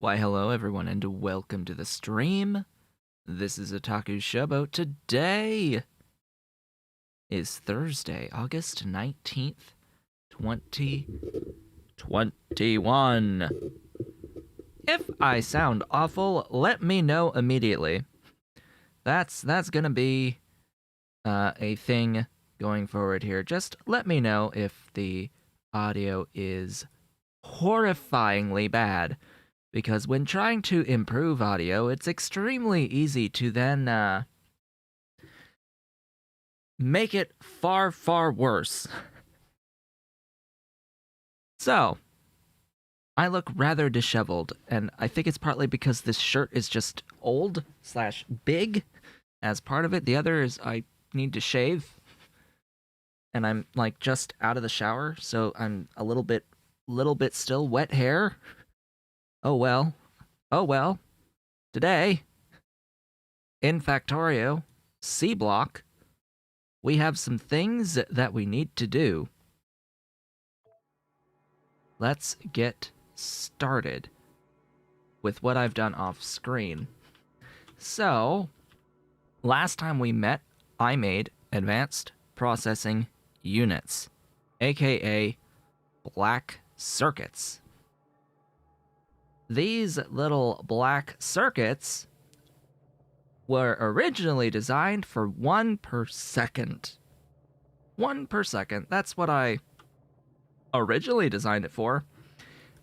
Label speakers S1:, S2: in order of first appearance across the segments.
S1: Why, hello everyone, and welcome to the stream. This is Otaku Showboat. Today is Thursday, August 19th, 2021. If I sound awful, let me know immediately. That's gonna be a thing going forward here. Just let me know if the audio is horrifyingly bad. Because when trying to improve audio, it's extremely easy to then make it far, far worse. So, I look rather disheveled, and I think it's partly because this shirt is just old/big as part of it. The other is I need to shave, and I'm like just out of the shower, so I'm a little bit still wet hair. Oh well. Oh well. Today, in Factorio, Sea Block, we have some things that we need to do. Let's get started with what I've done off screen. So, last time we met, I made advanced processing units, aka black circuits. These little black circuits were originally designed for 1 per second. 1 per second. That's what I originally designed it for.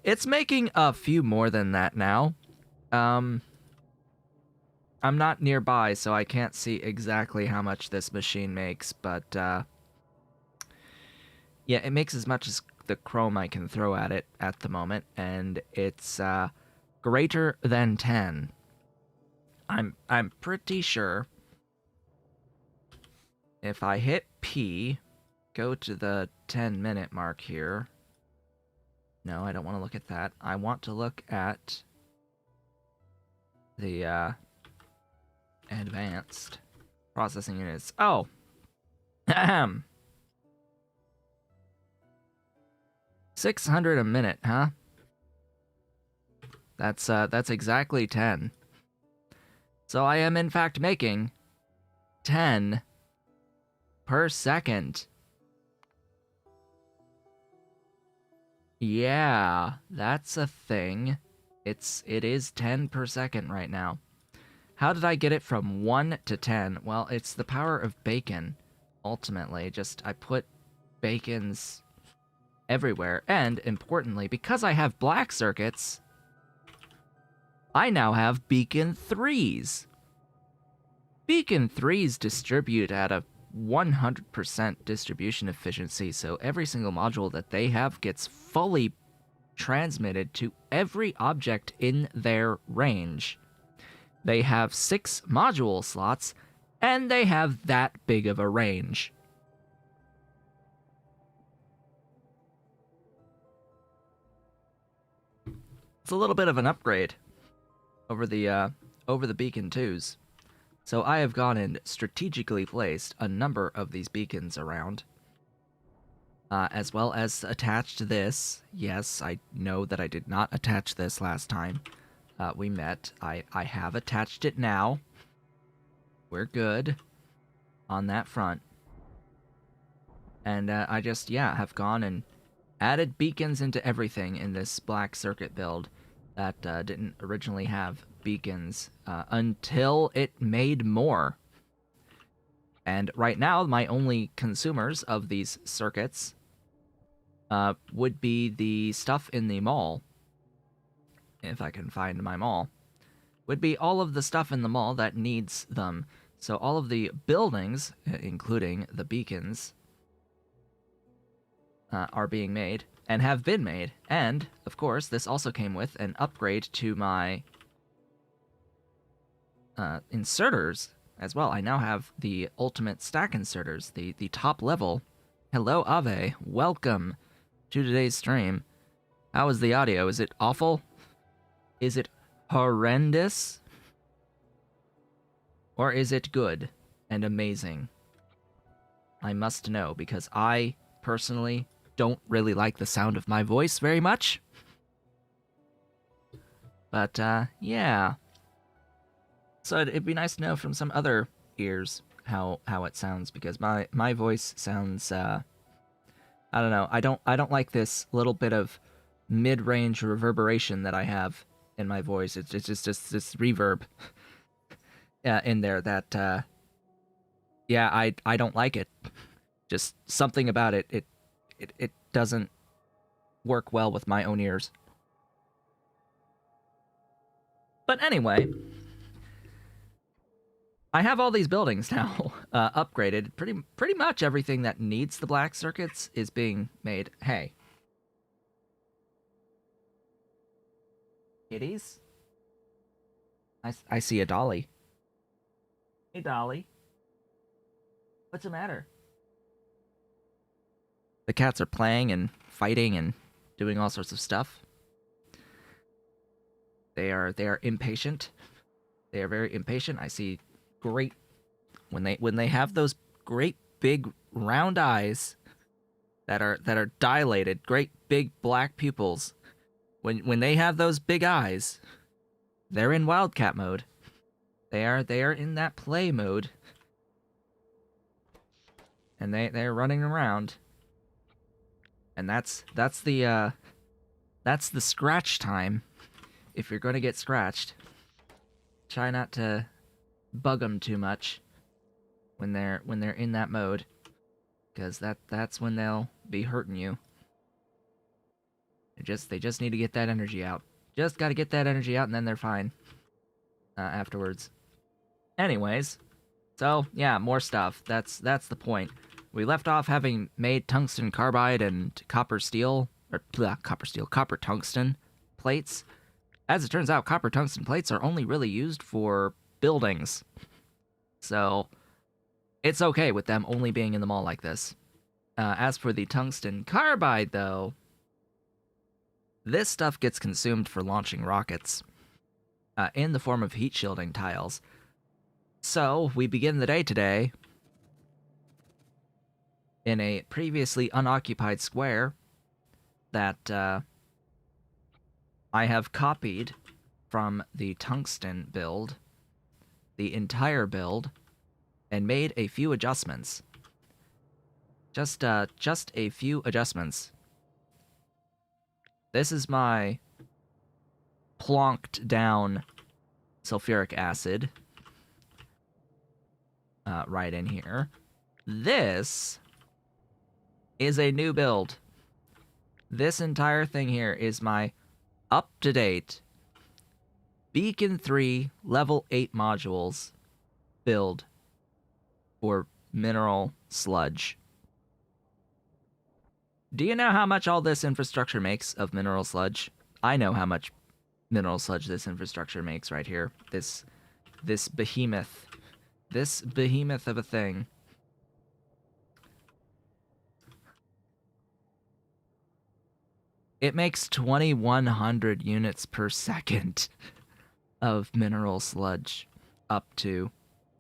S1: It's making a few more than that now. I'm not nearby, so I can't see exactly how much this machine makes, but yeah, it makes as much as the chrome I can throw at it at the moment, and it's greater than 10. I'm pretty sure if I hit P, go to the 10-minute mark here. No, I don't want to look at that. I want to look at the advanced processing units. Oh, ahem. 600 a minute, huh? That's exactly 10. So I am in fact making 10 per second. Yeah, that's a thing. It is 10 per second right now. How did I get it from 1 to 10? Well, it's the power of bacon, ultimately. Just, I put bacons everywhere. And, importantly, because I have black circuits, I now have beacon 3s. Beacon 3s distribute at a 100% distribution efficiency, so every single module that they have gets fully transmitted to every object in their range. They have 6 module slots, and they have that big of a range. It's a little bit of an upgrade over the Beacon 2s. So I have gone and strategically placed a number of these beacons around. As well as attached this. Yes, I know that I did not attach this last time we met. I have attached it now. We're good on that front. And I just, have gone and added beacons into everything in this black circuit build that didn't originally have beacons until it made more. And right now, my only consumers of these circuits would be the stuff in the mall, if I can find my mall, would be all of the stuff in the mall that needs them. So all of the buildings, including the beacons, are being made and have been made. And, of course, this also came with an upgrade to my inserters as well. I now have the ultimate stack inserters, the top level. Hello, Ave. Welcome to today's stream. How is the audio? Is it awful? Is it horrendous? Or is it good and amazing? I must know, because I personally don't really like the sound of my voice very much. But, yeah. So it'd be nice to know from some other ears how it sounds, because my voice sounds, I don't know. I don't like this little bit of mid-range reverberation that I have in my voice. It's just this reverb in there that, I don't like it. Just something about it doesn't work well with my own ears. But anyway, I have all these buildings now upgraded. Pretty much everything that needs the black circuits is being made. Hey. Kitties? I see a dolly. Hey, Dolly. What's the matter? The cats are playing and fighting and doing all sorts of stuff. They are impatient. They are very impatient. I see great when they have those great big round eyes that are dilated, great big black pupils. When they have those big eyes, they're in wildcat mode. They are in that play mode. And they're running around. And that's the scratch time. If you're going to get scratched, try not to bug them too much when they're in that mode, because that's when they'll be hurting you. They just need to get that energy out. Just got to get that energy out, and then they're fine afterwards. Anyways, so yeah, more stuff. That's the point. We left off having made tungsten carbide and copper tungsten plates. As it turns out, copper tungsten plates are only really used for buildings. So it's okay with them only being in the mall like this. As for the tungsten carbide, though, this stuff gets consumed for launching rockets in the form of heat shielding tiles. So we begin the day today in a previously unoccupied square that I have copied from the tungsten build, the entire build, and made a few adjustments. Just a few adjustments. This is my plonked down sulfuric acid right in here. This is a new build. This entire thing here is my up-to-date Beacon 3 level 8 modules build for mineral sludge. Do you know how much all this infrastructure makes of mineral sludge? I know how much mineral sludge this infrastructure makes right here. This behemoth. This behemoth of a thing. It makes 2,100 units per second of mineral sludge up to,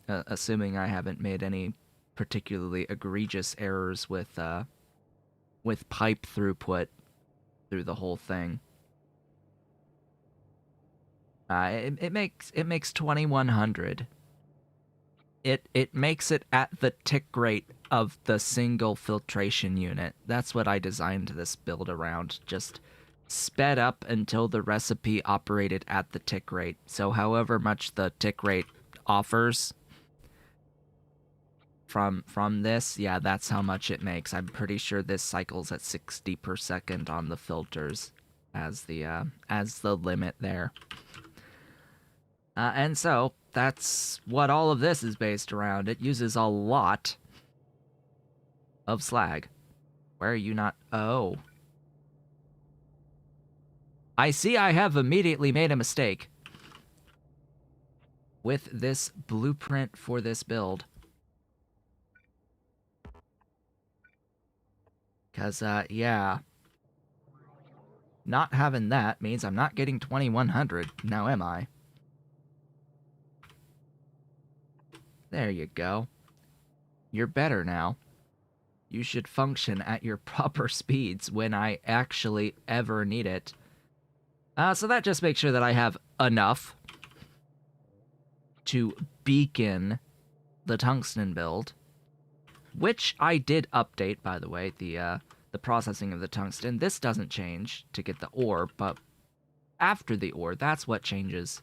S1: assuming I haven't made any particularly egregious errors with pipe throughput through the whole thing. It makes 2,100. It makes it at the tick rate of the single filtration unit. That's what I designed this build around. Just sped up until the recipe operated at the tick rate. So however much the tick rate offers from this, yeah, that's how much it makes. I'm pretty sure this cycles at 60 per second on the filters as the limit there. And so that's what all of this is based around. It uses a lot of slag. Where are you not? Oh. I see I have immediately made a mistake with this blueprint for this build. Because, yeah. Not having that means I'm not getting 2,100, now am I? There you go. You're better now. You should function at your proper speeds when I actually ever need it. So that just makes sure that I have enough to beacon the tungsten build, which I did update, by the way, the processing of the tungsten. This doesn't change to get the ore, but after the ore, that's what changes.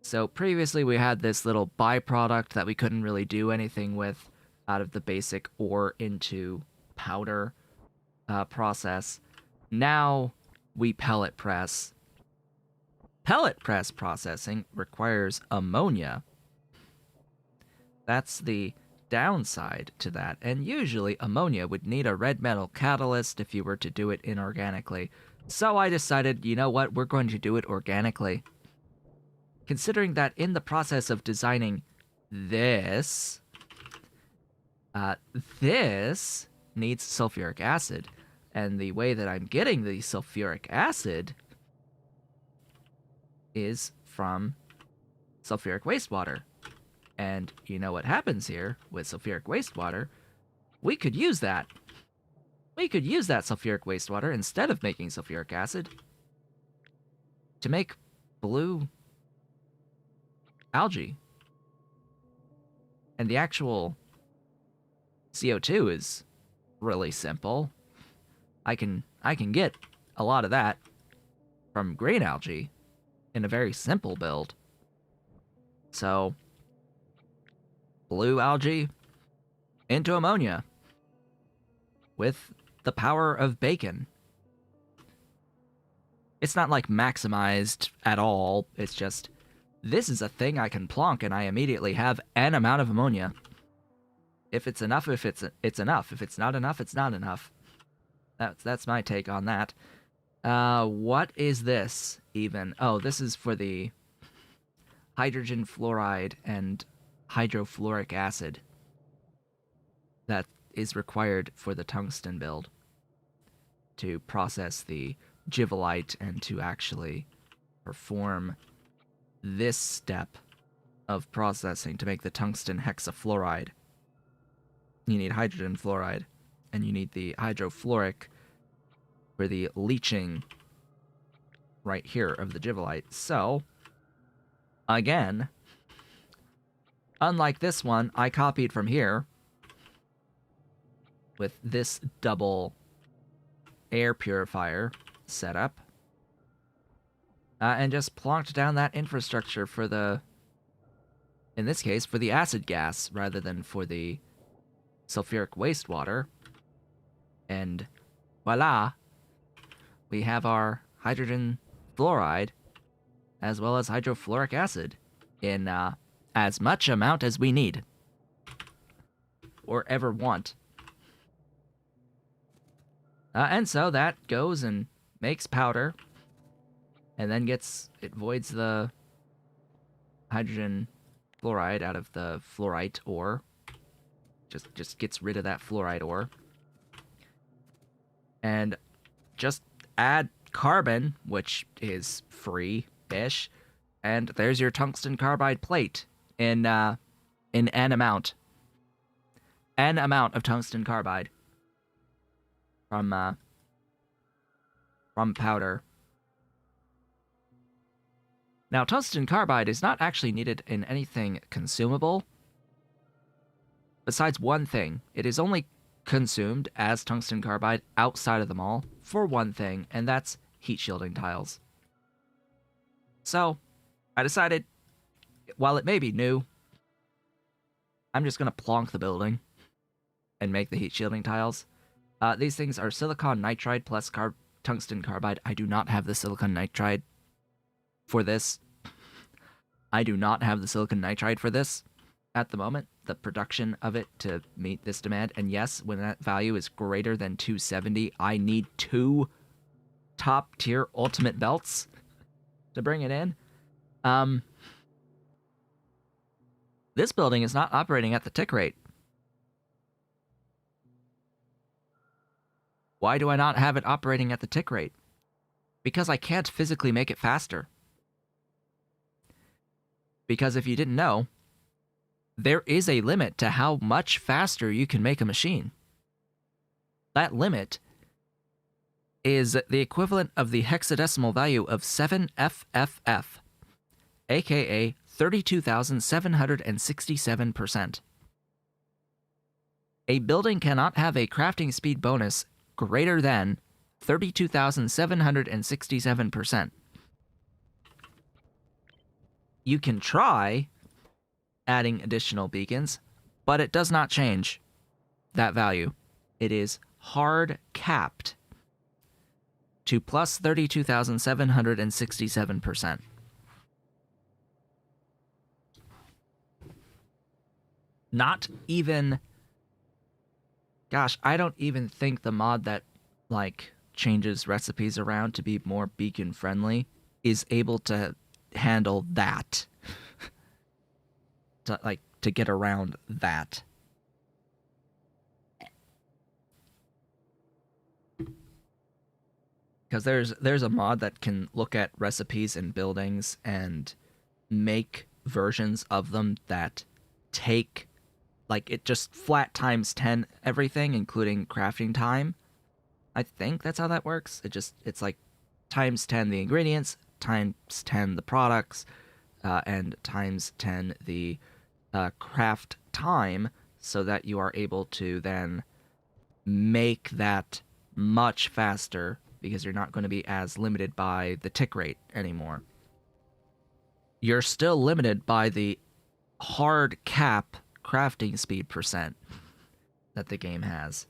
S1: So previously we had this little byproduct that we couldn't really do anything with out of the basic ore into powder process. Now we pellet press. Pellet press processing requires ammonia. That's the downside to that, and usually ammonia would need a red metal catalyst if you were to do it inorganically. So I decided, you know what, we're going to do it organically. Considering that in the process of designing this, this needs sulfuric acid, and the way that I'm getting the sulfuric acid is from sulfuric wastewater. And you know what happens here with sulfuric wastewater? We could use that. We could use that sulfuric wastewater instead of making sulfuric acid to make blue algae. And the actual CO2 is really simple. I can get a lot of that from green algae in a very simple build. So blue algae into ammonia with the power of bacon. It's not like maximized at all. It's just, this is a thing I can plonk and I immediately have an amount of ammonia. If it's enough, it's enough. If it's not enough, it's not enough. That's my take on that. What is this even? Oh, this is for the hydrogen fluoride and hydrofluoric acid that is required for the tungsten build to process the givelite and to actually perform this step of processing to make the tungsten hexafluoride. You need hydrogen fluoride, and you need the hydrofluoric for the leaching right here of the givelite. So, again, Unlike this one, I copied from here with this double air purifier setup. And just plonked down that infrastructure for the, in this case, for the acid gas rather than for the sulfuric wastewater. And voila, we have our hydrogen fluoride as well as hydrofluoric acid in as much amount as we need or ever want. And so that goes and makes powder, and then it voids the hydrogen fluoride out of the fluorite ore. Just gets rid of that fluoride ore. And just add carbon, which is free-ish, and there's your tungsten carbide plate in N amount. N amount of tungsten carbide from powder. Now, tungsten carbide is not actually needed in anything consumable. Besides one thing, it is only consumed as tungsten carbide outside of the mall for one thing, and that's heat shielding tiles. So, I decided, while it may be new, I'm just going to plonk the building and make the heat shielding tiles. These things are silicon nitride plus tungsten carbide. I do not have the silicon nitride for this. I do not have the silicon nitride for this at the moment, the production of it to meet this demand. And yes, when that value is greater than 270, I need 2 top-tier ultimate belts to bring it in. This building is not operating at the tick rate. Why do I not have it operating at the tick rate? Because I can't physically make it faster. Because if you didn't know, there is a limit to how much faster you can make a machine. That limit is the equivalent of the hexadecimal value of 7FFF, aka 32,767%. A building cannot have a crafting speed bonus greater than 32,767%. You can try adding additional beacons, but it does not change that value. It is hard capped to plus 32,767%. Not even... Gosh, I don't even think the mod that, like, changes recipes around to be more beacon friendly is able to handle that. to get around that. Because there's a mod that can look at recipes and buildings and make versions of them that take, like, it just flat times 10 everything, including crafting time. I think that's how that works. It's like times 10 the ingredients, times 10 the products, and times 10 the craft time, so that you are able to then make that much faster, because you're not going to be as limited by the tick rate anymore. You're still limited by the hard cap crafting speed percent that the game has.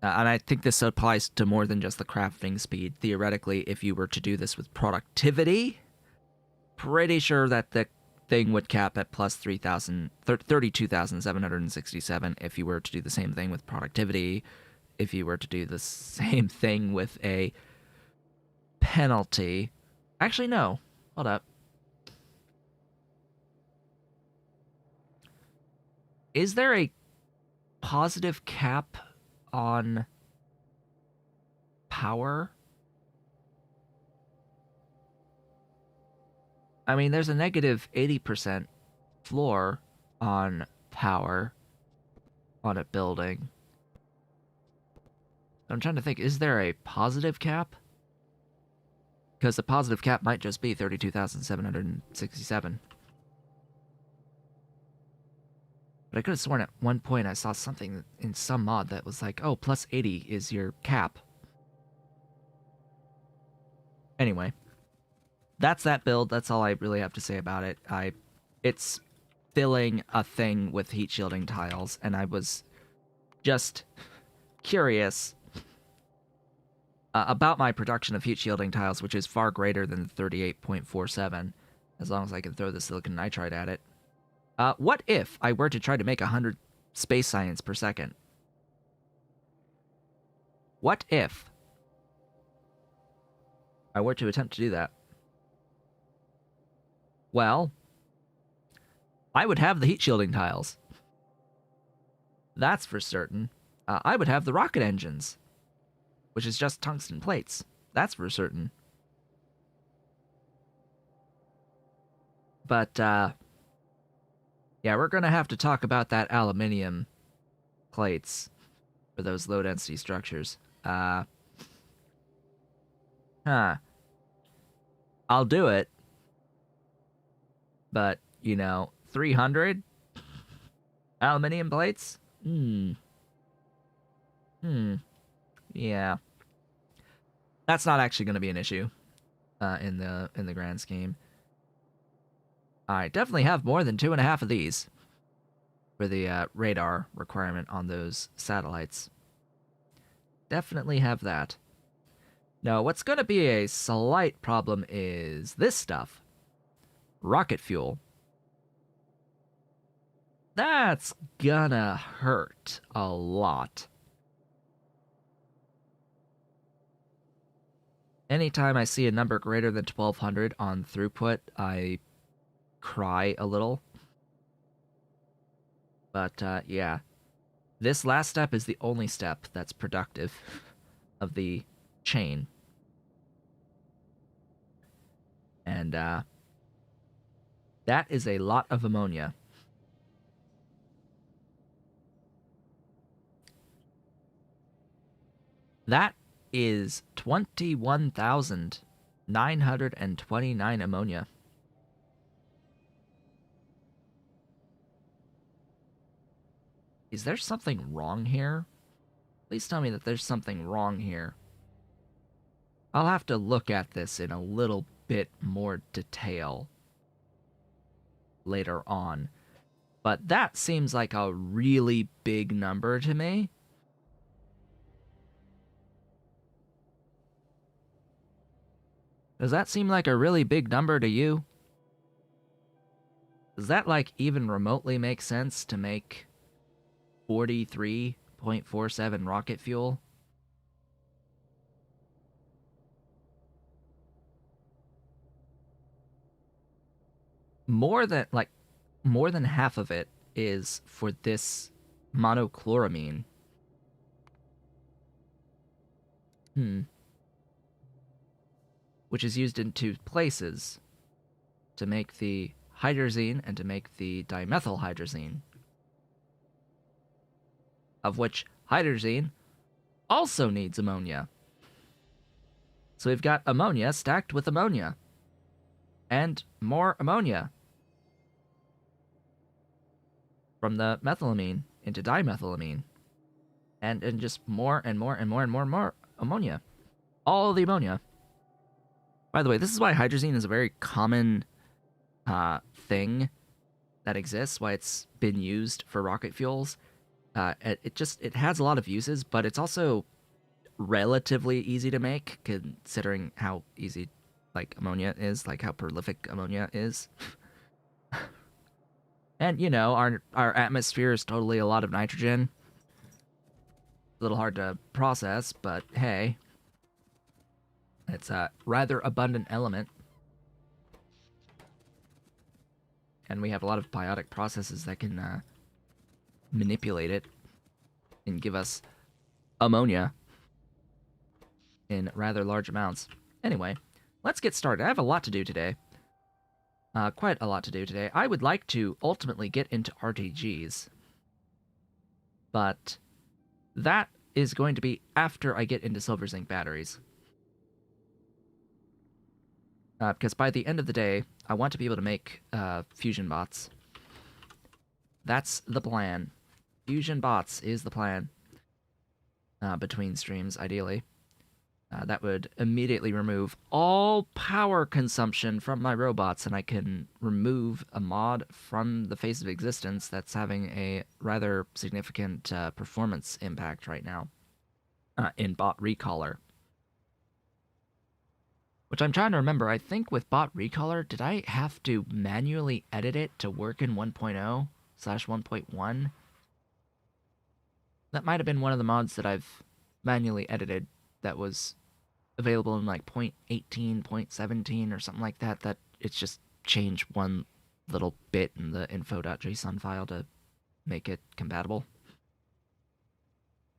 S1: And I think this applies to more than just the crafting speed. Theoretically, if you were to do this with productivity, pretty sure that the thing would cap at plus 32,767 if you were to do the same thing with productivity, if you were to do the same thing with a penalty. Actually, no. Hold up. Is there a positive cap on power? I mean, there's a negative 80% floor on power on a building. I'm trying to think, is there a positive cap? Because the positive cap might just be 32,767. But I could have sworn at one point I saw something in some mod that was like, oh, plus 80 is your cap. Anyway, that's that build. That's all I really have to say about it. It's filling a thing with heat shielding tiles, and I was just curious about my production of heat shielding tiles, which is far greater than the 38.47, as long as I can throw the silicon nitride at it. What if I were to try to make 100 space science per second? What if I were to attempt to do that? Well, I would have the heat shielding tiles. That's for certain. I would have the rocket engines, which is just tungsten plates. That's for certain. But, yeah, we're going to have to talk about that aluminium plates for those low-density structures. I'll do it. But, 300 aluminium plates? Yeah. That's not actually going to be an issue in the grand scheme. I definitely have more than 2.5 of these for the radar requirement on those satellites. Definitely have that. Now, what's going to be a slight problem is this stuff. Rocket fuel. That's gonna hurt a lot. Anytime I see a number greater than 1200 on throughput, I cry a little. But, yeah. This last step is the only step that's productive of the chain. And, that is a lot of ammonia. That is 21,929 ammonia. Is there something wrong here? Please tell me that there's something wrong here. I'll have to look at this in a little bit more detail later on. But that seems like a really big number to me. Does that seem like a really big number to you? Does that, like, even remotely make sense to make 43.47 rocket fuel? More than half of it is for this monochloramine. Which is used in two places, to make the hydrazine and to make the dimethylhydrazine, of which hydrazine also needs ammonia. So we've got ammonia stacked with ammonia, and more ammonia from the methylamine into dimethylamine, and just more and more and more and more and more ammonia. All the ammonia. By the way, this is why hydrazine is a very common thing that exists, why it's been used for rocket fuels. It has a lot of uses, but it's also relatively easy to make, considering how easy, like, ammonia is, like, how prolific ammonia is. And, our atmosphere is totally a lot of nitrogen. A little hard to process, but hey. It's a rather abundant element. And we have a lot of biotic processes that can manipulate it and give us ammonia in rather large amounts. Anyway, let's get started. I have a lot to do today. Quite a lot to do today. I would like to ultimately get into RTGs. But that is going to be after I get into silver zinc batteries. Because by the end of the day, I want to be able to make fusion bots. That's the plan. Fusion bots is the plan. Between streams, ideally. That would immediately remove all power consumption from my robots, and I can remove a mod from the face of existence that's having a rather significant performance impact right now in Bot Recaller. Which I'm trying to remember. I think with Bot Recaller, did I have to manually edit it to work in 1.0/1.1? That might have been one of the mods that I've manually edited that was available in like 0.18, 0.17 or something like that, that it's just changed one little bit in the info.json file to make it compatible.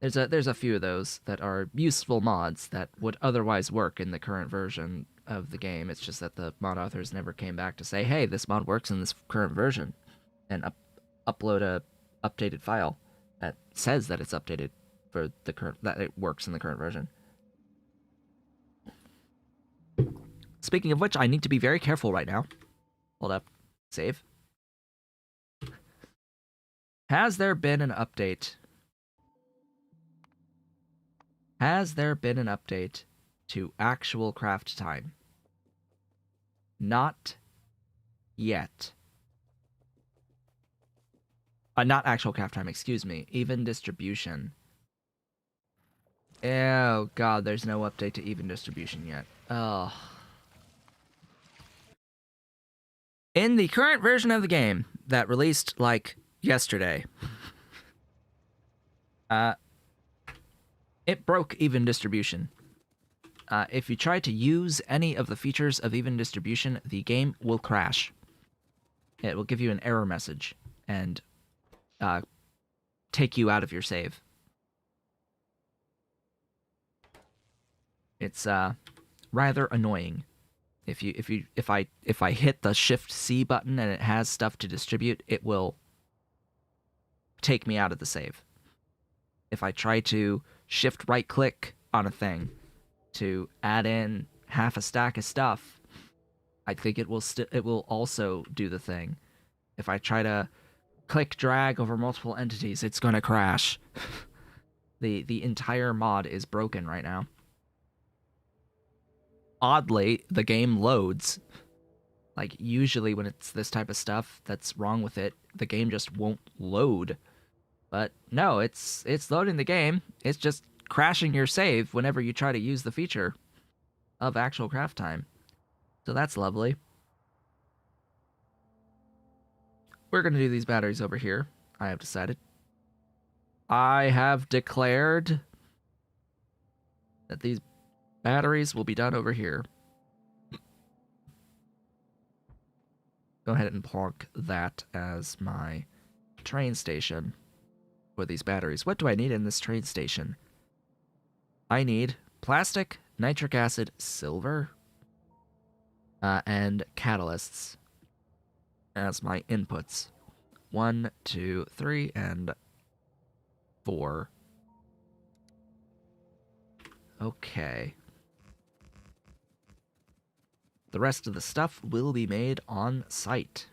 S1: There's a few of those that are useful mods that would otherwise work in the current version of the game. It's just that the mod authors never came back to say, hey, this mod works in this current version, and upload a updated file that says that it's updated for the current, that it works in the current version. Speaking of which, I need to be very careful right now. Hold up. Save. Has there been an update? Has there been an update to actual craft time? Not yet. Not actual craft time, excuse me. Even distribution. Oh god, there's no update to even distribution yet. Oh. In the current version of the game that released, like, yesterday, it broke even distribution. If you try to use any of the features of even distribution, the game will crash. It will give you an error message and take you out of your save. It's rather annoying. If I hit the Shift C button and it has stuff to distribute, it will take me out of the save. If I try to Shift right click on a thing to add in half a stack of stuff, I think it will also do the thing. If I try to click drag over multiple entities, it's gonna crash. The entire mod is broken right now. Oddly, the game loads. Like, usually when it's this type of stuff that's wrong with it, the game just won't load. But no, it's loading the game. It's just crashing your save whenever you try to use the feature of actual craft time. So that's lovely. We're going to do these batteries over here, I have decided. I have declared that these batteries will be done over here. Go ahead and plonk that as my train station for these batteries. What do I need in this train station? I need plastic, nitric acid, silver, and catalysts as my inputs. 1, 2, 3, and 4. Okay. The rest of the stuff will be made on site.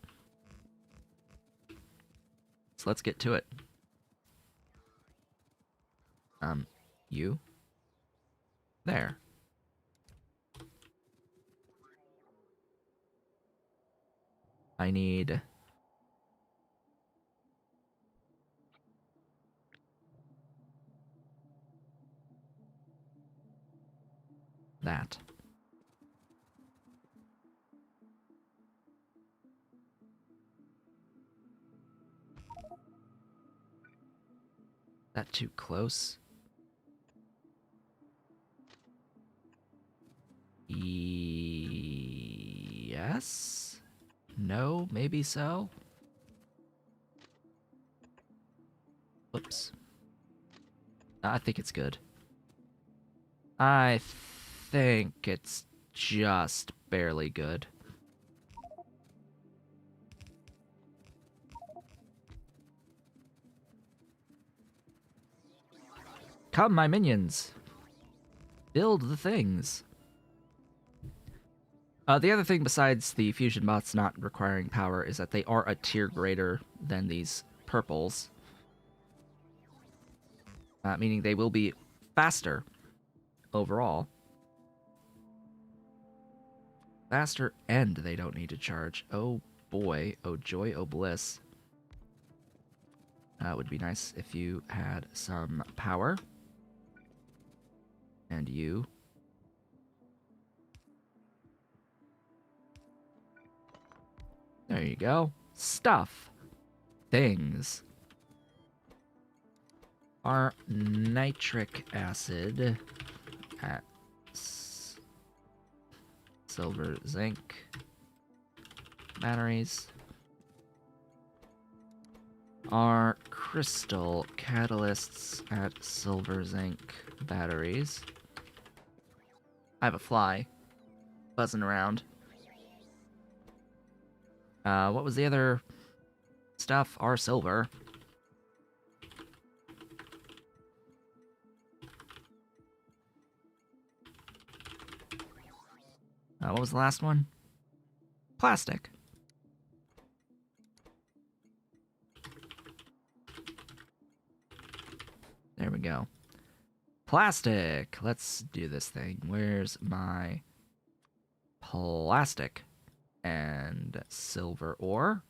S1: So let's get to it. You. There. I need... that. That too close? Yes? No? Maybe so? Whoops. I think it's good. I think it's just barely good. Come, my minions! Build the things! The other thing besides the fusion bots not requiring power is that they are a tier greater than these purples. Meaning they will be faster overall. Faster, and they don't need to charge. Oh boy, oh joy, oh bliss. Would be nice if you had some power. And you. There you go. Stuff. Things. Our nitric acid at silver, zinc, batteries. Our crystal catalysts at silver, zinc, batteries. I have a fly buzzing around. What was the other stuff? Our silver. What was the last one? Plastic. There we go. Plastic. Let's do this thing. Where's my plastic? And silver ore.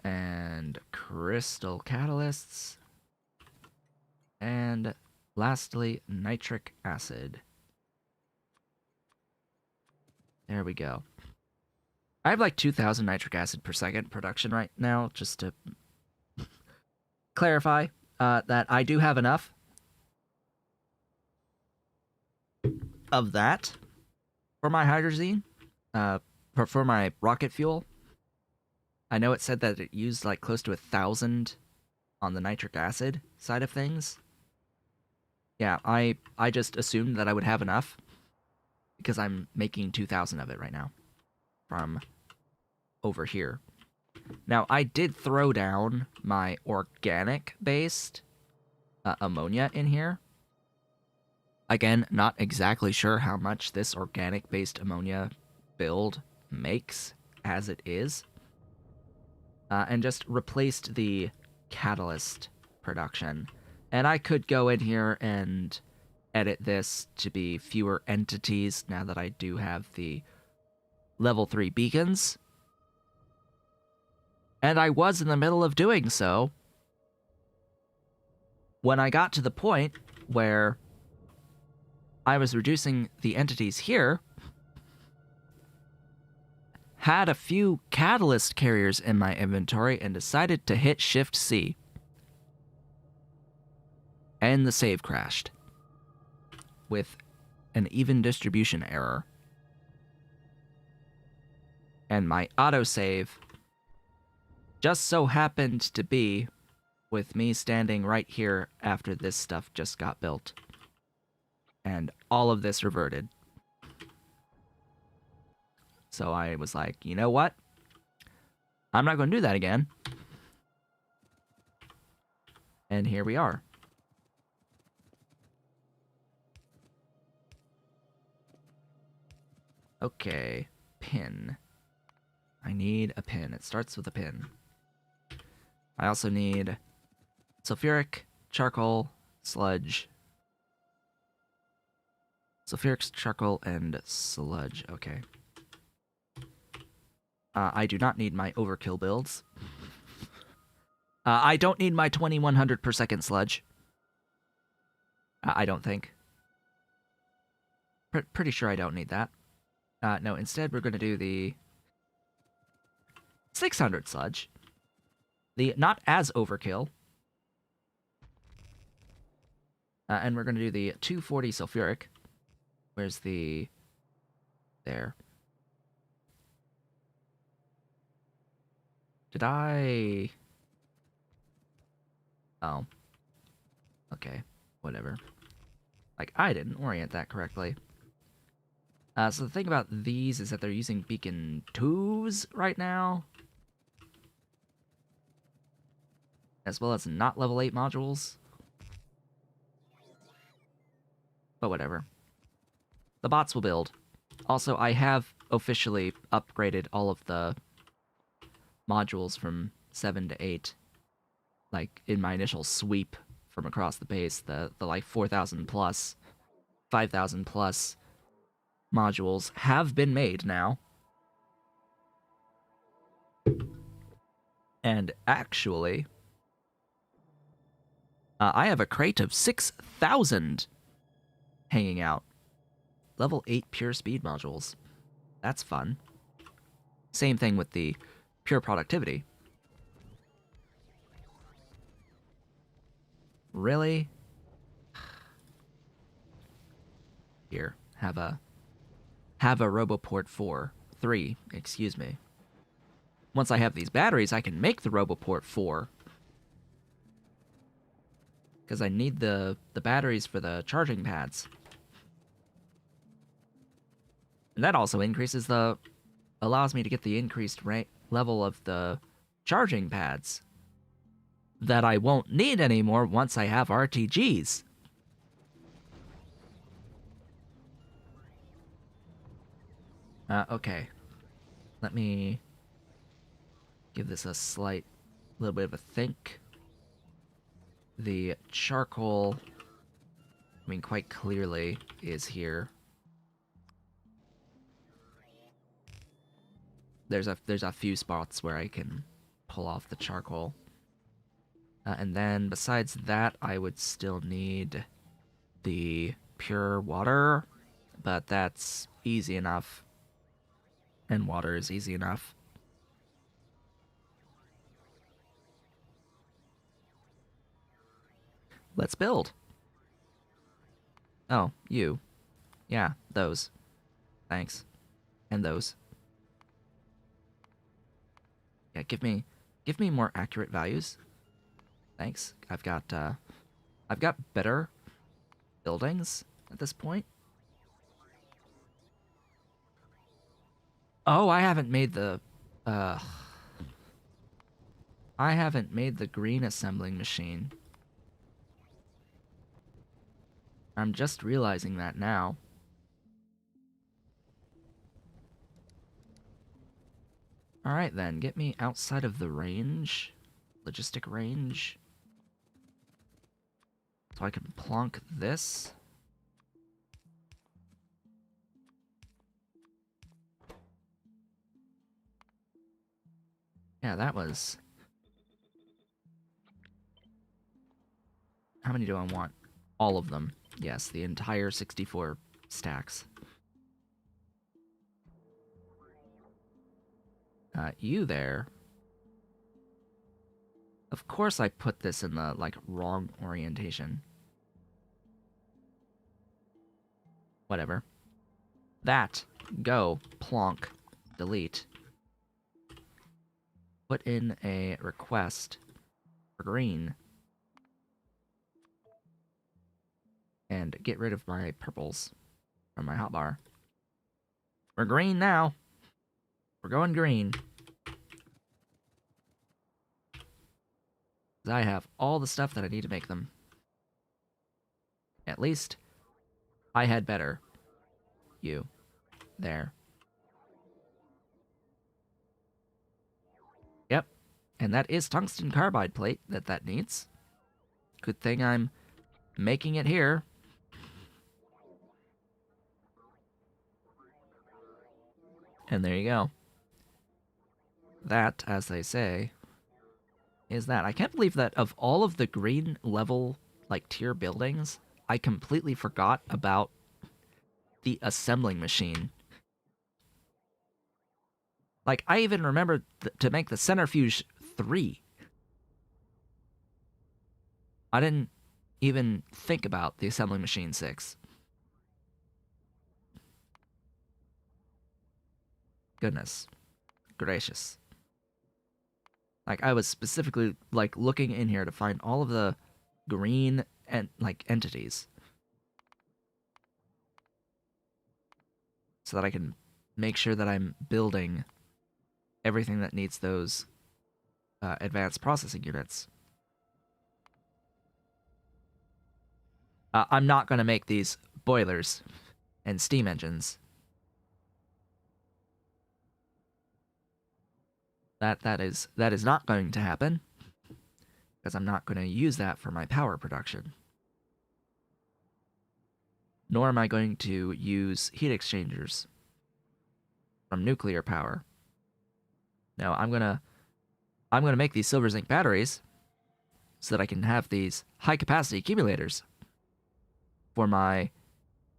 S1: And crystal catalysts. And lastly, nitric acid. There we go. I have like 2,000 nitric acid per second production right now, just to clarify that I do have enough of that for my hydrazine, for my rocket fuel. I know it said that it used like close to 1,000 on the nitric acid side of things. Yeah, I just assumed that I would have enough because I'm making 2,000 of it right now from over here. Now, I did throw down my organic-based ammonia in here. Again, not exactly sure how much this organic-based ammonia build makes as it is. And just replaced the catalyst production. And I could go in here and edit this to be fewer entities now that I do have the level 3 beacons. And I was in the middle of doing so when I got to the point where I was reducing the entities here, had a few catalyst carriers in my inventory, and decided to hit Shift-C. And the save crashed. With an even distribution error. And my autosave just so happened to be with me standing right here after this stuff just got built. And all of this reverted. So I was like, you know what? I'm not going to do that again. And here we are. Okay, pin. I need a pin. It starts with a pin. I also need sulfuric, charcoal, sludge. Sulfuric, charcoal, and sludge. Okay. I do not need my overkill builds. I don't need my 2100 per second sludge. I don't think. Pretty sure I don't need that. No, instead we're going to do the 600 sludge. The not as overkill. And we're going to do the 240 sulfuric. Where's the... There. Did I... Oh. Okay. Whatever. Like, I didn't orient that correctly. So the thing about these is that they're using beacon 2s right now. As well as not level 8 modules. But whatever. The bots will build. Also, I have officially upgraded all of the modules from 7 to 8. Like, in my initial sweep from across the base, the like 4,000 plus, 5,000 plus modules have been made now. And actually, I have a crate of 6,000 hanging out. Level 8 pure speed modules. That's fun. Same thing with the pure productivity. Really? Here, have a Roboport 3, excuse me. Once I have these batteries, I can make the Roboport 4. Because I need the batteries for the charging pads. And that also allows me to get the increased level of the charging pads that I won't need anymore once I have RTGs. Okay. Let me give this a little bit of a think. The charcoal, I mean, quite clearly is here. There's a few spots where I can pull off the charcoal. And then besides that, I would still need the pure water, but that's easy enough. And water is easy enough. Let's build. Oh, you. Yeah, those. Thanks. And those. Yeah, give me more accurate values. Thanks. I've got better buildings at this point. Oh, I haven't made the green assembling machine. I'm just realizing that now. Alright then, get me outside of the range. Logistic range. So I can plonk this. Yeah, that was... How many do I want? All of them. Yes, the entire 64 stacks. You there. Of course I put this in the, like, wrong orientation. Whatever. That. Go. Plonk. Delete. Put in a request for green. And get rid of my purples from my hotbar. We're green now. We're going green. I have all the stuff that I need to make them. At least, I had better. You. There. Yep. And that is tungsten carbide plate that needs. Good thing I'm making it here. And there you go. That, as they say, is that. I can't believe that of all of the green level, like, tier buildings, I completely forgot about the assembling machine. Like, I even remembered to make the centrifuge 3. I didn't even think about the assembling machine 6. Goodness gracious. Like, I was specifically, like, looking in here to find all of the green and like entities so that I can make sure that I'm building everything that needs those advanced processing units. I'm not going to make these boilers and steam engines. That is not going to happen, because I'm not going to use that for my power production. Nor am I going to use heat exchangers from nuclear power. No, I'm gonna make these silver zinc batteries so that I can have these high capacity accumulators for my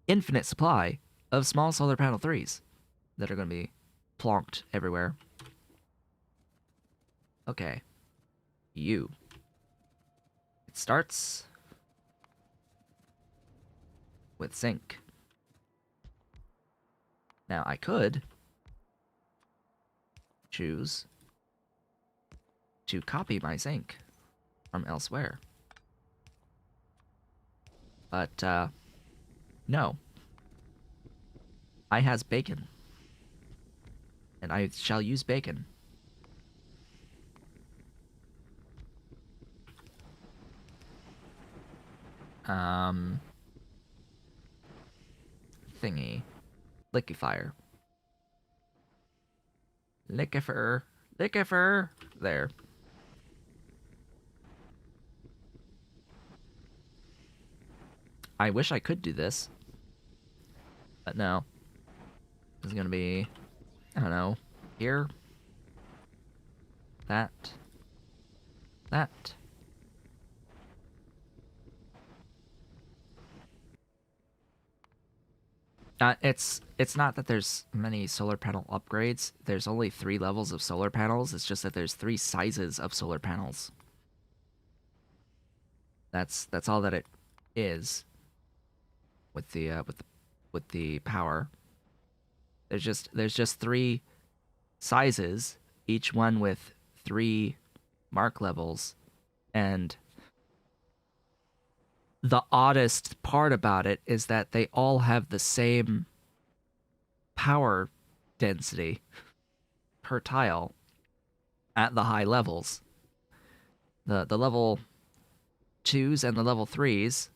S1: infinite supply of small solar panel 3s that are going to be plonked everywhere. Okay. You. It starts with zinc. Now I could choose to copy my zinc from elsewhere. But, no. I has bacon. And I shall use bacon. Thingy. Liquefier. Liquefier. Liquefier. There. I wish I could do this. But no. This is gonna be, I don't know, here. That. That. It's not that there's many solar panel upgrades. There's only 3 levels of solar panels. It's just that there's 3 sizes of solar panels. That's all that it is. With the power. There's just 3 sizes, each one with 3 mark levels, and the oddest part about it is that they all have the same power density per tile at the high levels. The level 2s and the level 3s,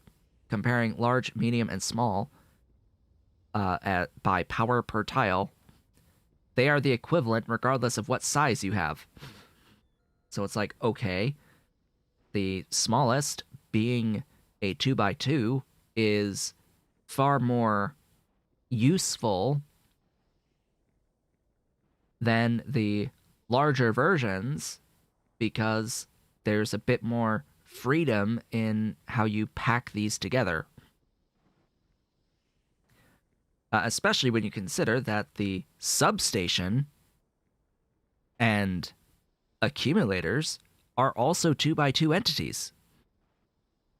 S1: comparing large, medium, and small by power per tile, they are the equivalent regardless of what size you have. So it's like, okay, the smallest being a 2x2 is far more useful than the larger versions because there's a bit more freedom in how you pack these together. Especially when you consider that the substation and accumulators are also 2x2 entities.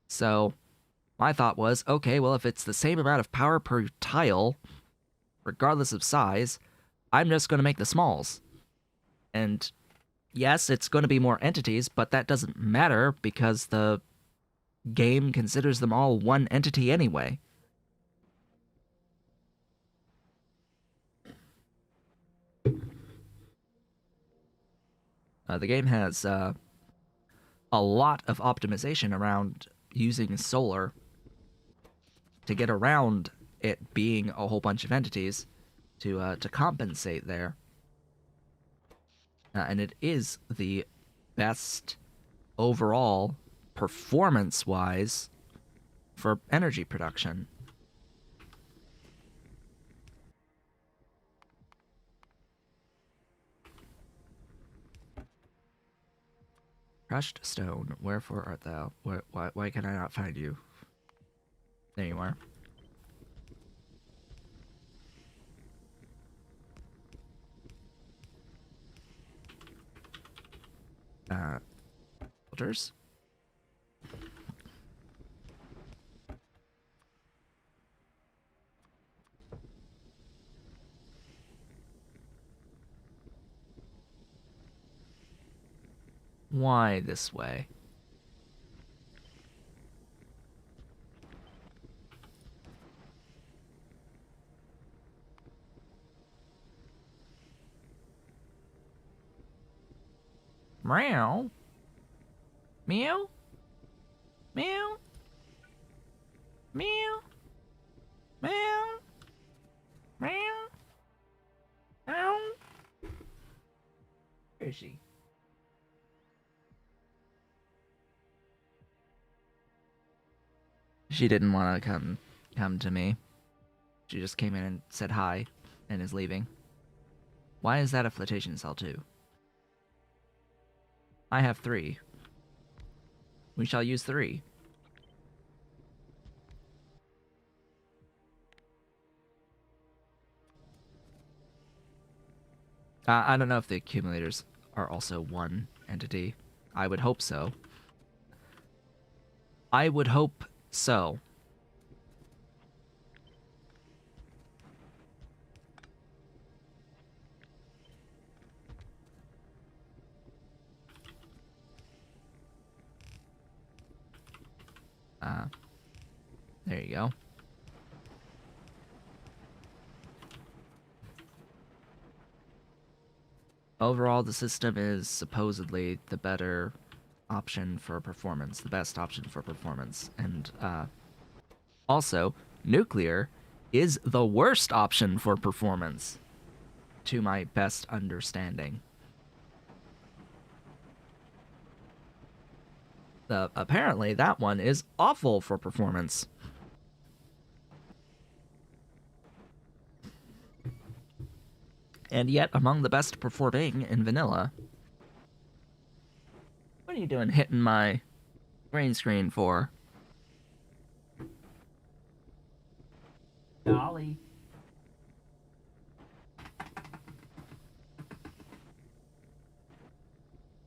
S1: So my thought was, okay, well, if it's the same amount of power per tile, regardless of size, I'm just going to make the smalls. And yes, it's going to be more entities, but that doesn't matter because the game considers them all one entity anyway. The game has a lot of optimization around using solar to get around it being a whole bunch of entities to compensate there. And it is the best overall, performance-wise, for energy production. Crushed stone, wherefore art thou? Why can I not find you? There you are. Filters. Why this way? Meow. Meow. Meow. Meow. Meow. Meow. Meow. Where is she? She didn't want to come to me. She just came in and said hi and is leaving. Why is that a flotation cell too? I have 3. We shall use 3. I don't know if the accumulators are also one entity. I would hope so. I would hope so. There you go. Overall, the system is supposedly the better option for performance, the best option for performance. And also, nuclear is the worst option for performance, to my best understanding. Apparently, that one is awful for performance. And yet, among the best performing in vanilla. What are you doing hitting my green screen for? Dolly.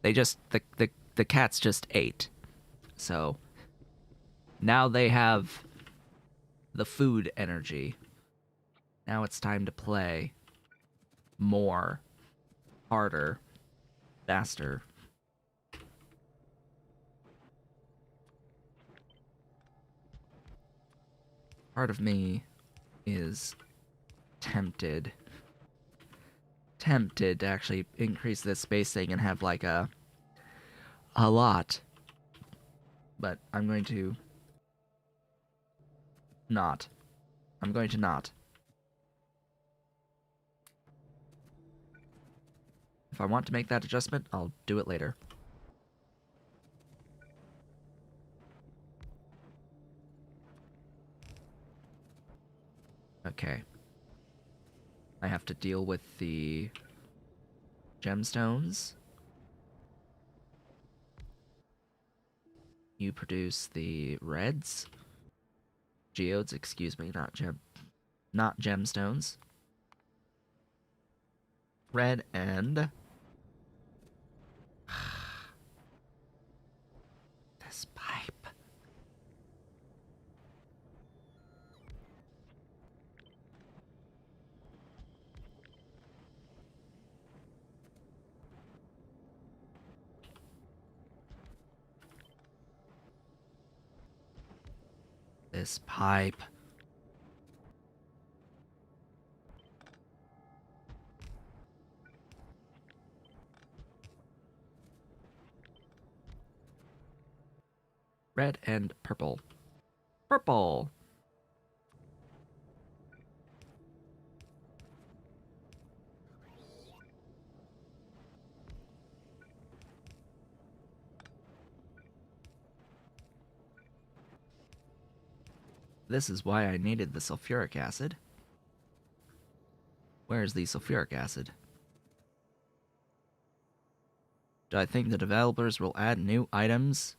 S1: The cats just ate. So now they have the food energy. Now it's time to play more, harder, faster. Part of me is tempted to actually increase this space thing and have like a lot. But I'm going to not. I'm going to not. If I want to make that adjustment, I'll do it later. Okay. I have to deal with the gemstones. You produce the reds. Geodes, excuse me, not gemstones. Red and this pipe. This pipe. Red and purple. Purple. This is why I needed the sulfuric acid. Where's the sulfuric acid? Do I think the developers will add new items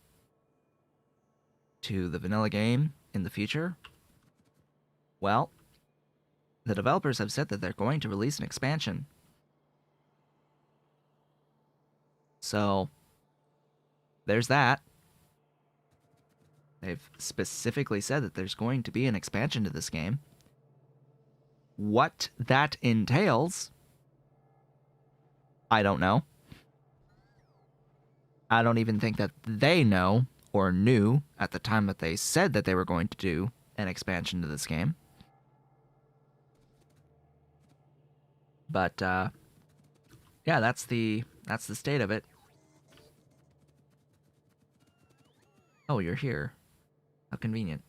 S1: to the vanilla game in the future? Well, the developers have said that they're going to release an expansion. So, there's that. They've specifically said that there's going to be an expansion to this game. What that entails, I don't know. I don't even think that they know or knew at the time that they said that they were going to do an expansion to this game. But yeah, that's the state of it. Oh, you're here. How convenient.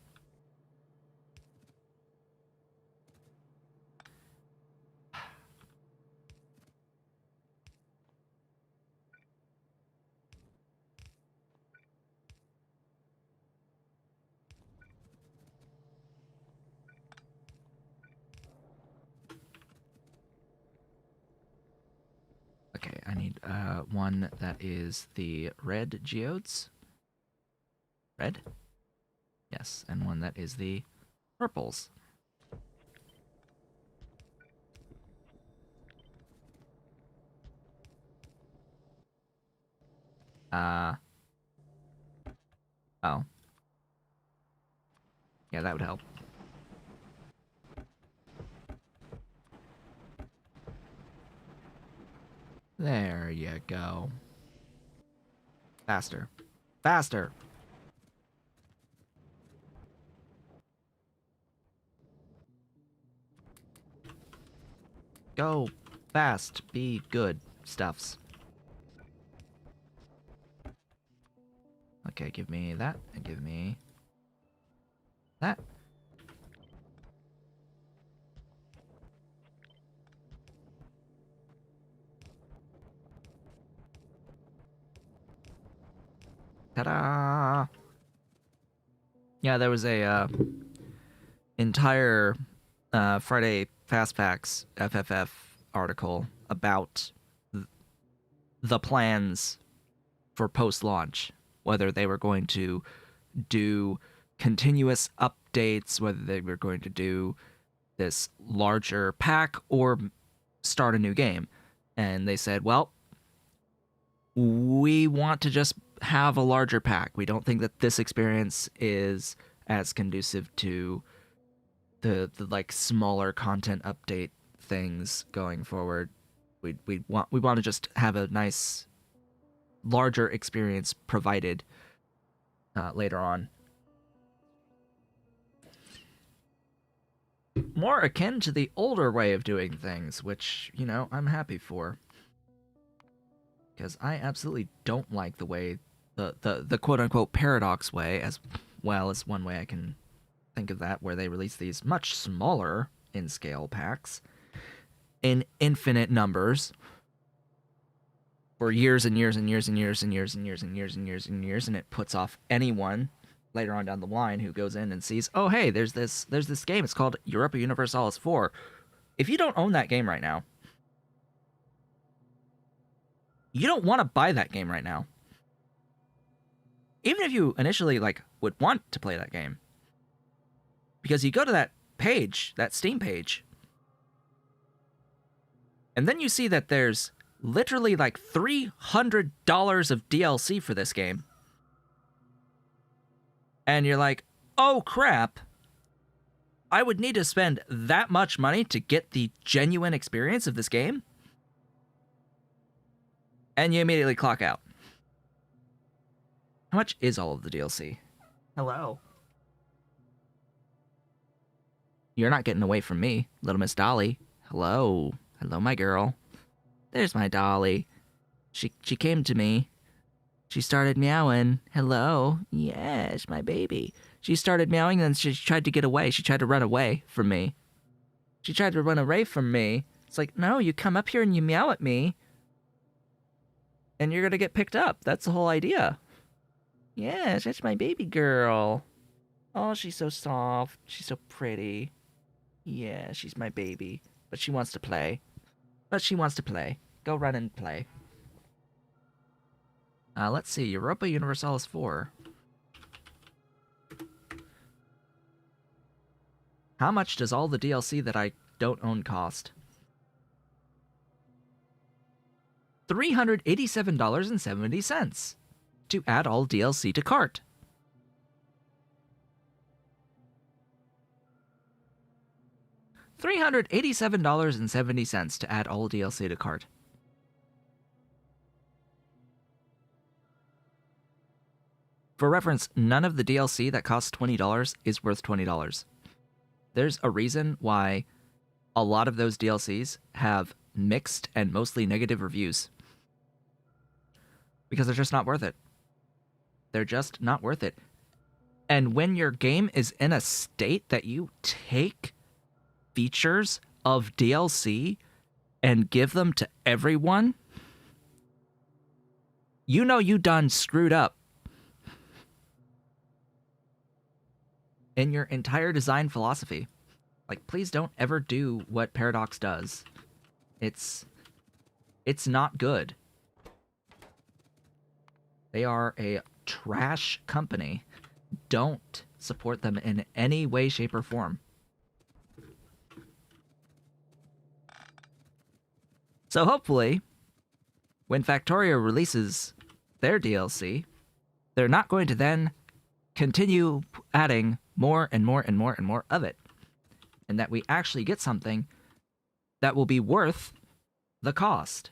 S1: Okay, I need one that is the red geodes. Red? Yes, and one that is the purples. Oh. Yeah, that would help. There you go. Faster. Faster! Go fast. Be good. Stuffs. Okay, give me that, and give me that. Ta-da! Yeah, there was a entire Friday Fast Facts FFF article about the plans for post-launch, whether they were going to do continuous updates, whether they were going to do this larger pack or start a new game. And they said, well, we want to just have a larger pack. We don't think that this experience is as conducive to the like smaller content update things going forward. We want to just have a nice larger experience provided later on. More akin to the older way of doing things, which, you know, I'm happy for. Because I absolutely don't like the way, the quote-unquote paradox way, as well as one way I can think of that, where they release these much smaller in-scale packs in infinite numbers for years and years and years and years and years and years and years and years and years, and it puts off anyone later on down the line who goes in and sees, oh hey, there's this game. It's called Europa Universalis 4. If you don't own that game right now, you don't want to buy that game right now. Even if you initially like would want to play that game, because you go to that page, that Steam page, and then you see that there's literally like $300 of DLC for this game. And you're like, oh crap, I would need to spend that much money to get the genuine experience of this game? And you immediately clock out. How much is all of the DLC? Hello. You're not getting away from me, little Miss Dolly. Hello. Hello, my girl. There's my Dolly. She came to me. She started meowing. Hello. Yes, my baby. She started meowing and she tried to get away. She tried to run away from me. She tried to run away from me. It's like, no, you come up here and you meow at me. And you're going to get picked up. That's the whole idea. Yes, that's my baby girl. Oh, she's so soft. She's so pretty. Yeah, she's my baby. But she wants to play. Go run and play. Let's see. Europa Universalis 4. How much does all the DLC that I don't own cost? $387.70 to add all DLC to cart. $387.70 to add all DLC to cart. For reference, none of the DLC that costs $20 is worth $20. There's a reason why a lot of those DLCs have mixed and mostly negative reviews. Because they're just not worth it. They're just not worth it. And when your game is in a state that you take features of DLC and give them to everyone, you know you done screwed up in your entire design philosophy. Like, please don't ever do what Paradox does. It's It's not good. They are a trash company. Don't support them in any way, shape, or form. So hopefully, when Factorio releases their DLC, they're not going to then continue adding more and more and more and more of it. And that we actually get something that will be worth the cost.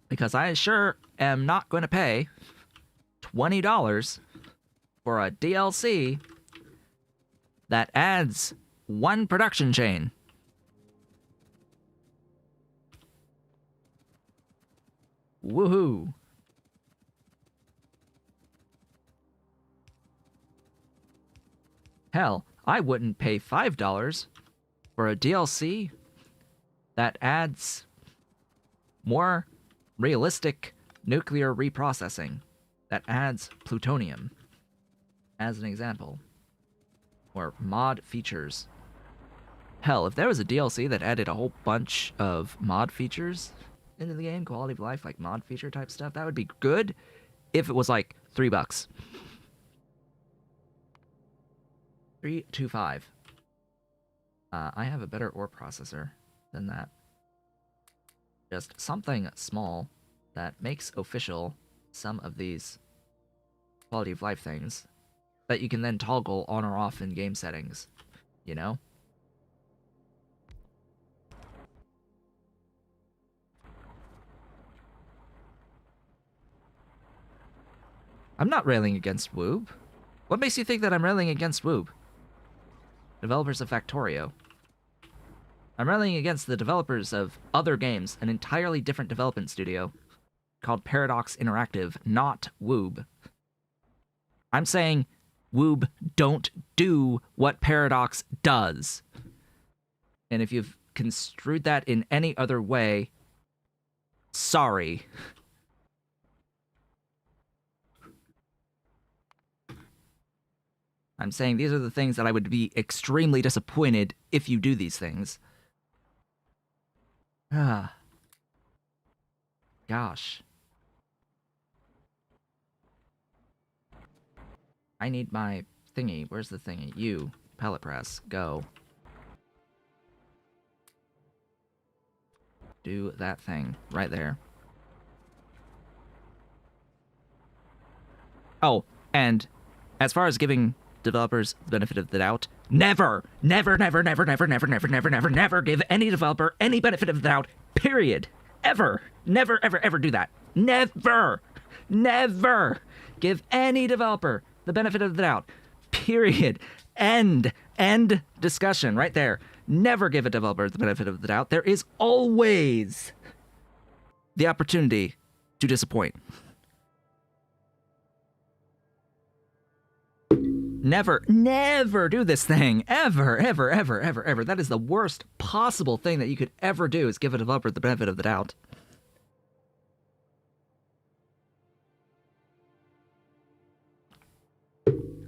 S1: Because I sure am not going to pay $20 for a DLC that adds one production chain. Woohoo! Hell, I wouldn't pay $5 for a DLC that adds more realistic nuclear reprocessing, that adds plutonium, as an example, or mod features. Hell, if there was a DLC that added a whole bunch of mod features into the game, quality of life, like mod feature type stuff, that would be good if it was like $3. 325. I have a better ore processor than that. Just something small that makes official some of these quality of life things that you can then toggle on or off in game settings, you know? I'm not railing against Woob. What makes you think that I'm railing against Woob? Developers of Factorio. I'm railing against the developers of other games, an entirely different development studio called Paradox Interactive, not Woob. I'm saying, Woob, don't do what Paradox does. And if you've construed that in any other way, sorry. I'm saying these are the things that I would be extremely disappointed if you do these things. Ah. Gosh. I need my thingy. Where's the thingy? You. Pellet press. Go. Do that thing. Right there. Oh, and as far as giving developers the benefit of the doubt, never give any developer any benefit of the doubt, period. Ever. Never do that. Never give any developer the benefit of the doubt, period. End discussion right there. Never give a developer the benefit of the doubt. There is always the opportunity to disappoint. Never do this thing. Ever. That is the worst possible thing that you could ever do, is give a developer the benefit of the doubt.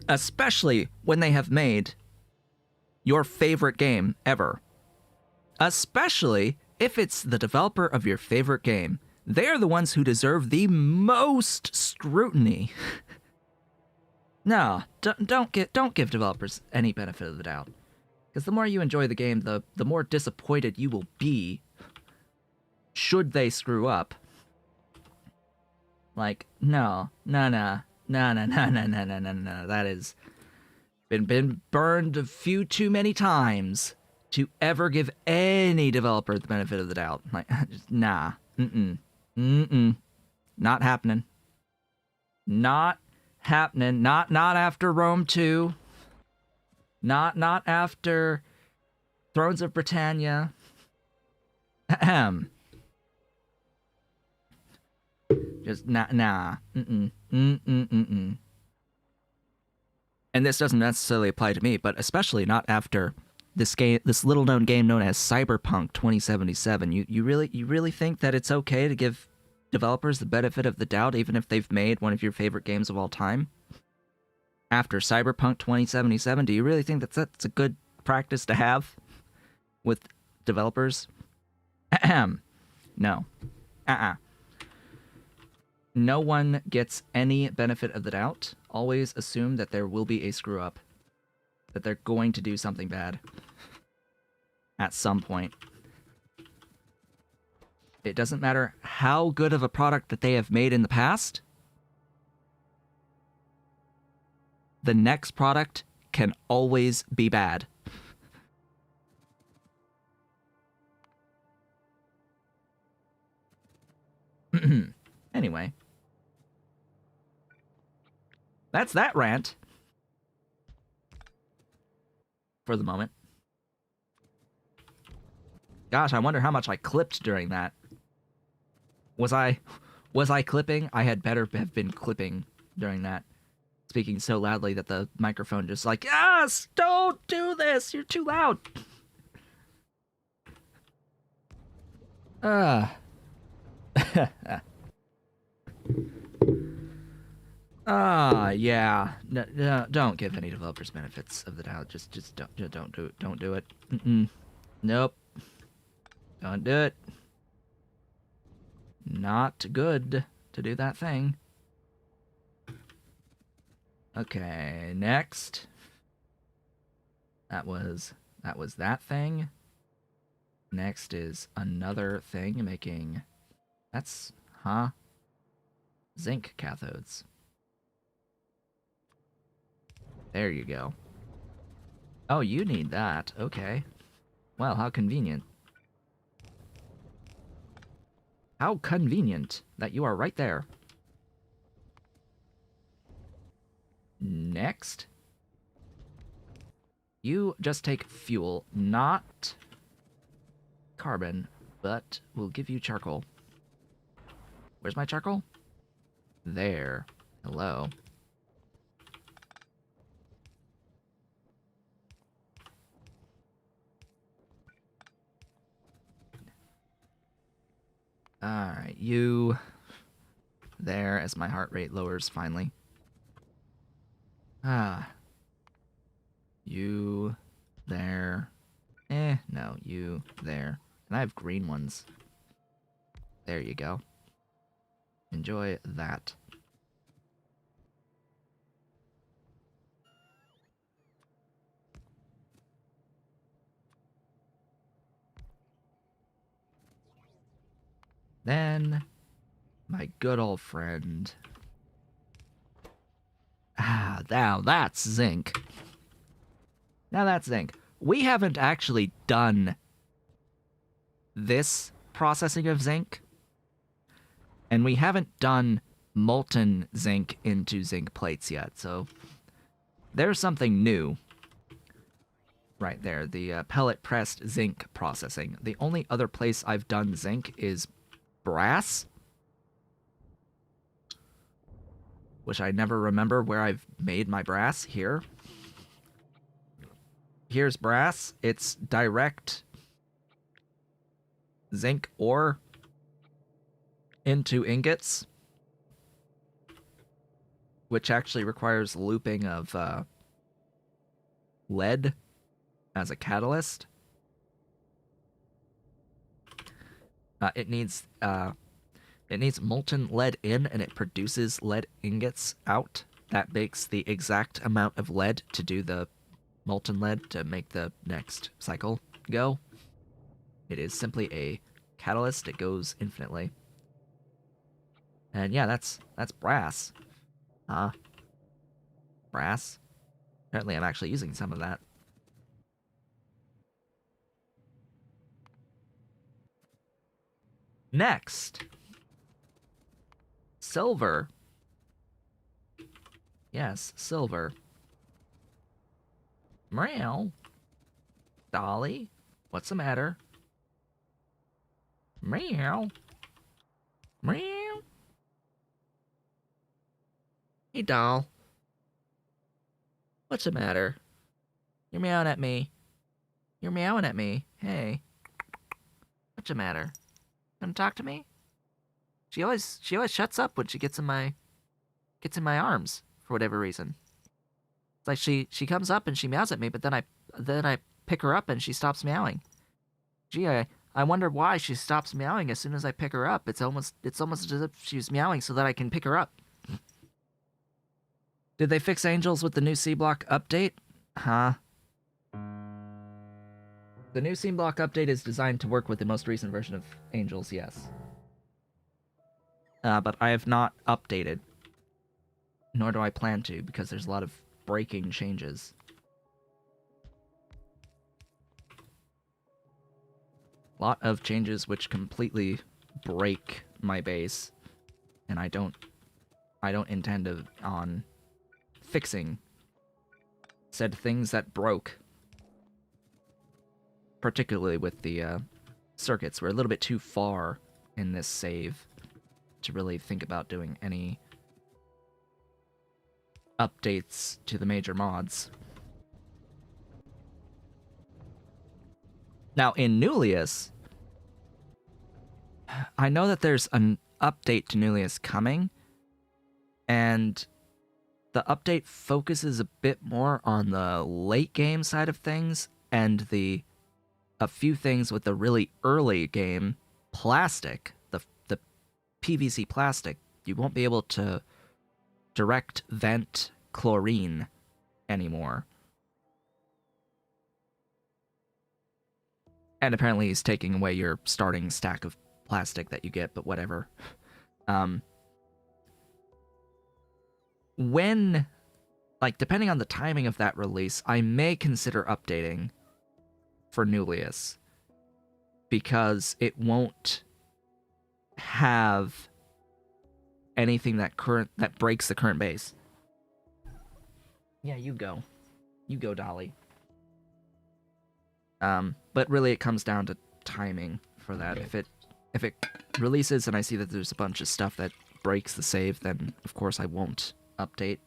S1: Especially when they have made your favorite game ever. Especially if it's the developer of your favorite game. They are the ones who deserve the most scrutiny. No, don't give developers any benefit of the doubt. Because the more you enjoy the game, the more disappointed you will be should they screw up. Like, no. That has been burned a few too many times to ever give any developer the benefit of the doubt. Like, just, nah. Not happening. Not happening. Not after Rome 2. Not after Thrones of Britannia. Ahem. Just nah. And this doesn't necessarily apply to me, but especially not after this little known game known as Cyberpunk 2077. You really think that it's okay to give developers the benefit of the doubt even if they've made one of your favorite games of all time? After Cyberpunk 2077, do you really think that's a good practice to have? with developers. No. No one gets any benefit of the doubt. Always assume that there will be a screw up. That they're going to do something bad. At some point. It doesn't matter how good of a product that they have made in the past. The next product can always be bad. Anyway. That's that rant. For the moment. Gosh, I wonder how much I clipped during that. Was I clipping? I had better have been clipping during that. Speaking so loudly that the microphone just like, yes, don't do this. You're too loud. Yeah. No, don't give any developers benefits of the doubt. Just don't do it. Don't do it. Nope. Don't do it. Not good to do that thing. Okay, next. That was that thing. Next is another thing making... That's... Huh? Zinc cathodes. There you go. Oh, you need that. Okay. Well, how convenient. How convenient that you are right there. Next. You just take fuel, not carbon, but we'll give you charcoal. Where's my charcoal? There. Hello. Alright, you there as my heart rate lowers finally. You there. No, you there. And I have green ones. There you go. Enjoy that. Then, my good old friend. Now that's zinc. Now that's zinc. We haven't actually done this processing of zinc. And we haven't done molten zinc into zinc plates yet, so there's something new. Right there, the pellet pressed zinc processing. The only other place I've done zinc is brass, which I never remember where I've made my brass. Here. Here's brass. It's direct zinc ore into ingots, which actually requires looping of lead as a catalyst. It needs molten lead in, and it produces lead ingots out. That makes the exact amount of lead to do the molten lead to make the next cycle go. It is simply a catalyst. It goes infinitely. And yeah, that's brass. Brass. Apparently I'm actually using some of that. Next. Silver. Yes, silver. Meow. Dolly, what's the matter? Meow. Meow. Hey, doll. What's the matter? You're meowing at me. You're meowing at me. Hey. What's the matter? Gonna talk to me? She always shuts up when she gets in my arms for whatever reason. It's like she comes up and she meows at me, but then I pick her up and she stops meowing. Gee, I wonder why she stops meowing as soon as I pick her up. It's almost as if she's meowing so that I can pick her up. Did they fix Angels with the new Sea Block update? Huh? The new Sea Block update is designed to work with the most recent version of Angels, yes. But I have not updated. Nor do I plan to, because there's a lot of breaking changes. A lot of changes which completely break my base. And I don't intend on fixing said things that broke. Particularly with the circuits. We're a little bit too far in this save to really think about doing any updates to the major mods. Now, in Newlius, I know that there's an update to Newlius coming, and the update focuses a bit more on the late game side of things, and a few things with the really early game plastic, the PVC plastic. You won't be able to direct vent chlorine anymore. And apparently he's taking away your starting stack of plastic that you get, but whatever. When, like, depending on the timing of that release, I may consider updating for Newlius, because it won't have anything that breaks the current base. Yeah, you go, Dolly. But really, it comes down to timing for that. If it releases and I see that there's a bunch of stuff that breaks the save, then of course I won't update.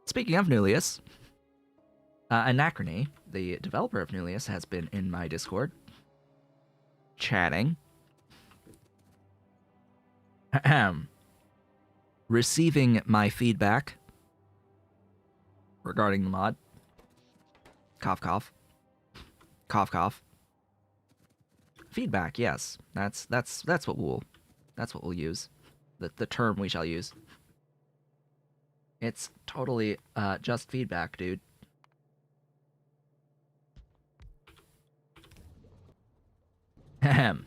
S1: Speaking of Newlius, Anachrony, the developer of Newlius, has been in my Discord, chatting, receiving my feedback regarding the mod. Cough, cough. Cough, cough. Feedback, yes. That's what we'll use. The term we shall use. It's totally just feedback, dude. Ahem.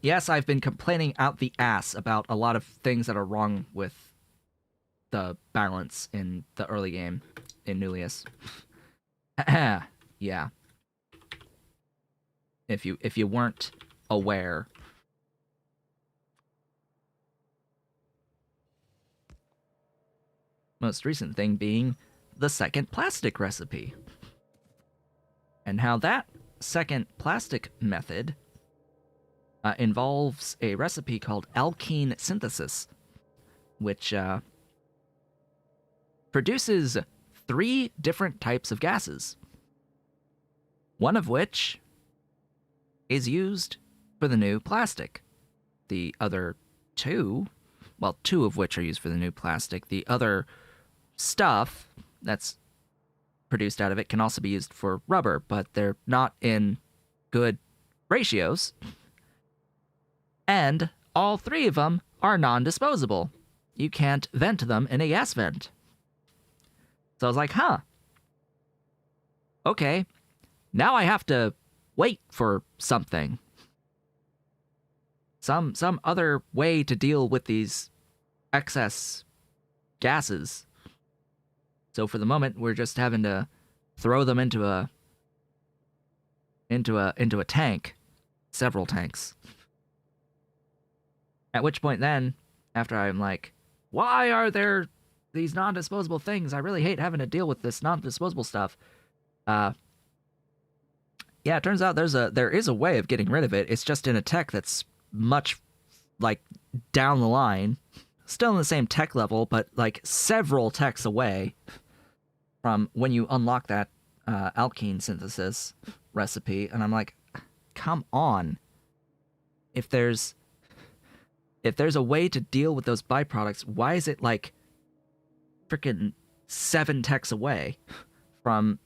S1: Yes, I've been complaining out the ass about a lot of things that are wrong with the balance in the early game in Newlius. Yeah. If you weren't aware. Most recent thing being the second plastic recipe. And how that second plastic method involves a recipe called alkene synthesis, which produces 3 different types of gases. One of which is used for the new plastic. The other 2, well, 2 of which are used for the new plastic. The other stuff that's produced out of it can also be used for rubber, but they're not in good ratios. And all 3 of them are non-disposable. You can't vent them in a gas vent. So I was like, huh. Okay. Now I have to wait for something. Some other way to deal with these excess gases. So for the moment, we're just having to throw them into a tank, several tanks. At which point then, after I'm like, why are there these non-disposable things? I really hate having to deal with this non-disposable stuff. Yeah, it turns out there is a way of getting rid of it. It's just in a tech that's much, like, down the line. Still in the same tech level, but, like, several techs away from when you unlock that alkene synthesis recipe. And I'm like, come on. If there's if there's a way to deal with those byproducts, why is it like freaking 7 techs away from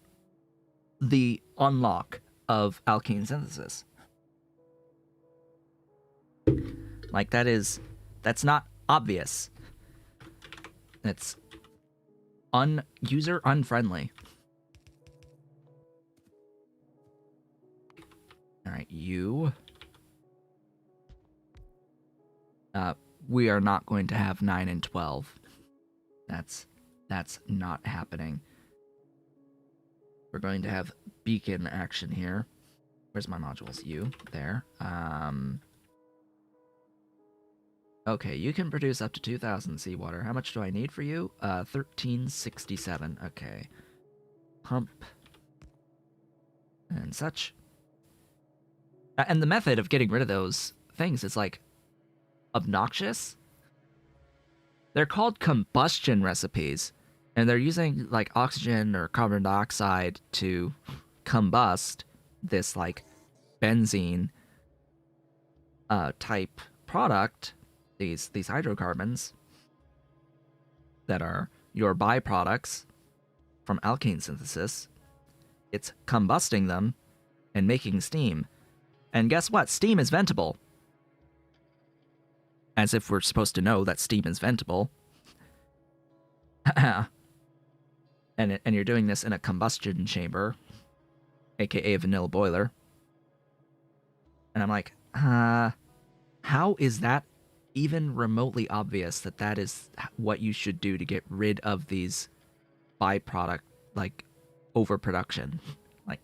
S1: the unlock of alkene synthesis? Like, that's not obvious. It's user unfriendly. All right, you. We are not going to have 9 and 12. That's not happening. We're going to have beacon action here. Where's my modules? You there. Okay, you can produce up to 2,000 seawater. How much do I need for you? 1367. Okay. Pump. And such. And the method of getting rid of those things is, like, obnoxious. They're called combustion recipes. And they're using, like, oxygen or carbon dioxide to combust this, like, benzene type product. These hydrocarbons that are your byproducts from alkene synthesis. It's combusting them and making steam. And guess what? Steam is ventable. As if we're supposed to know that steam is ventable. and you're doing this in a combustion chamber, aka a vanilla boiler. And I'm like, how is that even remotely obvious that that is what you should do to get rid of these byproduct, like, overproduction? Like,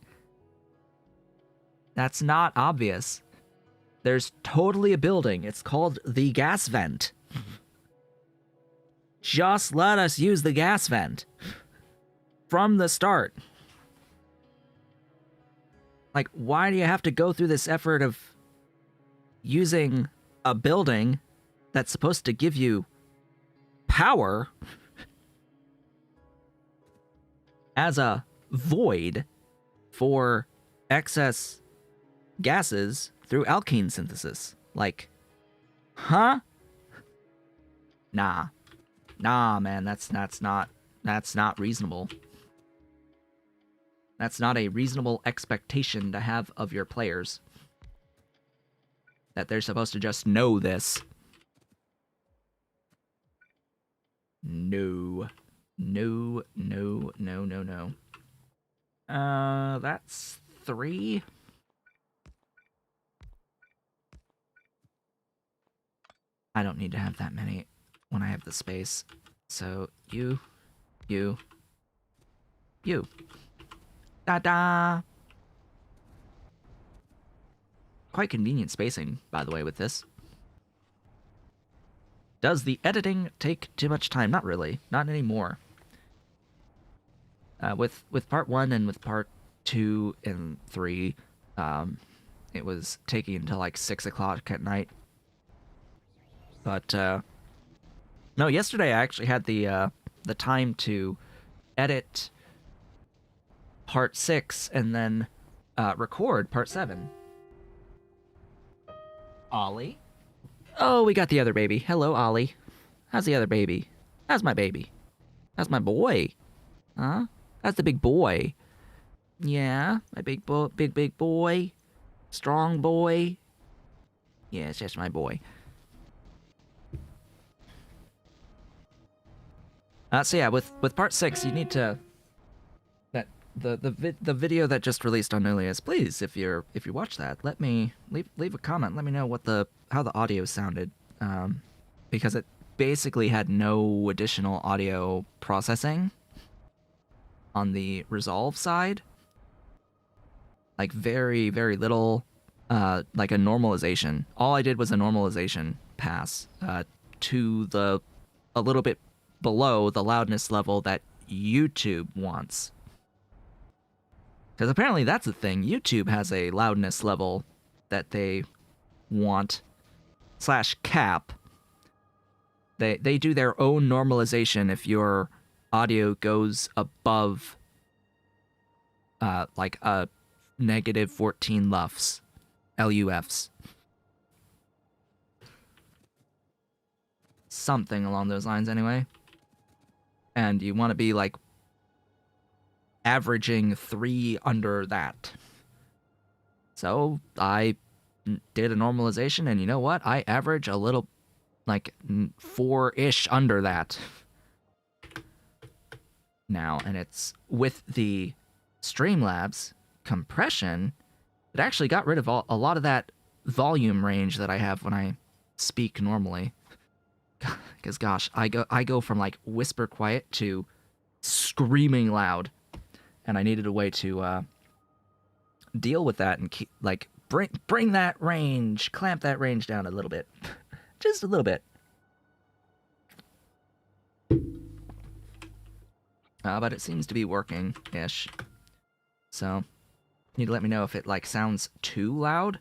S1: that's not obvious. There's totally a building. It's called the gas vent. Just let us use the gas vent from the start. Like, why do you have to go through this effort of using a building that's supposed to give you power as a void for excess gases through alkene synthesis? Like, huh? Nah, man, that's not reasonable. That's not a reasonable expectation to have of your players. That they're supposed to just know this. No. That's 3. I don't need to have that many when I have the space. So, you. Da-da! Quite convenient spacing, by the way, with this. Does the editing take too much time? Not really. Not anymore. With part 1 and with part 2 and 3, it was taking until like 6 o'clock at night. But no, yesterday I actually had the time to edit part 6 and then record part 7. Ollie? Oh, we got the other baby. Hello, Ollie. How's the other baby? How's my baby? How's my boy? Huh? How's the big boy? Yeah, my big boy. Strong boy. Yeah, it's just my boy. So yeah, with part 6, you need to the video that just released on Nolius. Please, if you watch that, let me leave a comment. Let me know how the audio sounded, because it basically had no additional audio processing on the resolve side. Like very, very little, like a normalization. All I did was a normalization pass to a little bit below the loudness level that YouTube wants. Because apparently that's the thing. YouTube has a loudness level that they want / cap. They do their own normalization if your audio goes above like a negative 14 LUFs. something along those lines anyway. And you want to be like averaging 3 under that. So I did a normalization, and you know what? I average a little, like 4-ish under that now, and it's with the Streamlabs compression. It actually got rid of a lot of that volume range that I have when I speak normally. Because gosh, I go from like whisper quiet to screaming loud, and I needed a way to deal with that and keep, like, bring that range, clamp that range down a little bit, just a little bit. But it seems to be working ish. So you need to let me know if it like sounds too loud.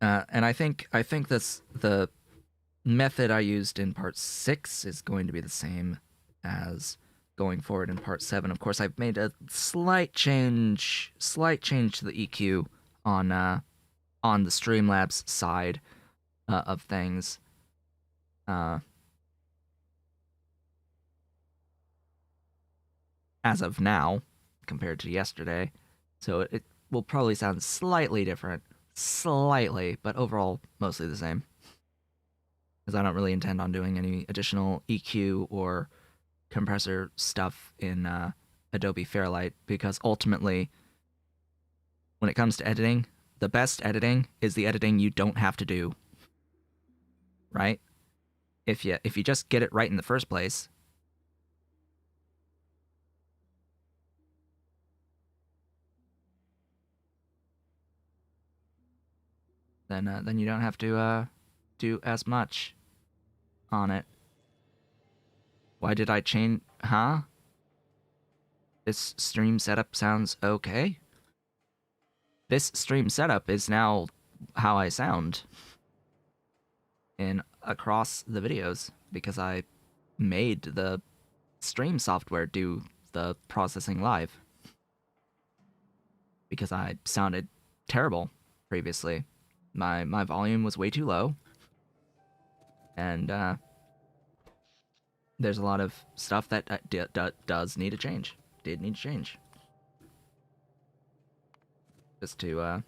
S1: And I think this the method I used in part 6 is going to be the same as going forward in part 7. Of course, I've made a slight change to the EQ on the Streamlabs side of things. As of now, compared to yesterday, so it will probably sound slightly different. Slightly, but overall mostly the same. Because I don't really intend on doing any additional EQ or compressor stuff in Adobe Fairlight, because ultimately, when it comes to editing, the best editing is the editing you don't have to do. Right? If you just get it right in the first place, then you don't have to do as much on it. Why did I change? Huh? This stream setup sounds okay. This stream setup is now how I sound in across the videos, because I made the stream software do the processing live, because I sounded terrible previously. My volume was way too low, and there's a lot of stuff that does need to change. Did need to change. Just to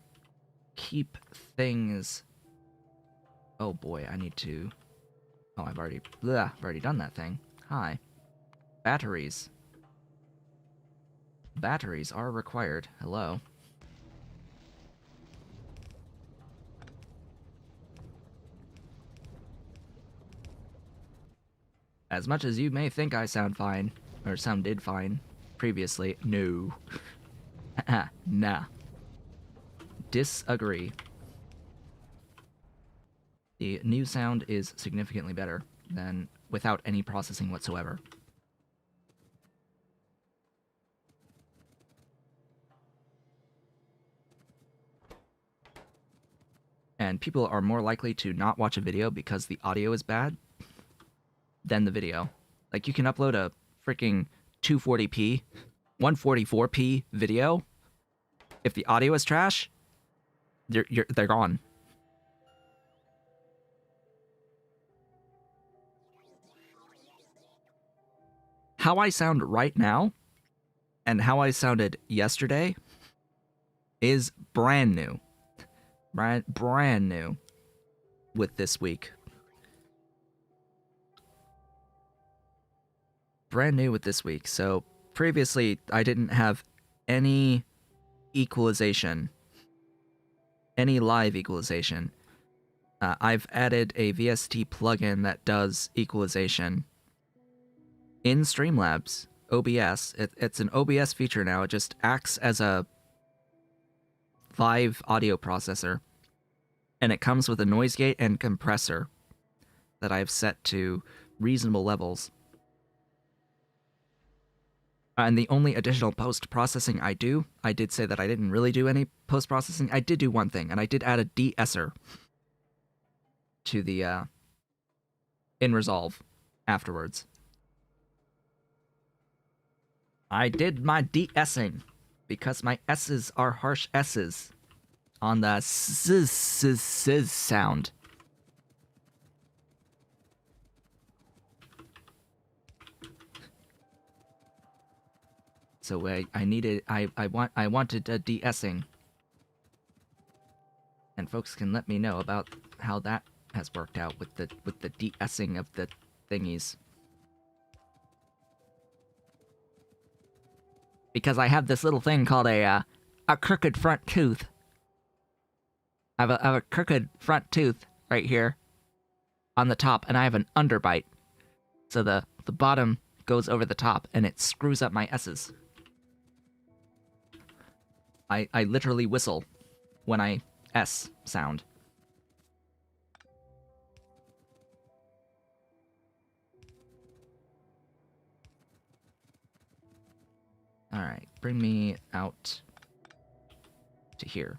S1: keep things... Oh boy, I need to... Oh, I've already done that thing. Hi. Batteries. Batteries are required. Hello. As much as you may think I sound fine, or sounded fine previously, no. Nah. Disagree. The new sound is significantly better than without any processing whatsoever. And people are more likely to not watch a video because the audio is bad than the video. Like, you can upload a freaking 240p, 144p video. If the audio is trash, they're gone. How I sound right now and how I sounded yesterday is brand new. Brand new with this week. Brand new with this week. So previously I didn't have any equalization, any live equalization. I've added a VST plugin that does equalization in Streamlabs OBS. It's an OBS feature now. It just acts as a live audio processor, and it comes with a noise gate and compressor that I've set to reasonable levels. And the only additional post-processing I did say that I didn't really do any post-processing. I did do one thing, and I did add a de-esser to the in Resolve afterwards. I did my de-essing because my S's are harsh S's on the s sound. So I wanted a de-essing. And folks can let me know about how that has worked out with the de-essing of the thingies. Because I have this little thing called a crooked front tooth. I have a crooked front tooth right here on the top, and I have an underbite. So the bottom goes over the top, and it screws up my S's. I literally whistle when I S sound. Alright, bring me out to here.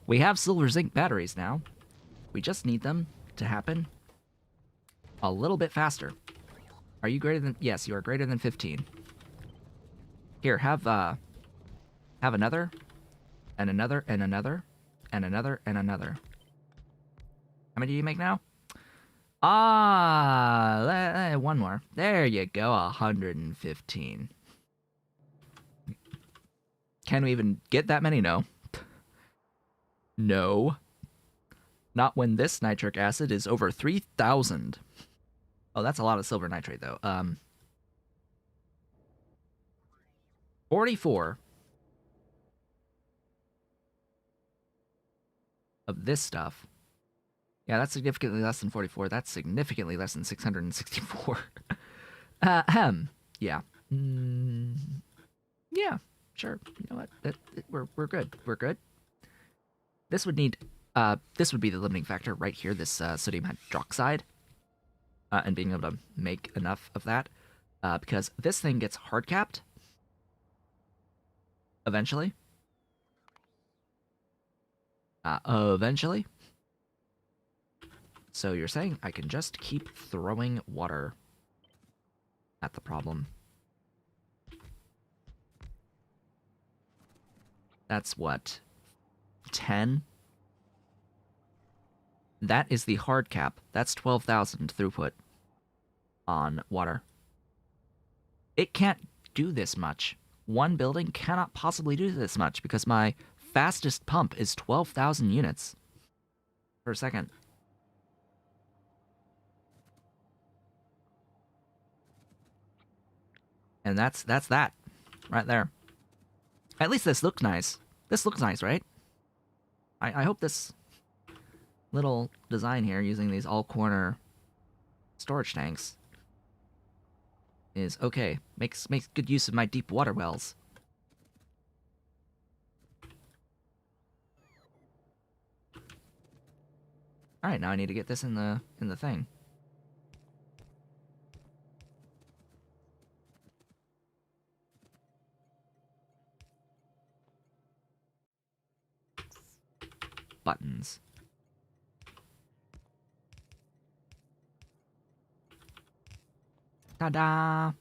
S1: We have silver zinc batteries now. We just need them to happen a little bit faster. Are you greater than... Yes, you are greater than 15. Here, have another, and another, and another, and another, and another. How many do you make now? Ah, one more. There you go, 115. Can we even get that many? No. No. Not when this nitric acid is over 3,000. Oh, that's a lot of silver nitrate, though. 44 of this stuff. Yeah, that's significantly less than 44. That's significantly less than 664. Yeah. Yeah, sure. You know what? We're good. We're good. This would need... this would be the limiting factor right here, this sodium hydroxide. And being able to make enough of that. Because this thing gets hard capped. Eventually. Eventually. So you're saying I can just keep throwing water at the problem. That's what? 10? That is the hard cap. That's 12,000 throughput on water. It can't do this much. One building cannot possibly do this much because my fastest pump is 12,000 units per second. And that's that right there. At least this looks nice. This looks nice, right? I hope this little design here using these all-corner storage tanks is okay. Makes good use of my deep water wells. Alright, now I need to get this in the thing. Buttons. Ta-da!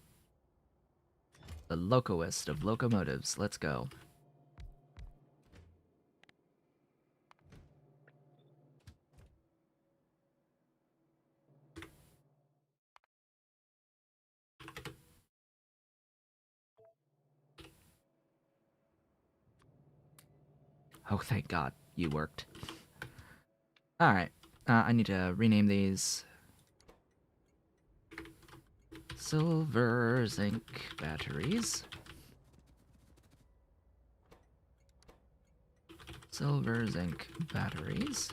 S1: The locoist of locomotives. Let's go. Oh, thank God. You worked. Alright. I need to rename these... Silver zinc batteries. Silver zinc batteries.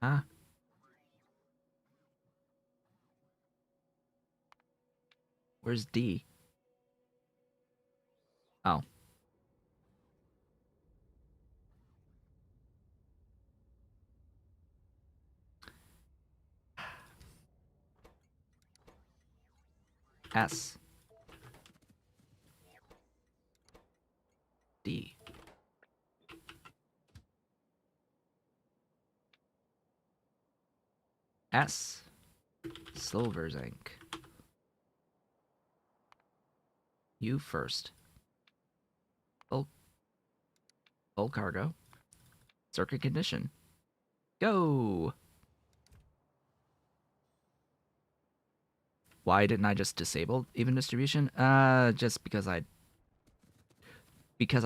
S1: Huh? Where's D? Oh. S. D. S. Silver zinc. You first. Full cargo. Circuit condition. Go! Why didn't I just disable even distribution? Just because I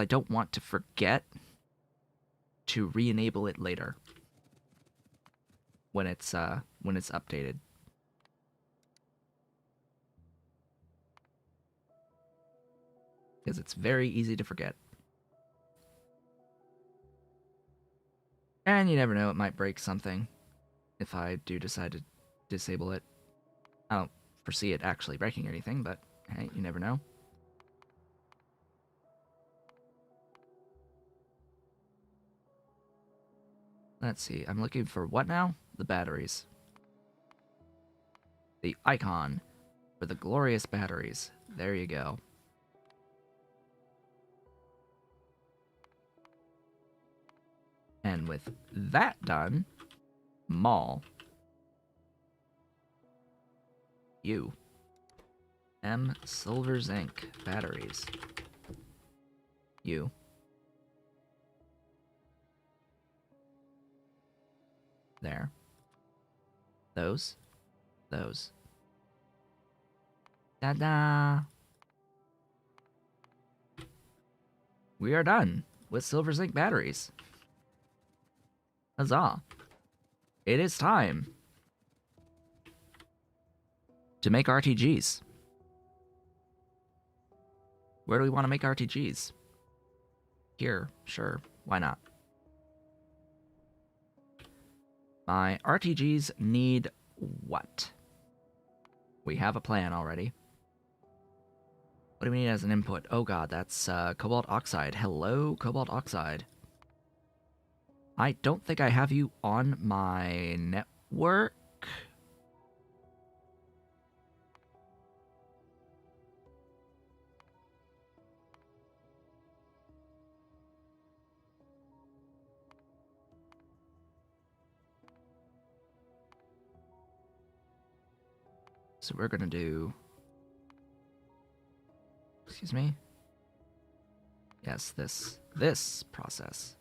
S1: don't want to forget to re-enable it later when it's updated. Because it's very easy to forget. And you never know, it might break something if I do decide to disable it. I don't foresee it actually breaking anything, but hey, you never know. Let's see, I'm looking for what now? The batteries. The icon for the glorious batteries. There you go. And with that done, mall. You. M silver zinc batteries. You. There. Those. Those. Ta-da! We are done with silver zinc batteries. Huzzah. It is time to make RTGs. Where do we want to make RTGs? Here, sure, why not? My RTGs need what? We have a plan already. What do we need as an input? Oh god, that's cobalt oxide. Hello, cobalt oxide. I don't think I have you on my network. So we're gonna do... Excuse me? Yes, this process.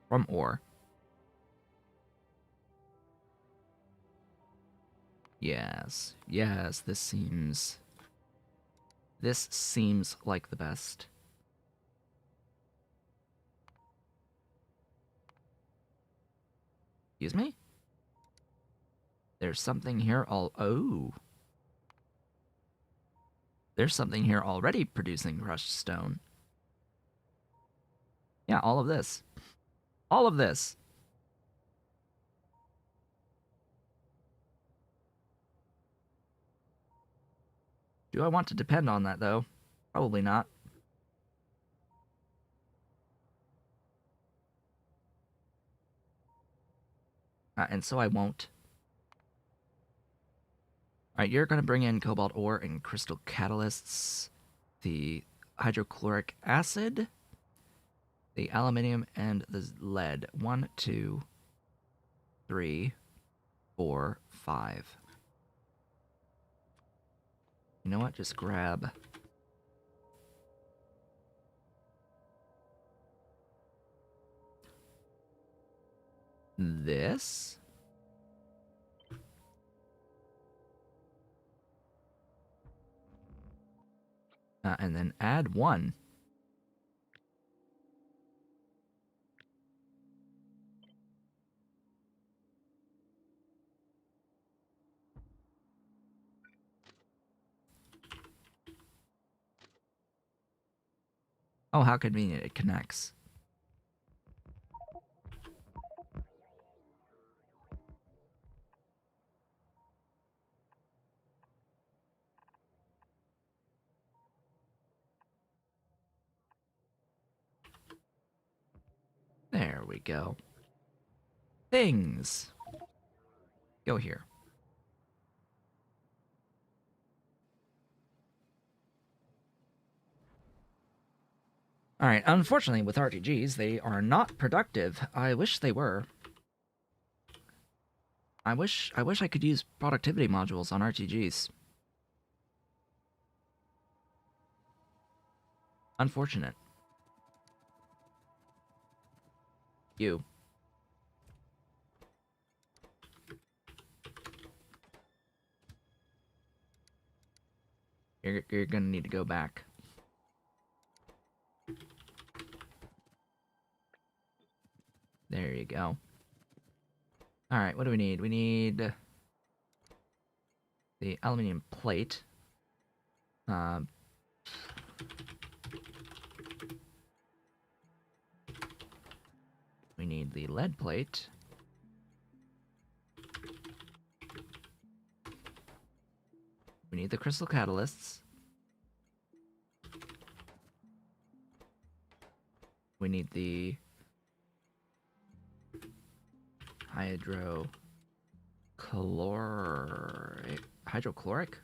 S1: From ore. Yes, this seems like the best. Excuse me? There's something here oh. There's something here already producing crushed stone. Yeah, all of this. All of this. Do I want to depend on that, though? Probably not. And so I won't. Alright, you're going to bring in cobalt ore and crystal catalysts, the hydrochloric acid, the aluminium, and the lead. 1, 2, 3, 4, 5. You know what? Just grab... this. And then add 1. Oh, how convenient. It connects. There we go. Things. Go here. Alright, unfortunately with RTGs, they are not productive. I wish they were. I wish I could use productivity modules on RTGs. Unfortunate. You. You're gonna need to go back. There you go. Alright, what do we need? We need the aluminum plate. We need the lead plate. We need the crystal catalysts. We need the hydrochloric?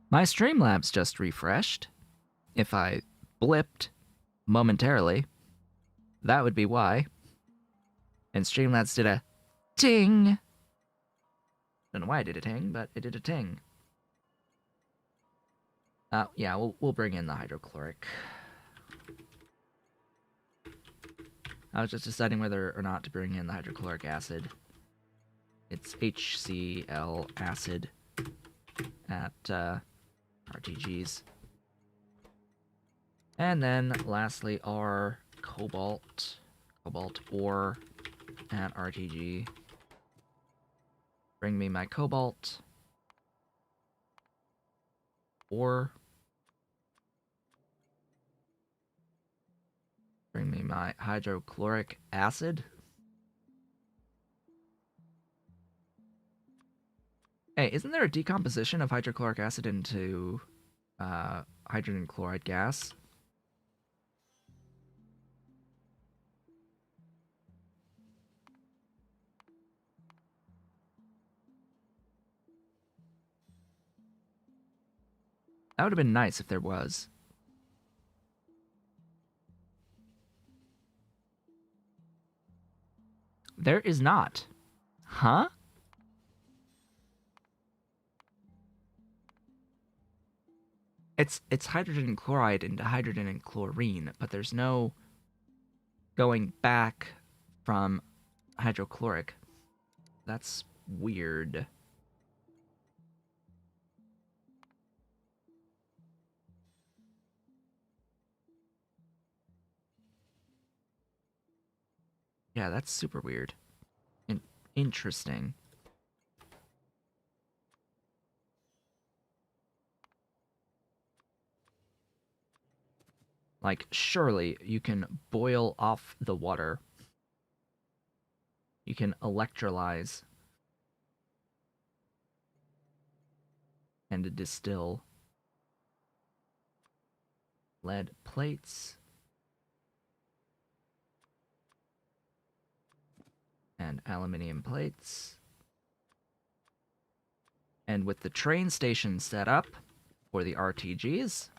S1: My Streamlabs just refreshed. If I blipped momentarily, that would be why. And Streamlabs did a ting. Don't know why I did a ting, but it did a ting. Yeah, we'll bring in the hydrochloric. I was just deciding whether or not to bring in the hydrochloric acid. It's HCl acid at RTGs. And then lastly our cobalt ore at RTG. Bring me my cobalt ore. Bring me my hydrochloric acid. Hey, isn't there a decomposition of hydrochloric acid into hydrogen chloride gas? That would have been nice if there was. There is not. Huh? It's hydrogen chloride into hydrogen and chlorine, but there's no going back from hydrochloric. That's weird. Yeah, that's super weird. Interesting. Like, surely you can boil off the water. You can electrolyze and distill lead plates and aluminium plates. And with the train station set up for the RTGs,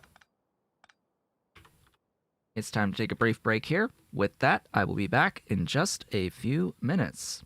S1: it's time to take a brief break here. With that, I will be back in just a few minutes.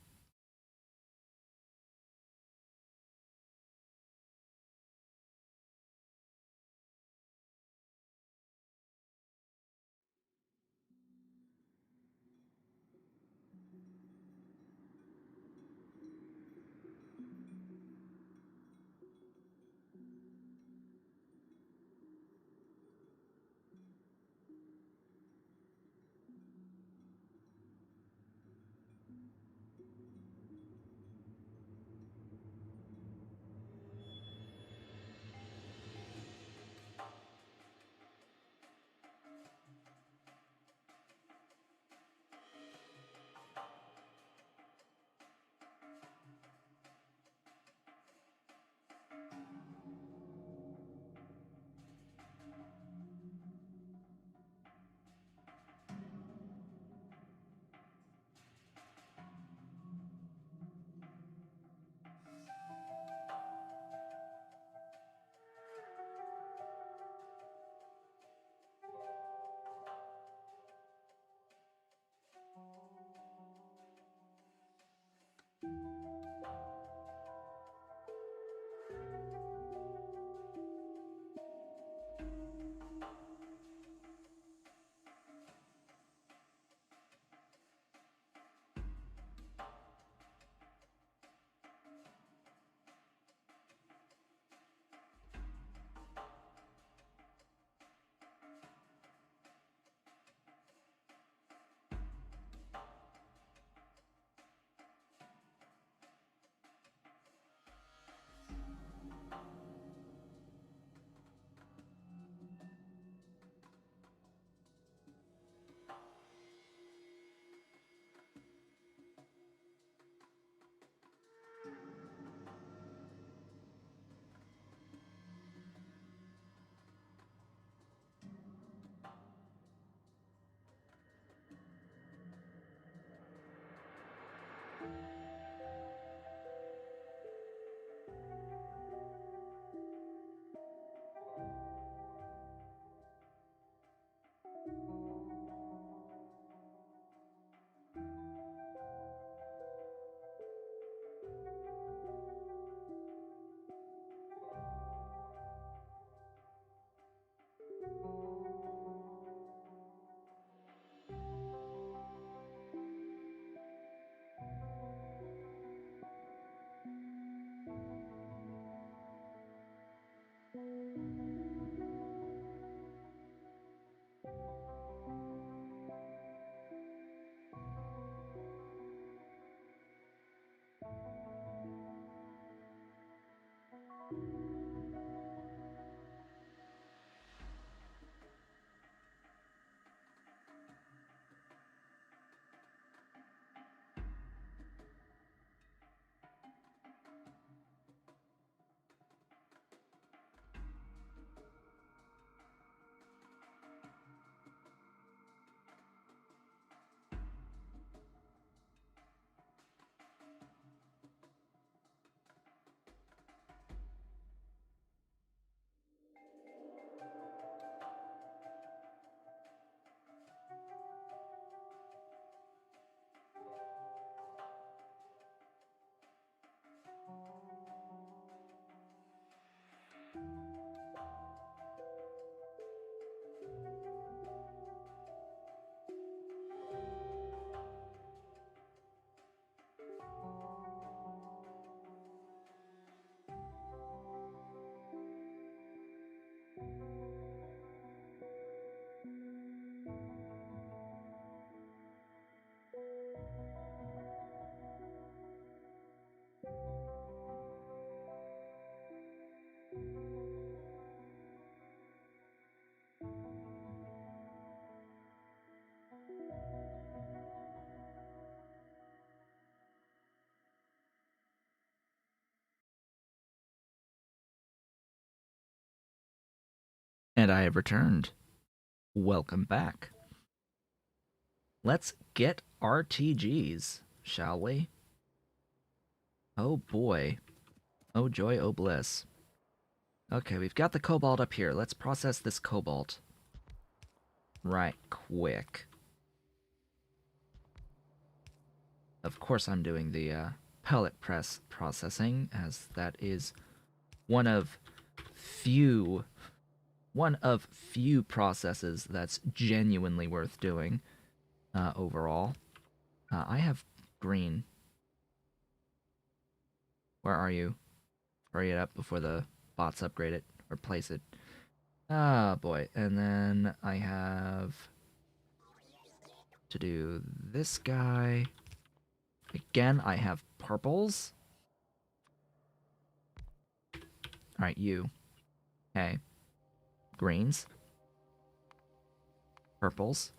S1: And I have returned. Welcome back. Let's get RTGs, shall we? Oh boy. Oh joy, oh bliss. Okay, we've got the cobalt up here. Let's process this cobalt. Right quick. Of course I'm doing the pellet press processing, as that is one of few processes that's genuinely worth doing overall. I have green. Where are you? Hurry it up before the bots upgrade it or place it. Ah, boy. And then I have to do this guy. Again, I have purples. Alright, you. Okay. Greens. Purples.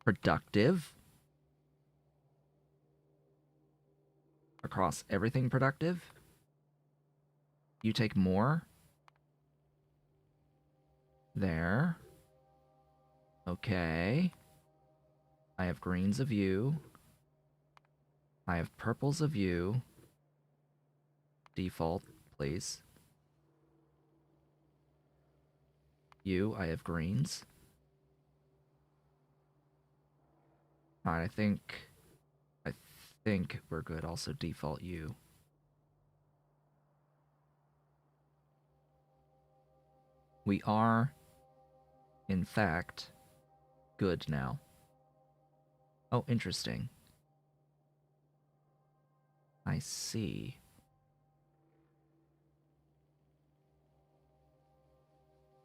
S1: Productive. Across everything productive. You take more. There. Okay. I have greens of you. I have purples of you. Default, please. You, I have greens. Alright, I think we're good. Also default you. We are, in fact, good now. Oh, interesting. I see.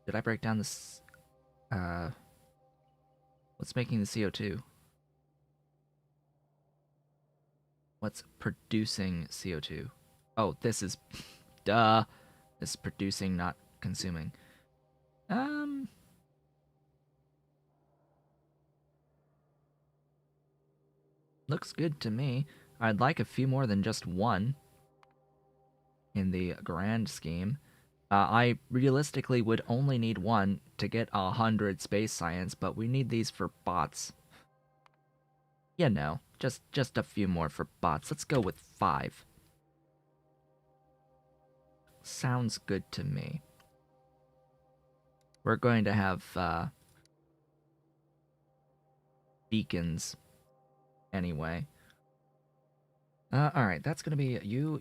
S1: Did I break down this? What's making the CO2? What's producing CO2? Oh, this is... Duh. This is producing, not consuming. Looks good to me. I'd like a few more than just one in the grand scheme. I realistically would only need one to get 100 space science, but we need these for bots. You know, Just a few more for bots. Let's go with 5. Sounds good to me. We're going to have beacons anyway. Alright, that's gonna be you.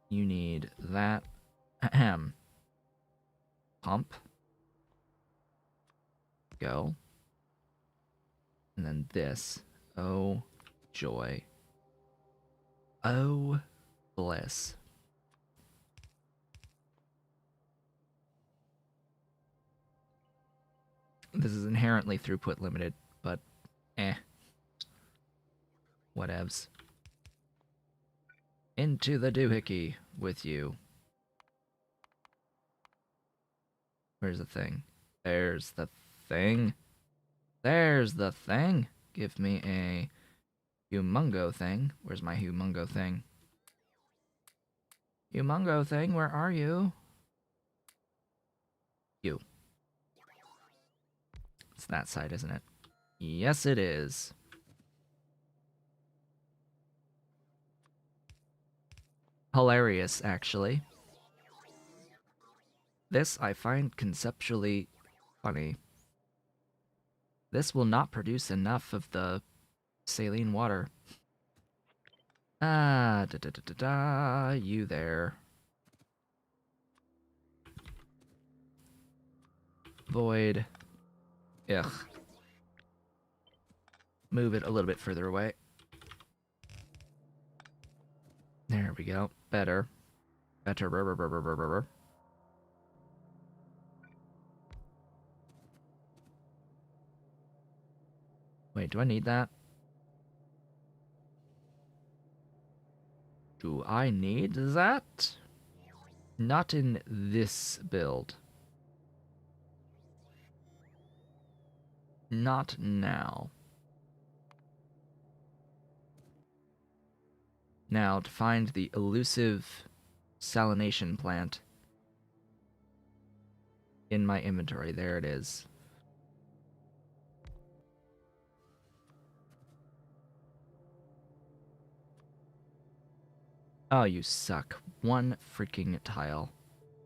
S1: You need that. Ahem. Pump. Go. And then this. Oh, joy. Oh, bliss. This is inherently throughput limited, but whatevs. Into the doohickey with you. Where's the thing? There's the thing. There's the thing. Give me a humongo thing. Where's my humongo thing? Humongo thing, where are you? You. It's that side, isn't it? Yes, it is. Hilarious, actually. This I find conceptually funny. This will not produce enough of the saline water. Ah, you there. Void. Ugh. Move it a little bit further away. There we go. Better. Better. Wait, do I need that? Do I need that? Not in this build. Not now. Now, to find the elusive salination plant in my inventory. There it is. Oh, you suck. One freaking tile.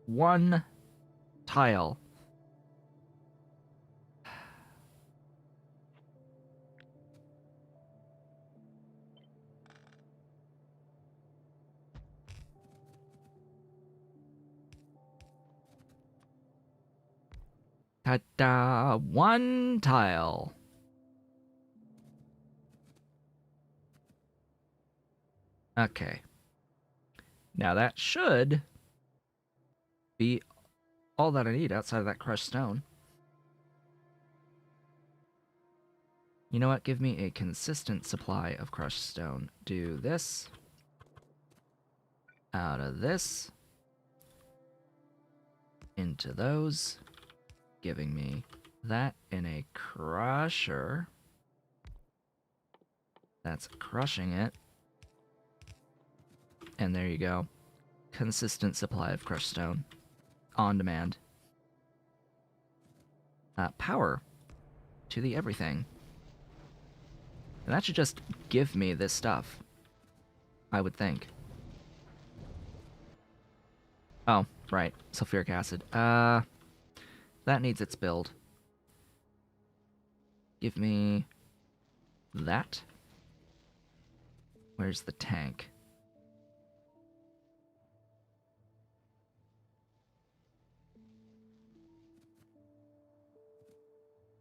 S1: One tile. Ta-da! One tile. Okay. Now that should be all that I need outside of that crushed stone. You know what? Give me a consistent supply of crushed stone. Do this. Out of this. Into those. Giving me that in a crusher. That's crushing it. And there you go. Consistent supply of crushed stone. On demand. Power to the everything. And that should just give me this stuff. I would think. Oh, right. Sulfuric acid. That needs its build. Give me that. Where's the tank?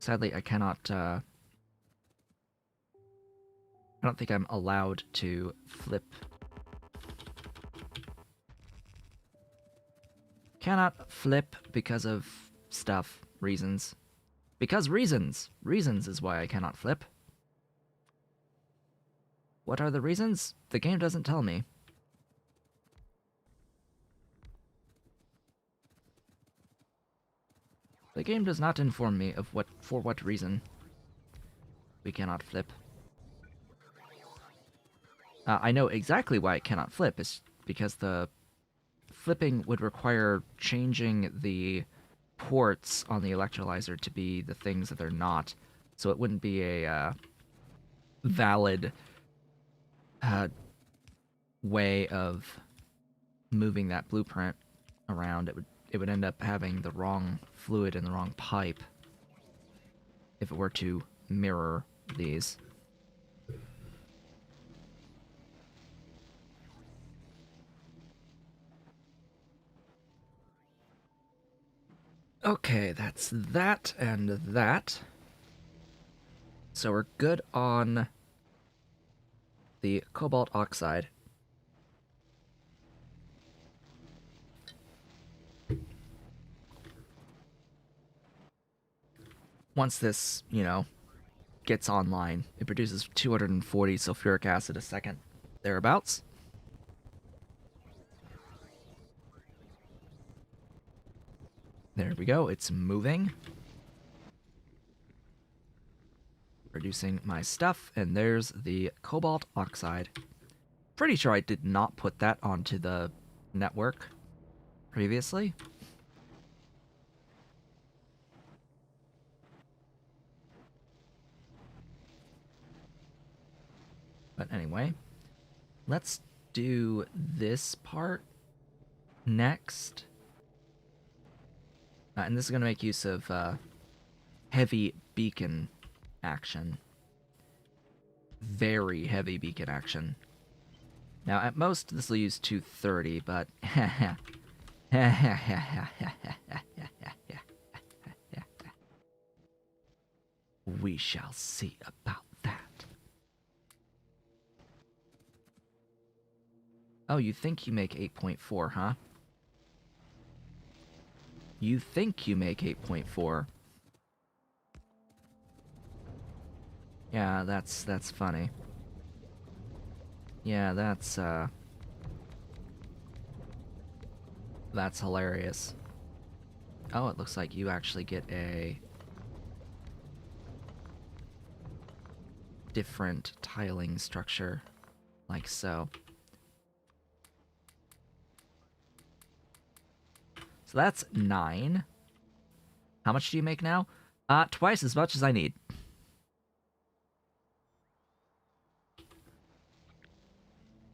S1: Sadly, I cannot, I don't think I'm allowed to flip. Cannot flip because of stuff. Reasons. Because reasons! Reasons is why I cannot flip. What are the reasons? The game doesn't tell me. The game does not inform me of for what reason we cannot flip. I know exactly why it cannot flip. It's because the flipping would require changing the ports on the electrolyzer to be the things that they're not. So it wouldn't be a valid way of moving that blueprint around. It would end up having the wrong fluid in the wrong pipe if it were to mirror these. Okay, that's that and that. So we're good on the cobalt oxide. Once this, gets online, it produces 240 sulfuric acid a second, thereabouts. There we go, it's moving. Producing my stuff, and there's the cobalt oxide. Pretty sure I did not put that onto the network previously. But anyway, let's do this part next. And this is going to make use of heavy beacon action. Very heavy beacon action. Now, at most, this will use 230, but... we shall see about that. Oh, you think you make 8.4, huh? You think you make 8.4. Yeah, that's funny. Yeah, that's hilarious. Oh, it looks like you actually get a different tiling structure, like so. So that's 9. How much do you make now? Twice as much as I need.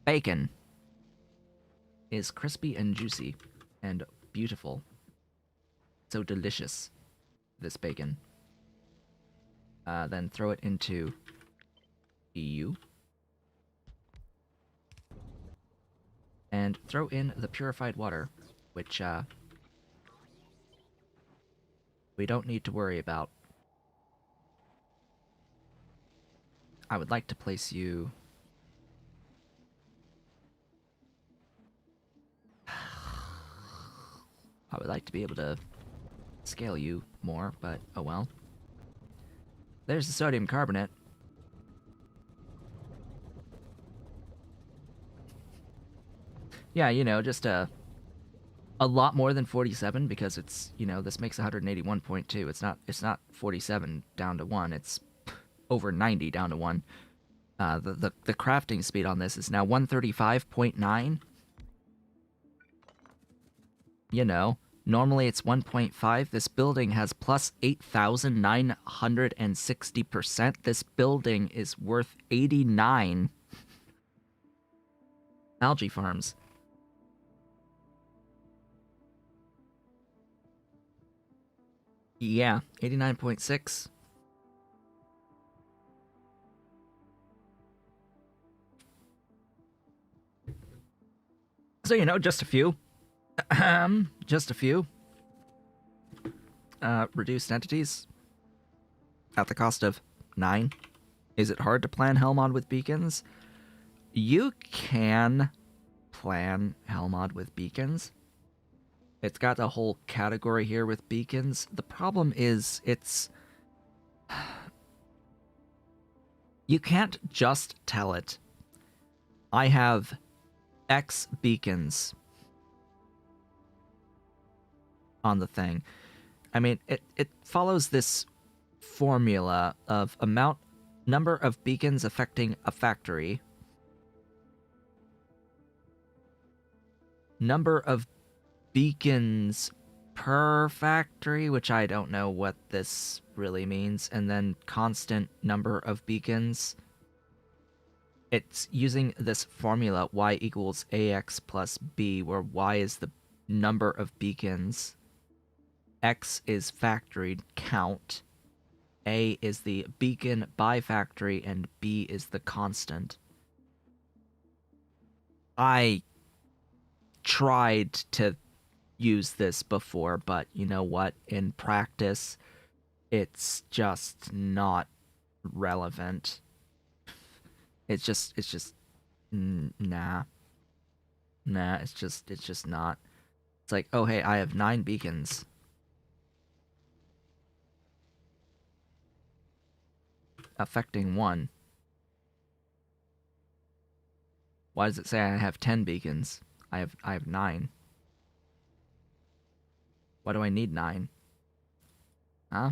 S1: Bacon is crispy and juicy and beautiful. So delicious, this bacon. Then throw it into EU. And throw in the purified water, which, we don't need to worry about. I would like to place you... I would like to be able to scale you more, but oh well. There's the sodium carbonate. Yeah, just a lot more than 47 because it's, this makes 181.2. It's not 47 down to 1. It's over 90 down to 1. The crafting speed on this is now 135.9. Normally it's 1.5. This building has plus 8,960%. This building is worth 89 algae farms. Yeah, 89.6. So, just a few. Just a few. Reduced entities. At the cost of 9. Is it hard to plan Hellmod with beacons? You can plan Hellmod with beacons. It's got a whole category here with beacons. The problem is, you can't just tell it, I have X beacons on the thing. I mean, it follows this formula of number of beacons affecting a factory, number of beacons per factory, which I don't know what this really means, and then constant number of beacons. It's using this formula y equals ax plus b, where y is the number of beacons, x is factory count, a is the beacon by factory, and b is the constant. I tried to use this before, but you know what? In practice, it's just not relevant. Nah. Nah, it's just not. It's like, oh hey, I have 9 beacons. Affecting 1. Why does it say I have 10 beacons? I have 9. Why do I need 9? Huh?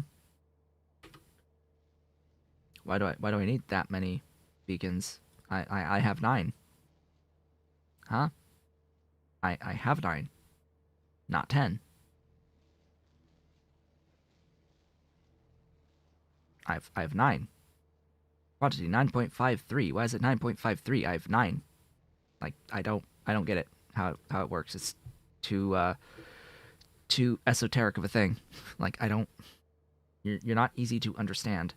S1: Why do I need that many beacons? I have 9. Huh? I have 9. Not 10. I have 9. Quantity 9.53. Why is it 9.53? I have 9. Like I don't get it how it works. It's too esoteric of a thing. Like I don't you're not easy to understand.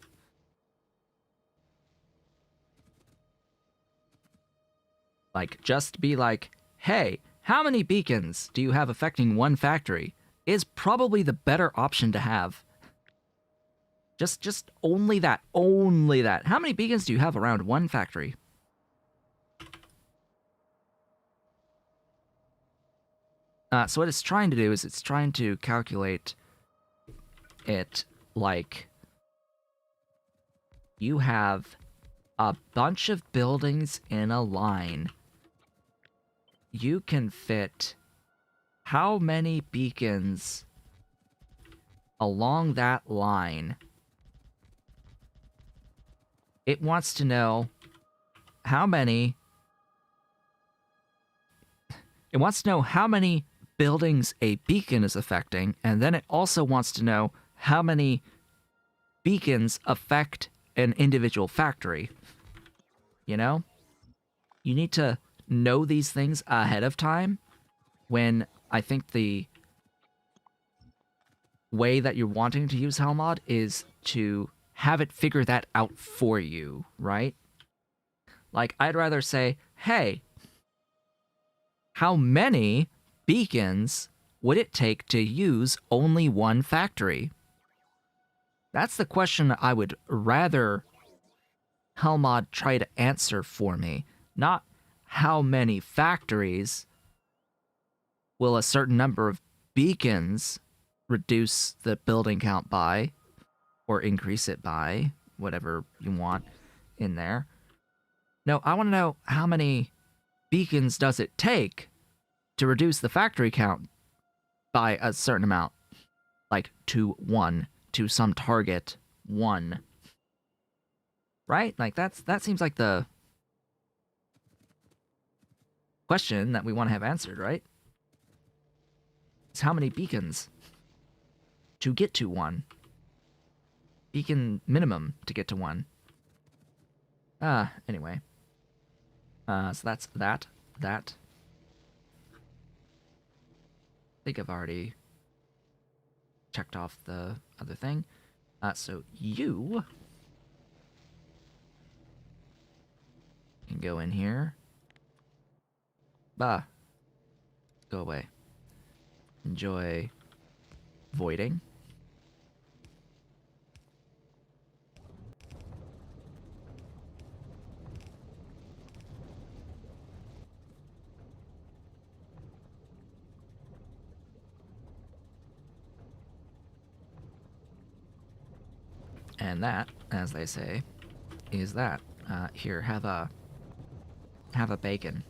S1: Like just be like, "Hey, how many beacons do you have affecting 1 factory?" is probably the better option to have. Just only that. Only that. How many beacons do you have around 1 factory? So what it's trying to do is it's trying to calculate it like you have a bunch of buildings in a line. You can fit how many beacons along that line. It wants to know how many... It wants to know how many buildings a beacon is affecting, and then it also wants to know how many beacons affect an individual factory. You know? You need to know these things ahead of time when I think the way that you're wanting to use Helmod is to have it figure that out for you, right? Like, I'd rather say, hey, how many beacons would it take to use only 1 factory? That's the question I would rather Helmod try to answer for me, not how many factories will a certain number of beacons reduce the building count by, or increase it by, whatever you want in there. No, I want to know how many beacons does it take to reduce the factory count by a certain amount. Like, to 1, to some target 1. Right? Like, that seems like the question that we want to have answered, right? It's how many beacons to get to 1. Beacon minimum to get to 1. Anyway. So that's that. I think I've already checked off the other thing. So you can go in here. Go away. Enjoy voiding. And that, as they say, is that. Here, have a bacon.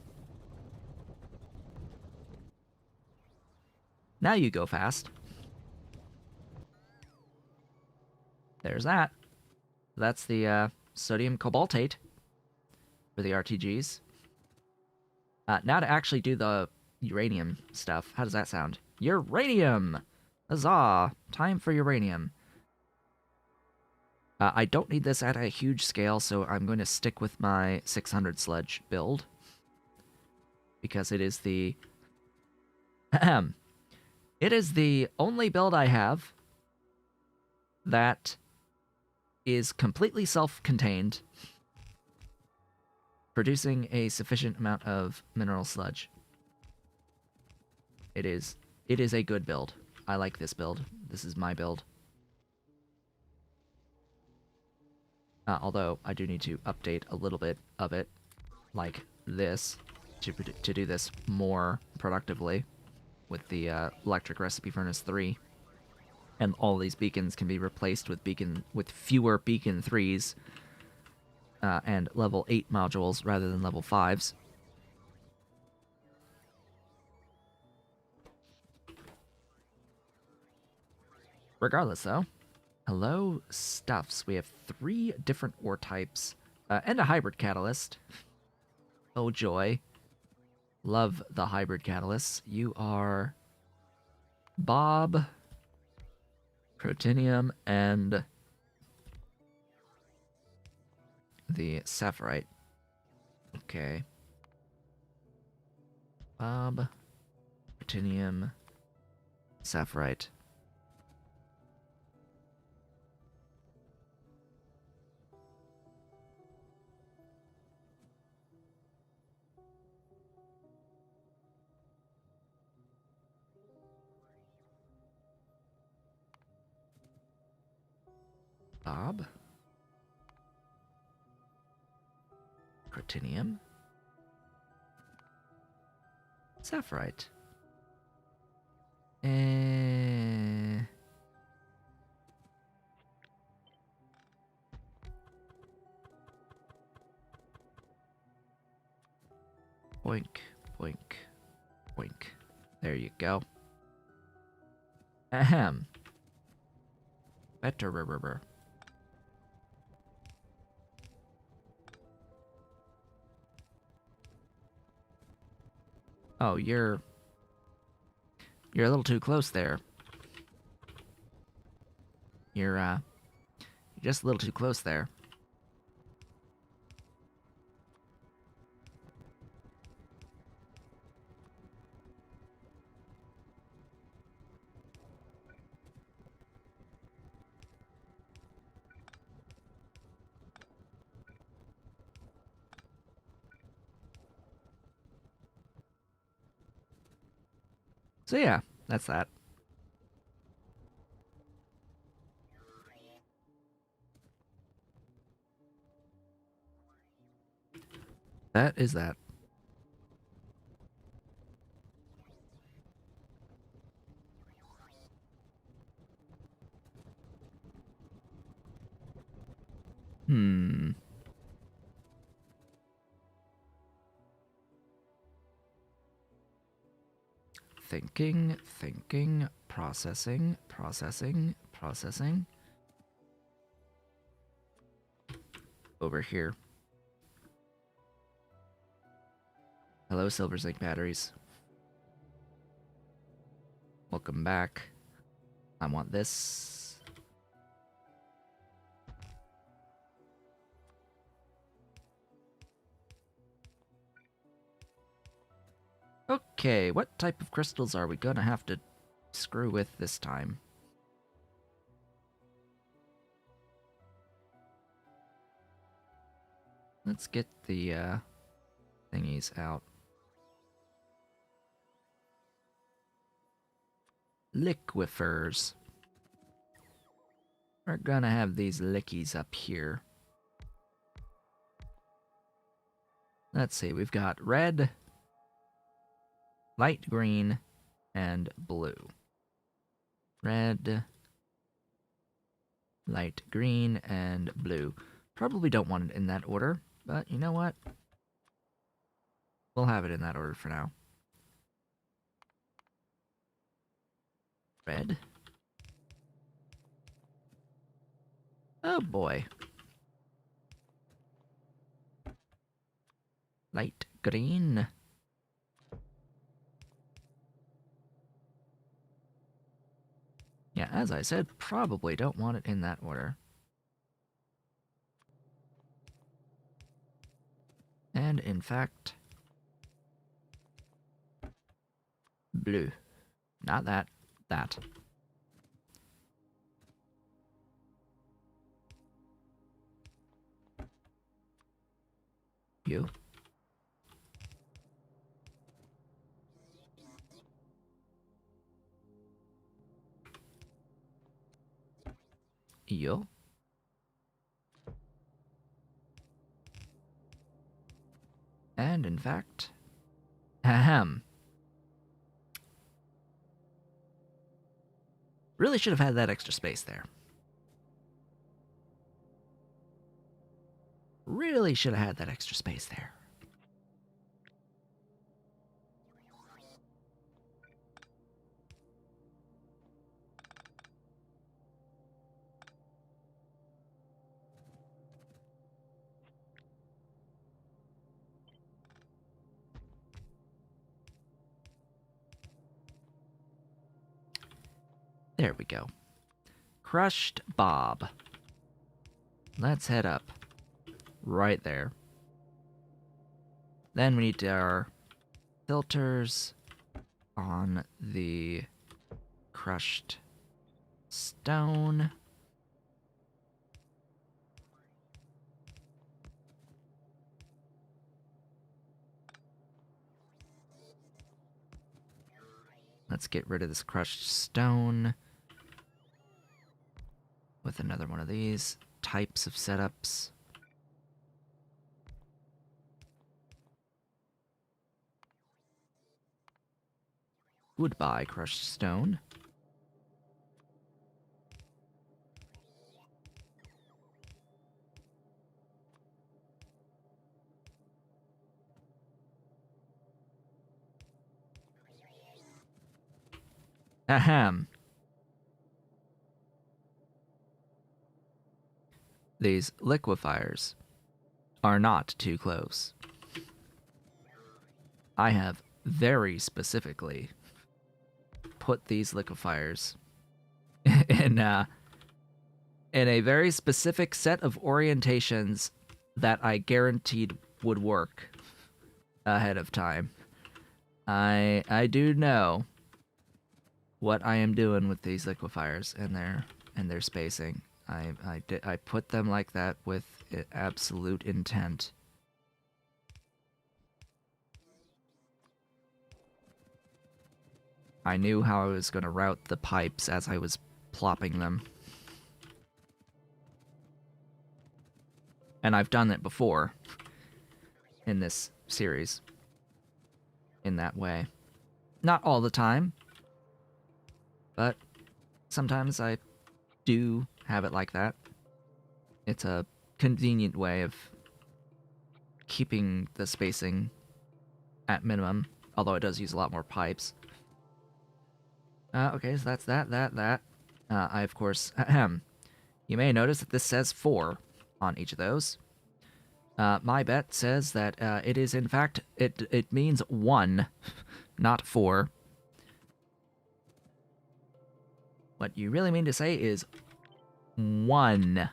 S1: Now you go fast. There's that. That's the sodium cobaltate for the RTGs. Now to actually do the uranium stuff. How does that sound? Uranium! Huzzah! Time for uranium. I don't need this at a huge scale, so I'm going to stick with my 600 sledge build. Because it is the... it is the only build I have that is completely self-contained, producing a sufficient amount of mineral sludge. It is a good build. I like this build. This is my build. Although I do need to update a little bit of it, like this, to do this more productively with the electric recipe furnace 3. And all these beacons can be replaced with fewer beacon 3s and level 8 modules rather than level 5s. Regardless, though, hello stuffs. We have 3 different ore types and a hybrid catalyst. Oh joy. Love the hybrid catalysts. You are Bob, Protinium, and the Saphirite. Okay. Bob, Protinium, Saphirite. Bob, Protinium, Saphirite. Boink, boink, boink. There you go. Ahem. Better river. Oh, you're a little too close there. You're just a little too close there. So yeah, that's that. That is that. Hmm. Thinking, processing. Over here. Hello, Silver Zinc batteries. Welcome back. I want this. Okay, what type of crystals are we gonna have to screw with this time? Let's get the thingies out. Liquifers. We're gonna have these lickies up here. Let's see, we've got red, light green, and blue. Red, light green, and blue. Probably don't want it in that order, but you know what? We'll have it in that order for now. Red. Oh boy. Light green. as I said, probably don't want it in that order. And in fact, blue. Not that, that. You. You. And in fact, ahem. Really should have had that extra space there. Really should have had that extra space there. There we go. Crushed Bob. Let's head up. Right there. Then we need our filters on the crushed stone. Let's get rid of this crushed stone with another one of these types of setups. Goodbye, crushed stone. Ahem. These liquefiers are not too close. I have very specifically put these liquefiers in a very specific set of orientations that I guaranteed would work ahead of time. I do know what I am doing with these liquefiers and their spacing. I put them like that with absolute intent. I knew how I was going to route the pipes as I was plopping them. And I've done it before in this series in that way. Not all the time, but sometimes I do have it like that. It's a convenient way of keeping the spacing at minimum, although it does use a lot more pipes. Okay, so that's that. I, of course, you may notice that this says 4 on each of those. My bet says that it is, in fact, it means 1, not 4. What you really mean to say is 1.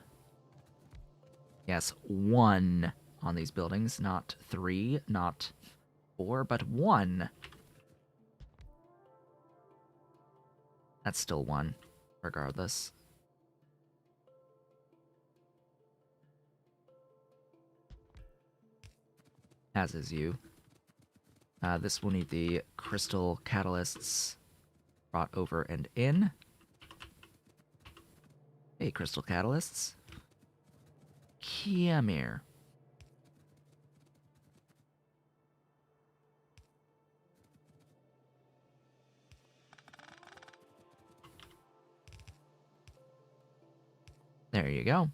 S1: Yes, 1 on these buildings, not 3, not 4, but 1. That's still 1, regardless. As is you. This will need the crystal catalysts brought over and in. Hey, crystal catalysts. Come here. There you go.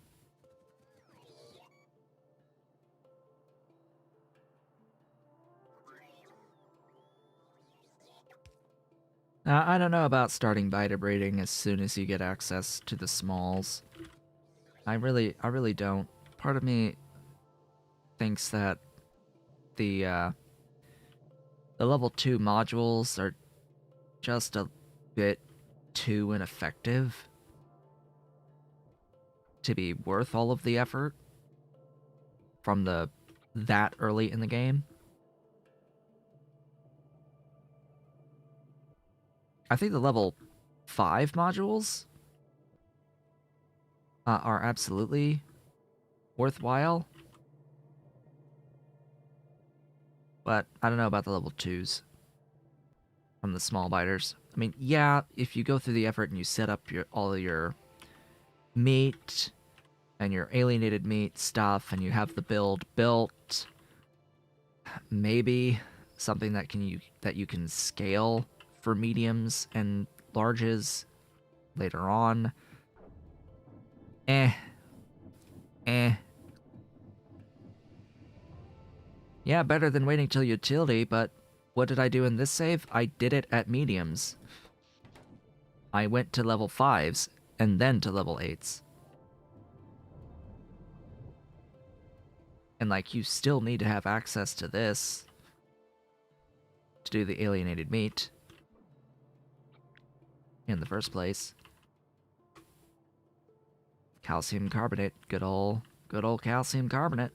S1: I don't know about starting beta breeding as soon as you get access to the smalls. I really don't. Part of me thinks that the level 2 modules are just a bit too ineffective to be worth all of the effort from that early in the game. I think the level 5 modules are absolutely worthwhile. But I don't know about the level 2s from the small biters. I mean, yeah, if you go through the effort and you set up all of your meat and your alienated meat stuff and you have the build built, maybe something that you can scale for mediums and larges later on. Eh. Yeah, better than waiting till utility, but what did I do in this save? I did it at mediums. I went to level 5s and then to level 8s. And like, you still need to have access to this to do the alienated meat in the first place. Calcium carbonate, good old calcium carbonate.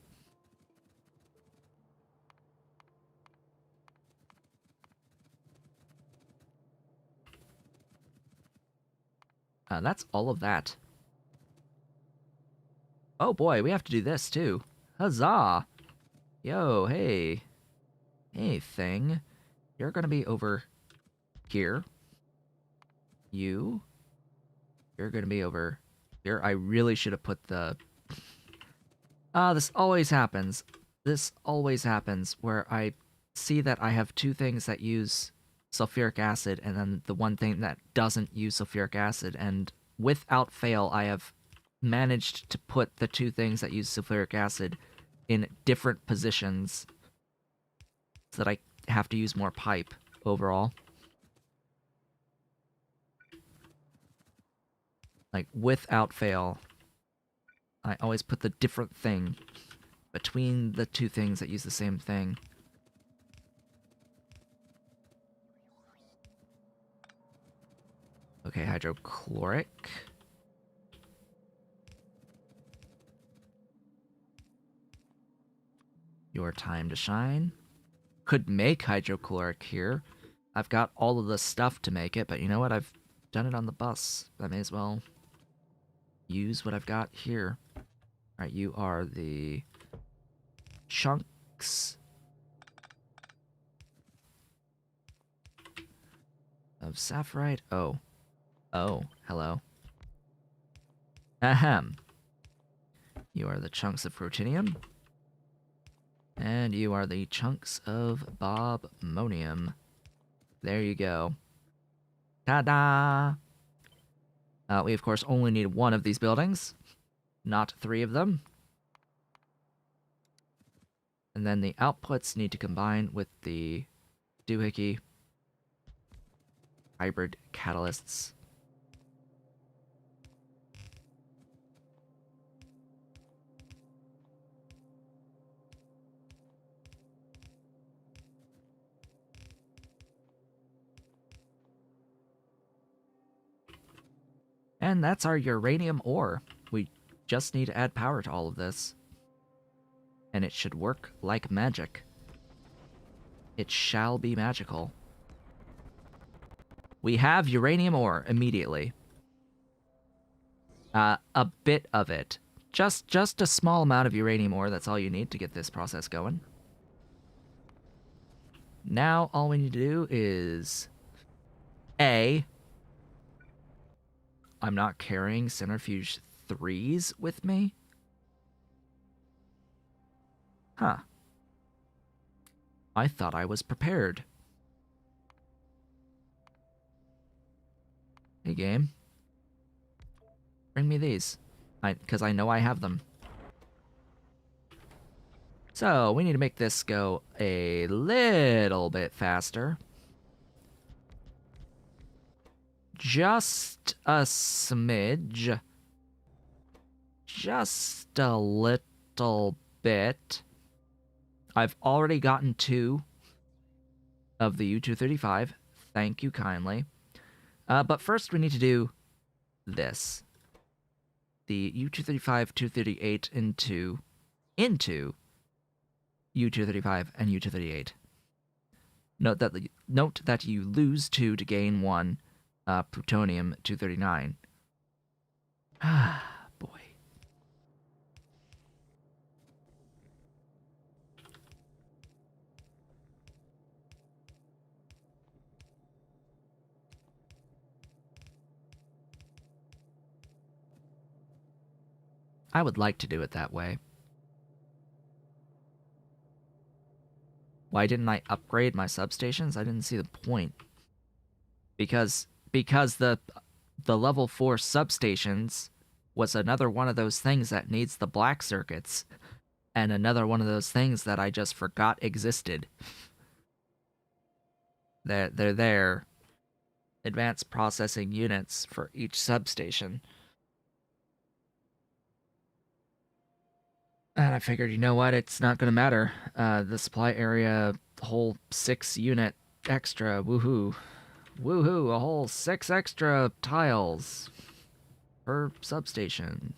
S1: That's all of that. Oh boy, we have to do this too. Huzzah! Yo, hey. Hey, thing. You're gonna be over here. You're gonna be over here. I really should have put the... this always happens. This always happens where I see that I have two things that use sulfuric acid and then the one thing that doesn't use sulfuric acid, and without fail I have managed to put the two things that use sulfuric acid in different positions so that I have to use more pipe overall. Like, without fail, I always put the different thing between the two things that use the same thing. Okay, hydrochloric. Your time to shine. Could make hydrochloric here. I've got all of the stuff to make it, but you know what? I've done it on the bus. I may as well use what I've got here. Alright, you are the chunks of sapphirite. Oh. Oh, hello. Ahem. You are the chunks of protinium. And you are the chunks of bobmonium. There you go. Ta-da! We, of course, only need one of these buildings, not 3 of them. And then the outputs need to combine with the doohickey hybrid catalysts. And that's our uranium ore. We just need to add power to all of this. And it should work like magic. It shall be magical. We have uranium ore immediately. A bit of it. Just a small amount of uranium ore, that's all you need to get this process going. Now all we need to do is... I'm not carrying centrifuge 3s with me? Huh. I thought I was prepared. Hey, game. Bring me these. Because I know I have them. So, we need to make this go a little bit faster. Just a smidge. Just a little bit. I've already gotten 2 of the U-235. Thank you kindly. But first we need to do this. The U-235, 238 into U-235 and U-238. Note that you lose 2 to gain 1 plutonium-239. Ah, boy. I would like to do it that way. Why didn't I upgrade my substations? I didn't see the point. Because the level 4 substations was another one of those things that needs the black circuits, and another one of those things that I just forgot existed. They're there. Advanced processing units for each substation. And I figured, you know what, it's not going to matter. The supply area, whole 6 unit extra, woohoo. Woohoo, a whole 6 extra tiles per substation.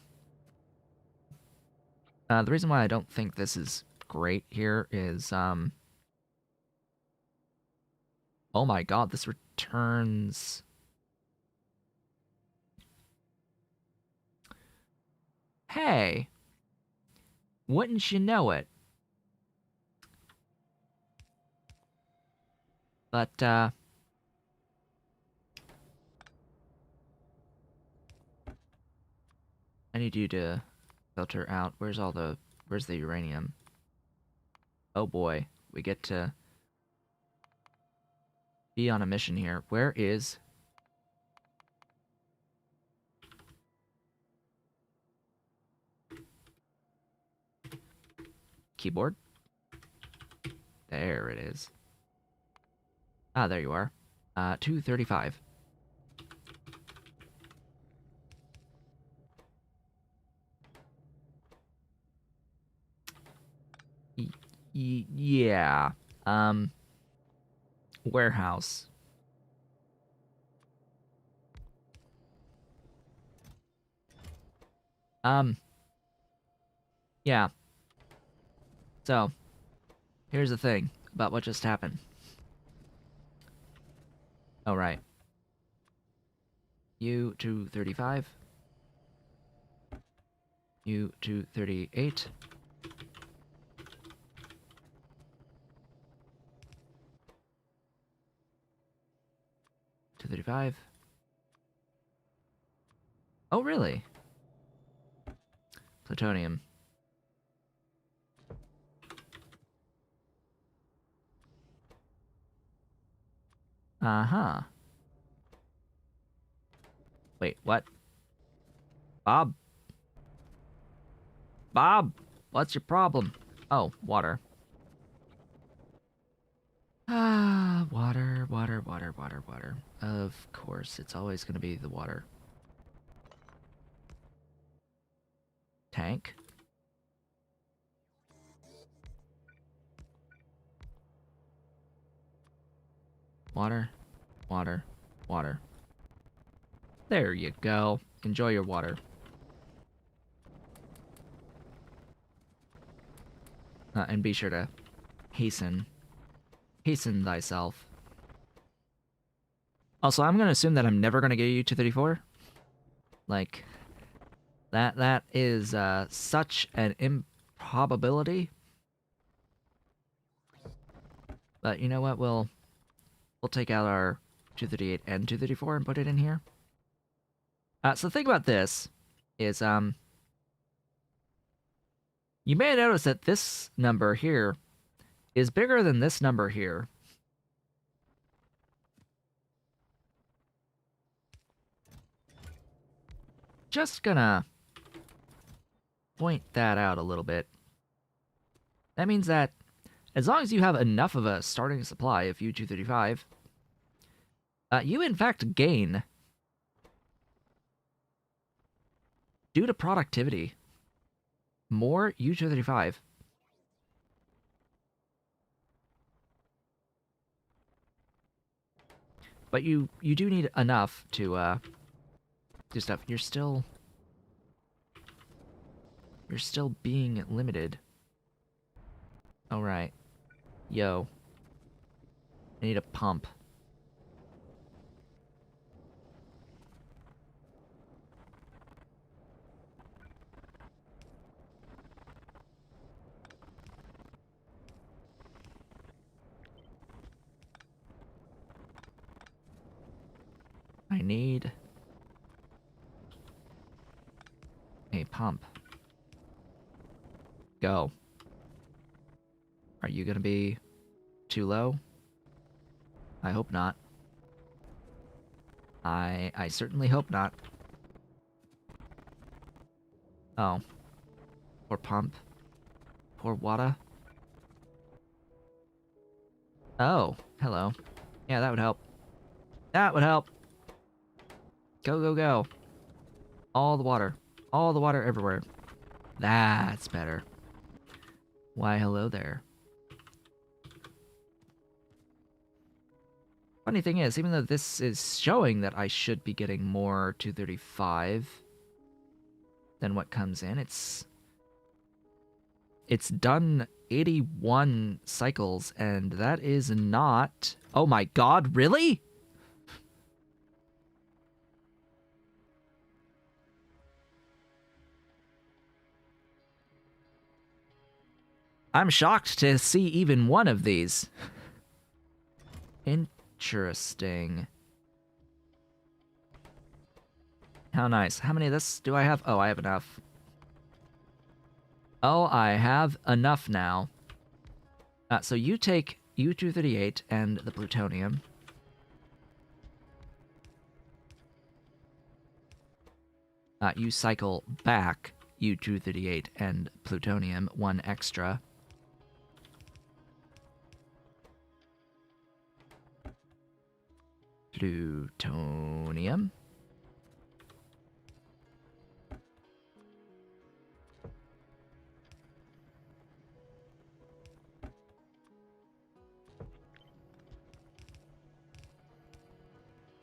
S1: The reason why I don't think this is great here is, oh my god, this returns... Hey! Wouldn't you know it? But, I need you to filter out. Where's the uranium? Oh boy, we get to be on a mission here. Where is... keyboard? There it is. Ah, there you are. 235. Yeah. Warehouse. Yeah. So, here's the thing about what just happened. Oh, right. U-235. U-238. $235. Oh, really? Plutonium. Uh-huh. Wait, what? Bob? Bob, what's your problem? Oh, water. Ah, water, water, water, water, water. Of course, it's always gonna be the water. Tank. Water, water, water. There you go. Enjoy your water. And be sure to hasten thyself. Also, I'm gonna assume that I'm never gonna get you 234. Like, that is such an improbability. But you know what? We'll take out our 238 and 234 and put it in here. So the thing about this is, you may notice that this number here is bigger than this number here. Just gonna point that out a little bit. That means that as long as you have enough of a starting supply of U-235, you in fact gain, due to productivity, more U-235. But you do need enough to do stuff. You're still being limited. All right. Yo. I need a pump. I need a pump. Go. Are you gonna be too low? I hope not. I certainly hope not. Oh. Poor pump. Poor water. Oh, hello. Yeah, that would help. That would help. Go, go, go. All the water. All the water everywhere. That's better. Why, hello there. Funny thing is, even though this is showing that I should be getting more 235 than what comes in, it's done 81 cycles, and that is not... Oh my god, really? I'm shocked to see even one of these. Interesting. How nice. How many of this do I have? Oh, I have enough. Oh, I have enough now. So you take U-238 and the plutonium. You cycle back U-238 and plutonium, one extra. Plutonium.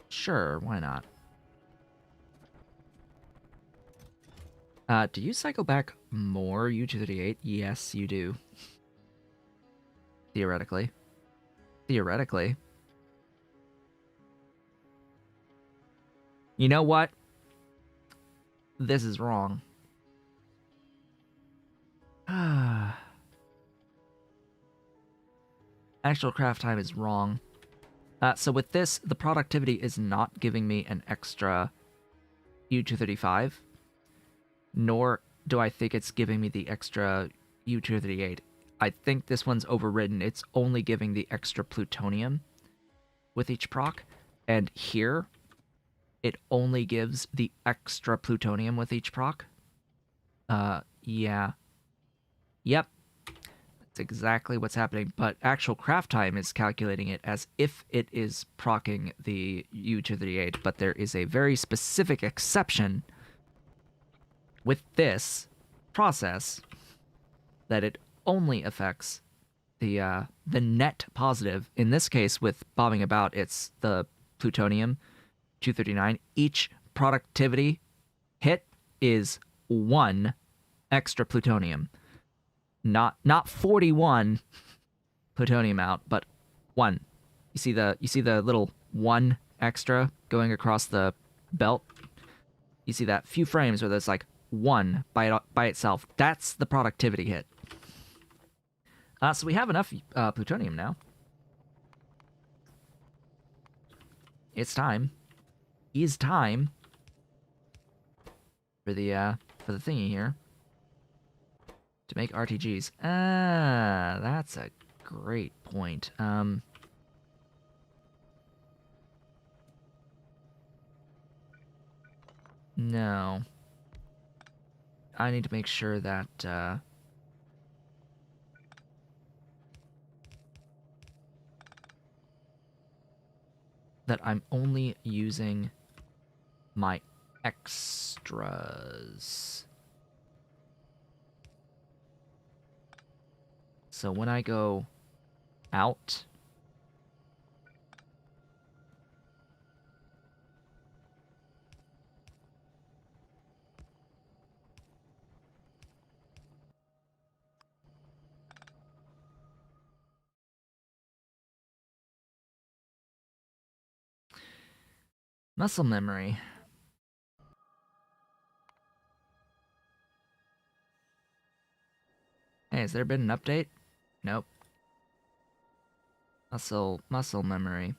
S1: Sure, why not? Do you cycle back more U-238? Yes, you do. Theoretically. Theoretically. You know what? This is wrong. Actual craft time is wrong. So with this, the productivity is not giving me an extra U-235, nor do I think it's giving me the extra U-238. I think this one's overridden. It's only giving the extra plutonium with each proc, and here, it only gives the extra plutonium with each proc. Yeah. Yep. That's exactly what's happening, but actual craft time is calculating it as if it is proccing the U-238, but there is a very specific exception with this process that it only affects the net positive. In this case, with bombing about, it's the plutonium 239. Each productivity hit is 1 extra plutonium. Not 41 plutonium out, but 1. You see the little 1 extra going across the belt? You see that few frames where there's like 1 by itself. That's the productivity hit. So we have enough plutonium now. It's time. It's time for the thingy here to make RTGs. That's a great point. No. I need to make sure that that I'm only using my extras. So when I go out, Muscle memory. Hey, has there been an update? Nope. Muscle memory.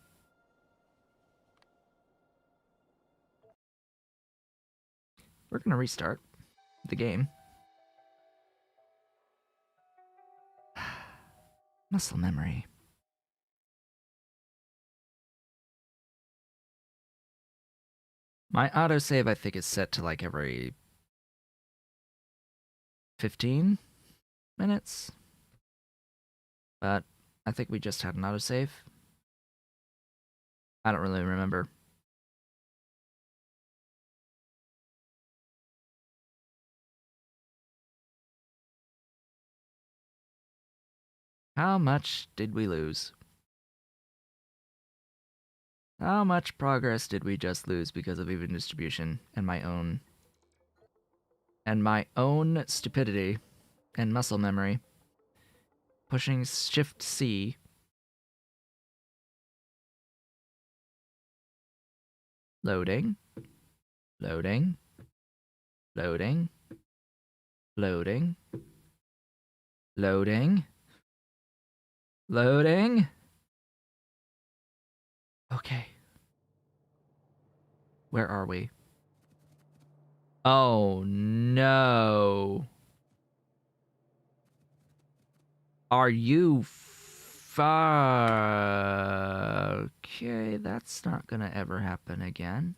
S1: We're gonna restart the game. Muscle memory. My autosave, I think, is set to like every 15 minutes. But I think we just had an autosave. I don't really remember. How much did we lose? How much progress did we just lose because of even distribution and my own stupidity and muscle memory? Pushing Shift C. Loading. Loading. Loading. Loading. Loading. Loading. Okay. Where are we? Oh no. Are you okay, that's not gonna ever happen again.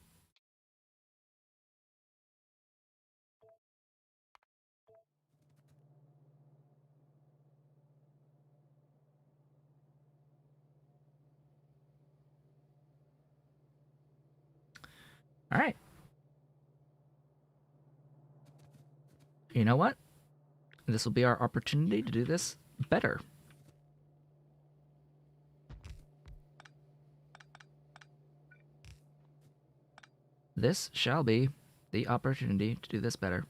S1: Alright. You know what? This will be our opportunity to do this better. This shall be the opportunity to do this better.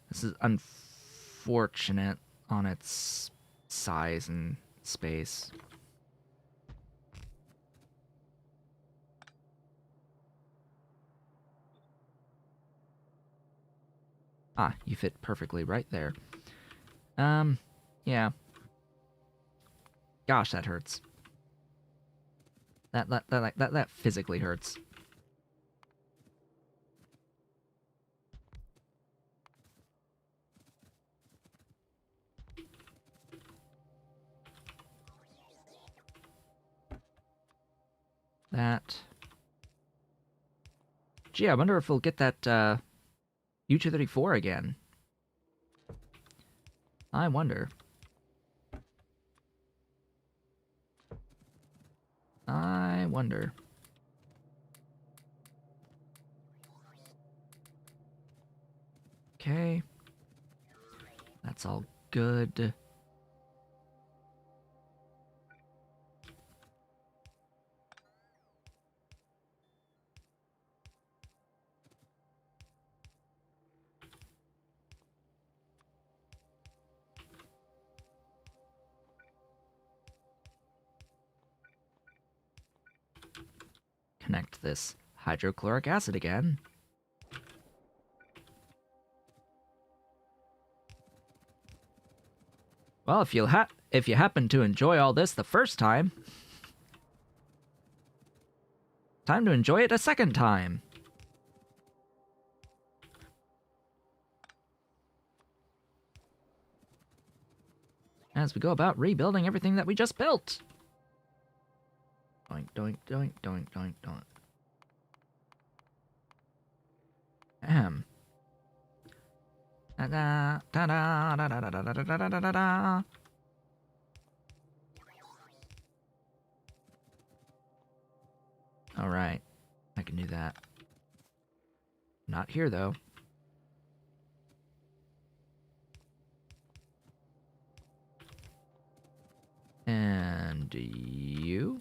S1: This is unfortunate on its size and space. Ah, you fit perfectly right there. Yeah. Gosh, that hurts. That physically hurts. That. Gee, I wonder if we'll get that U-234 again. I wonder. I wonder. Okay. That's all good. Connect this hydrochloric acid again. Well, if you happen to enjoy all this the first time, time to enjoy it a second time. As we go about rebuilding everything that we just built. Doink, doink, doink, doink, doink, doink. Ahem. Da da da da da da da da da da da da. All right, I can do that. Not here though. And you.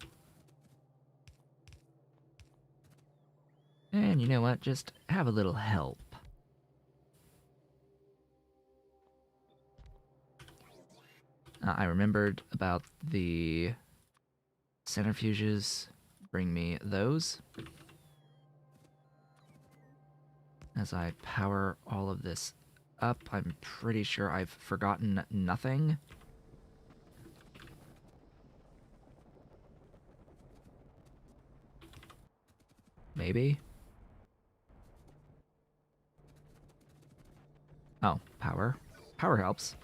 S1: And you know what? Just have a little help. I remembered about the centrifuges. Bring me those. As I power all of this up, I'm pretty sure I've forgotten nothing. Maybe? Oh, power. Power helps.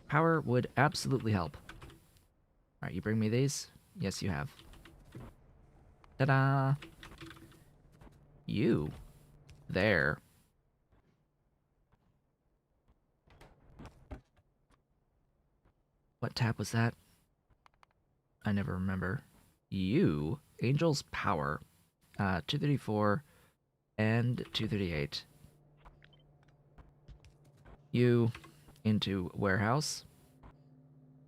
S1: Power would absolutely help. Alright, you bring me these? Yes, you have. Ta-da! You. There. What tab was that? I never remember. You. Angel's Power. 234 and 238. You into warehouse.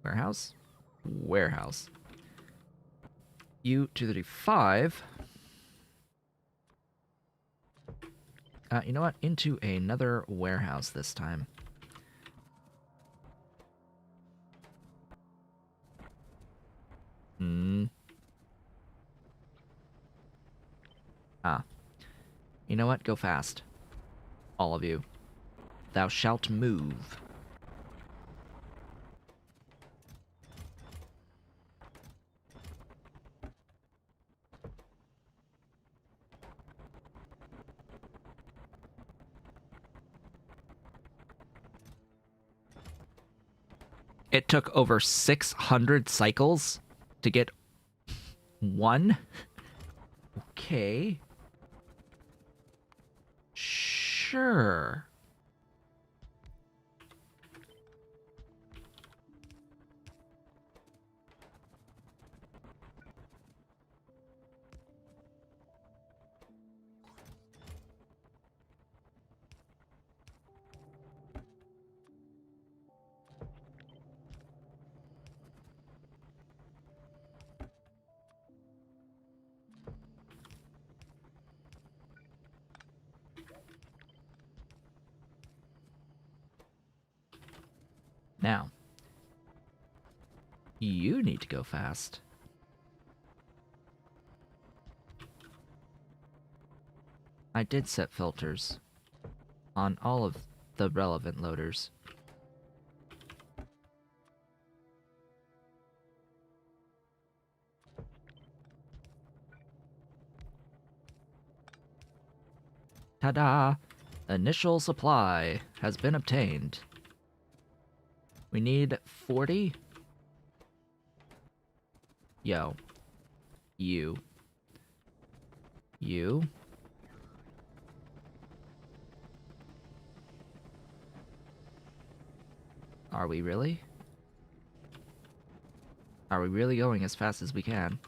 S1: Warehouse? Warehouse. You 235. You know what? Into another warehouse this time. Ah. You know what? Go fast. All of you. Thou shalt move. It took over 600 cycles to get one? Okay. Sure. Now, you need to go fast. I did set filters on all of the relevant loaders. Ta-da! Initial supply has been obtained. We need 40. Yo. You. You. Are we really? Are we really going as fast as we can?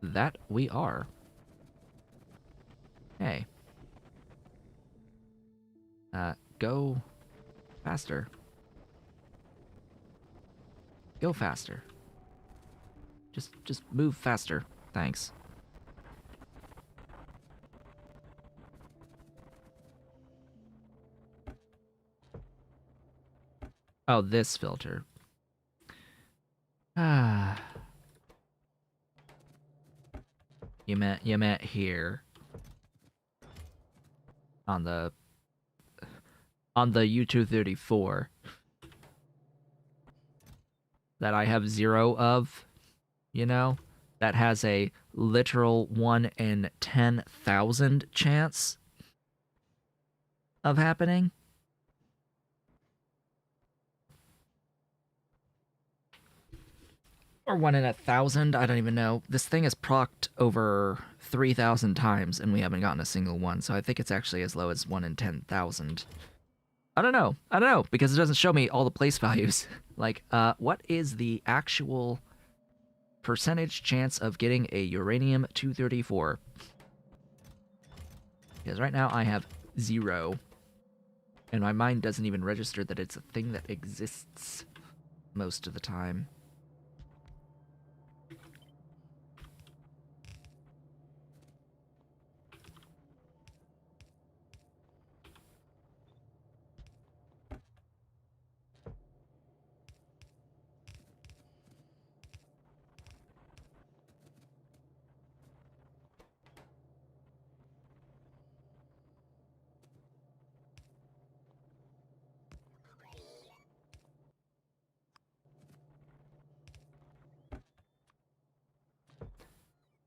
S1: That we are. Hey. Go faster. Go faster. Just move faster. Thanks. Oh, this filter. Ah. You meant here. On the U234. That I have 0 of, you know? That has a literal 1 in 10,000 chance of happening. Or 1 in 1,000, I don't even know. This thing is procced over 3,000 times, and we haven't gotten a single one, so I think it's actually as low as 1 in 10,000. I don't know, because it doesn't show me all the place values. Like, what is the actual percentage chance of getting a uranium-234? Because right now I have 0. And my mind doesn't even register that it's a thing that exists. most of the time.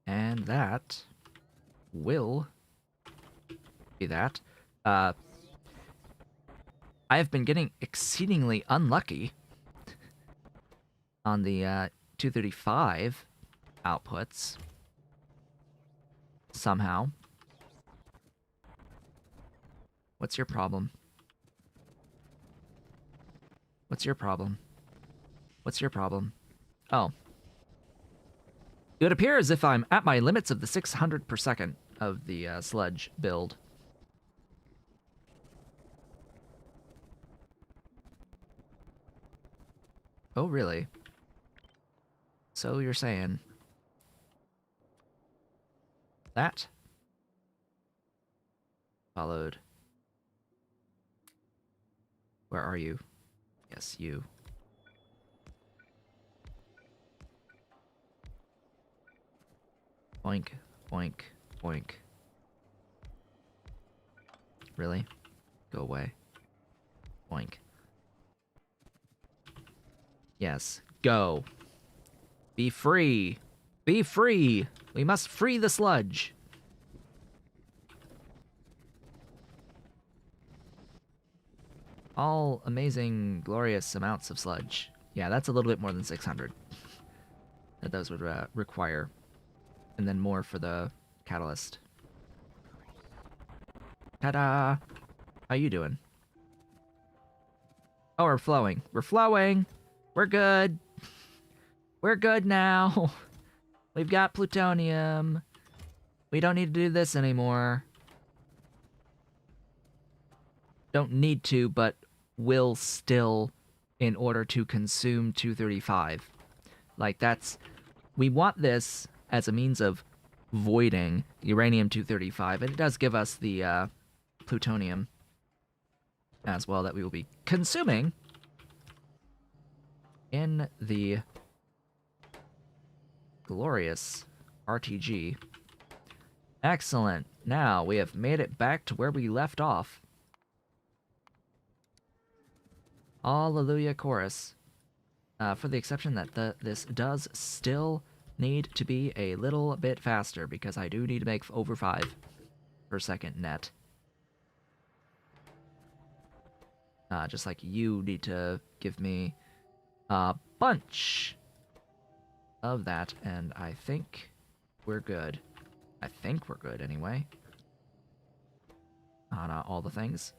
S1: And that will be that. I have been getting exceedingly unlucky on the 235 outputs. Somehow. What's your problem? What's your problem? What's your problem? Oh. It would appear as if I'm at my limits of the 600 per second of the sludge build. Oh, really? So you're saying that followed. Where are you? Yes, you. Boink, boink, boink. Really? Go away. Boink. Yes, go. Be free. Be free. We must free the sludge. All amazing, glorious amounts of sludge. Yeah, that's a little bit more than 600 that those would require. And then more for the catalyst. Ta-da! How you doing? Oh, we're flowing. We're flowing! We're good! We're good now! We've got plutonium. We don't need to do this anymore. Don't need to, but will still in order to consume 235. Like, that's... We want this as a means of voiding uranium-235, and it does give us the plutonium as well that we will be consuming in the glorious RTG. Excellent. Now we have made it back to where we left off. Hallelujah chorus. For the exception that this does still need to be a little bit faster, because I do need to make over 5 per second net. Just like you need to give me a bunch of that, and I think we're good. I think we're good, anyway. On all the things.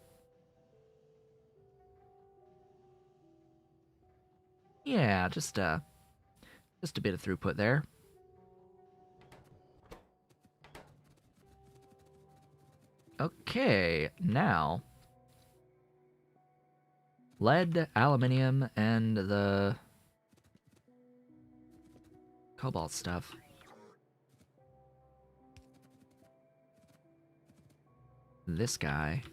S1: Yeah, just a bit of throughput there. Okay, now lead, aluminium, and the cobalt stuff. This guy.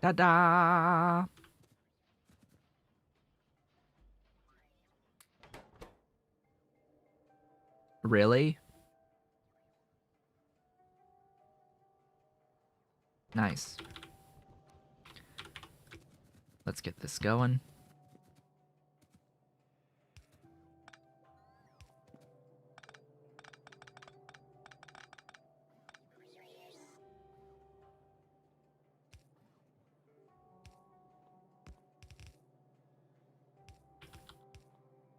S1: Ta-da! Really? Nice. Let's get this going.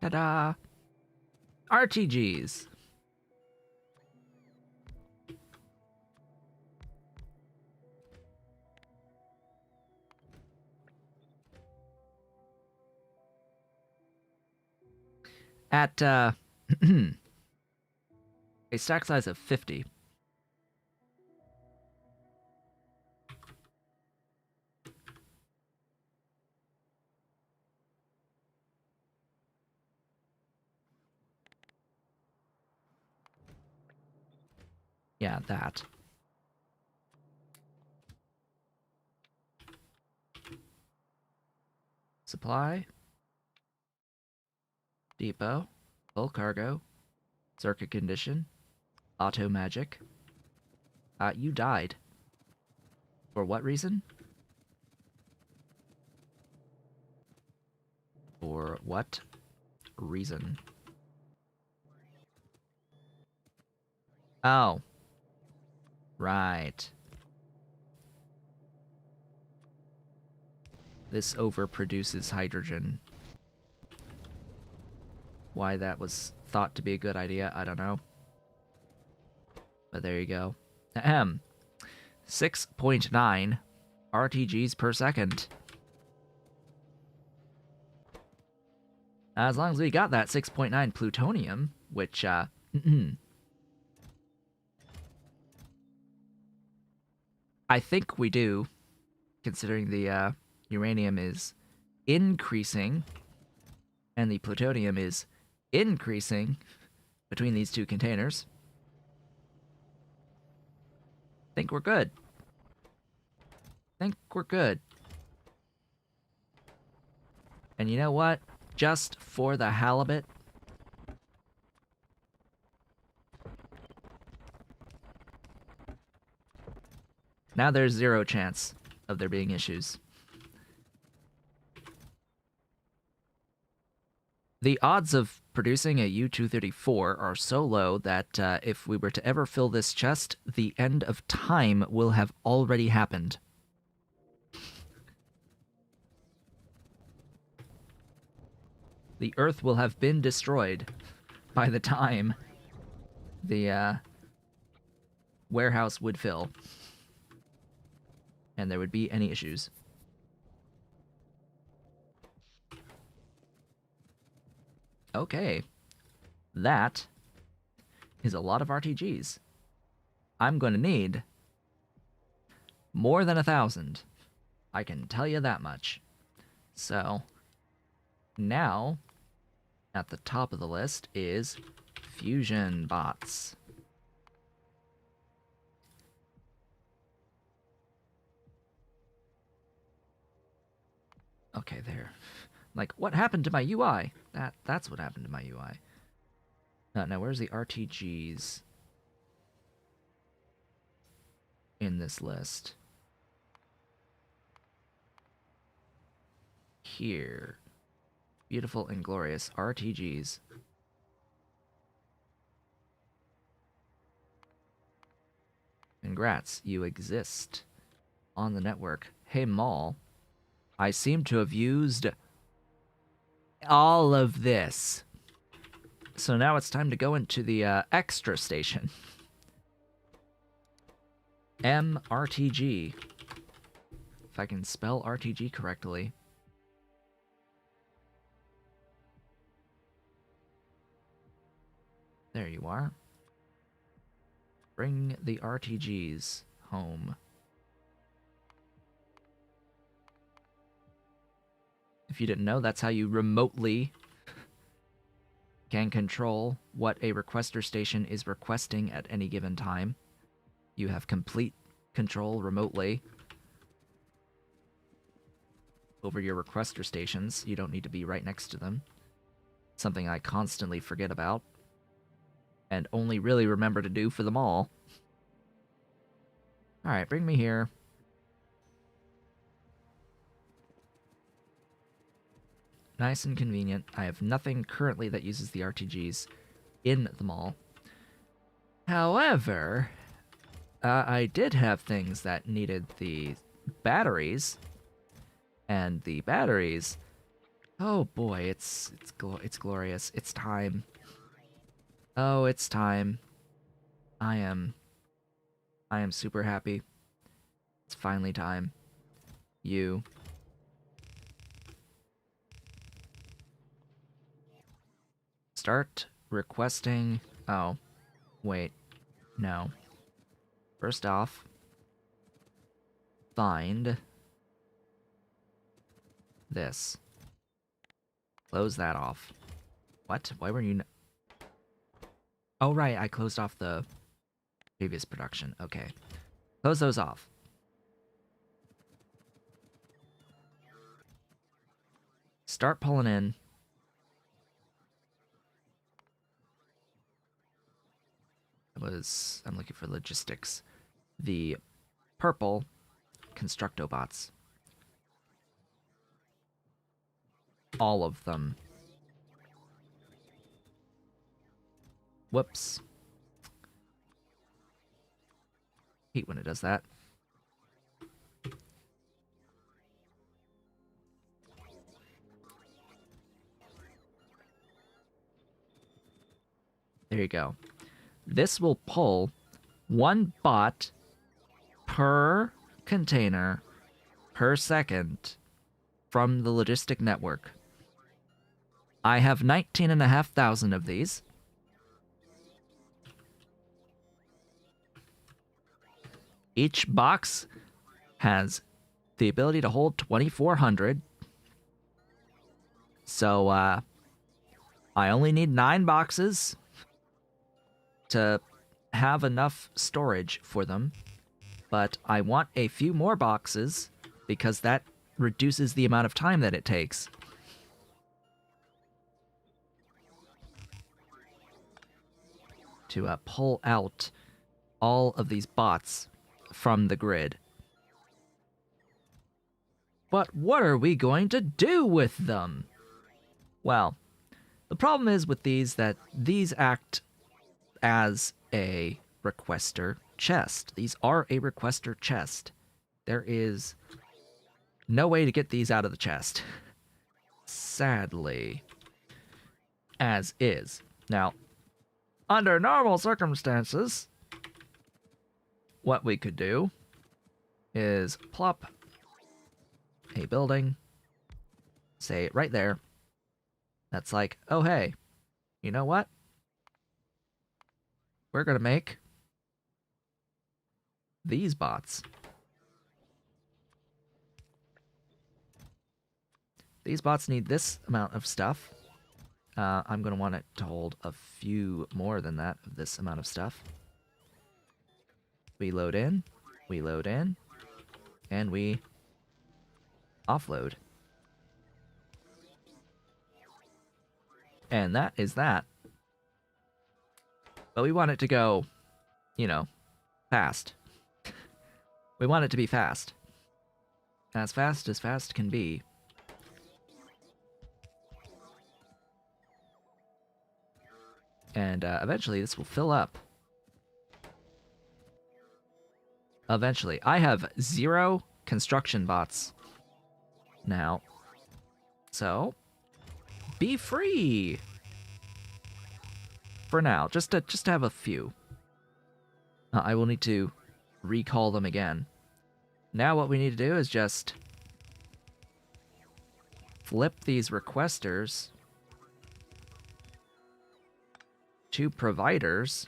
S1: Ta-da! RTGs. At a stack size of 50. Yeah, that. Supply. Depot. Full cargo. Circuit condition. Auto magic. You died. For what reason? For what reason? Oh. Right. This overproduces hydrogen. Why that was thought to be a good idea, I don't know. But there you go. Ahem. 6.9 RTGs per second. As long as we got that 6.9 plutonium, which, I think we do, considering the uranium is increasing and the plutonium is increasing between these two containers. Think we're good. Think we're good. And you know what? Just for the halibut, now there's 0 chance of there being issues. The odds of producing a U-234 are so low that if we were to ever fill this chest, the end of time will have already happened. The Earth will have been destroyed by the time the warehouse would fill. And there would be any issues. Okay. That is a lot of RTGs. I'm going to need more than 1,000. I can tell you that much. So, now, at the top of the list is fusion bots. Okay, there. Like, what happened to my UI? That's what happened to my UI. Now, where's the RTGs in this list? Here. Beautiful and glorious RTGs. Congrats, you exist on the network. Hey, Maul. I seem to have used all of this. So now it's time to go into the extra station. MRTG. If I can spell RTG correctly. There you are. Bring the RTGs home. If you didn't know, that's how you remotely can control what a requester station is requesting at any given time. You have complete control remotely over your requester stations. You don't need to be right next to them. Something I constantly forget about and only really remember to do for them all. Alright, bring me here. Nice and convenient. I have nothing currently that uses the RTGs in the mall. However, I did have things that needed the batteries, and the batteries Oh boy, it's glorious. It's time. Oh, it's time. I am I am super happy. It's finally time. You start requesting. Oh, wait. No. First off, find this. Close that off. What? Why were you... Oh, right, I closed off the previous production. Okay. Close those off. Start pulling in. I'm looking for logistics. The purple Constructobots. All of them. Whoops. Hate when it does that. There you go. This will pull one bot per container per second from the logistic network. I have 19,500 of these. Each box has the ability to hold 2,400. So, I only need 9 boxes to have enough storage for them. But I want a few more boxes because that reduces the amount of time that it takes. To pull out all of these bots from the grid. But what are we going to do with them? Well, the problem is with these that these act as a requester chest. These are a requester chest. There is no way to get these out of the chest. Sadly. As is. Now, under normal circumstances, what we could do is plop a building, say right there. That's like, oh hey, you know what? We're gonna make these bots. These bots need this amount of stuff. I'm gonna want it to hold a few more than that of this amount of stuff. We load in, and we offload. And that is that. But we want it to go, you know, fast. We want it to be fast. As fast can be. And eventually this will fill up. Eventually. I have 0 construction bots now. So, be free! For now, just to have a few. I will need to recall them again. Now what we need to do is just flip these requesters to providers.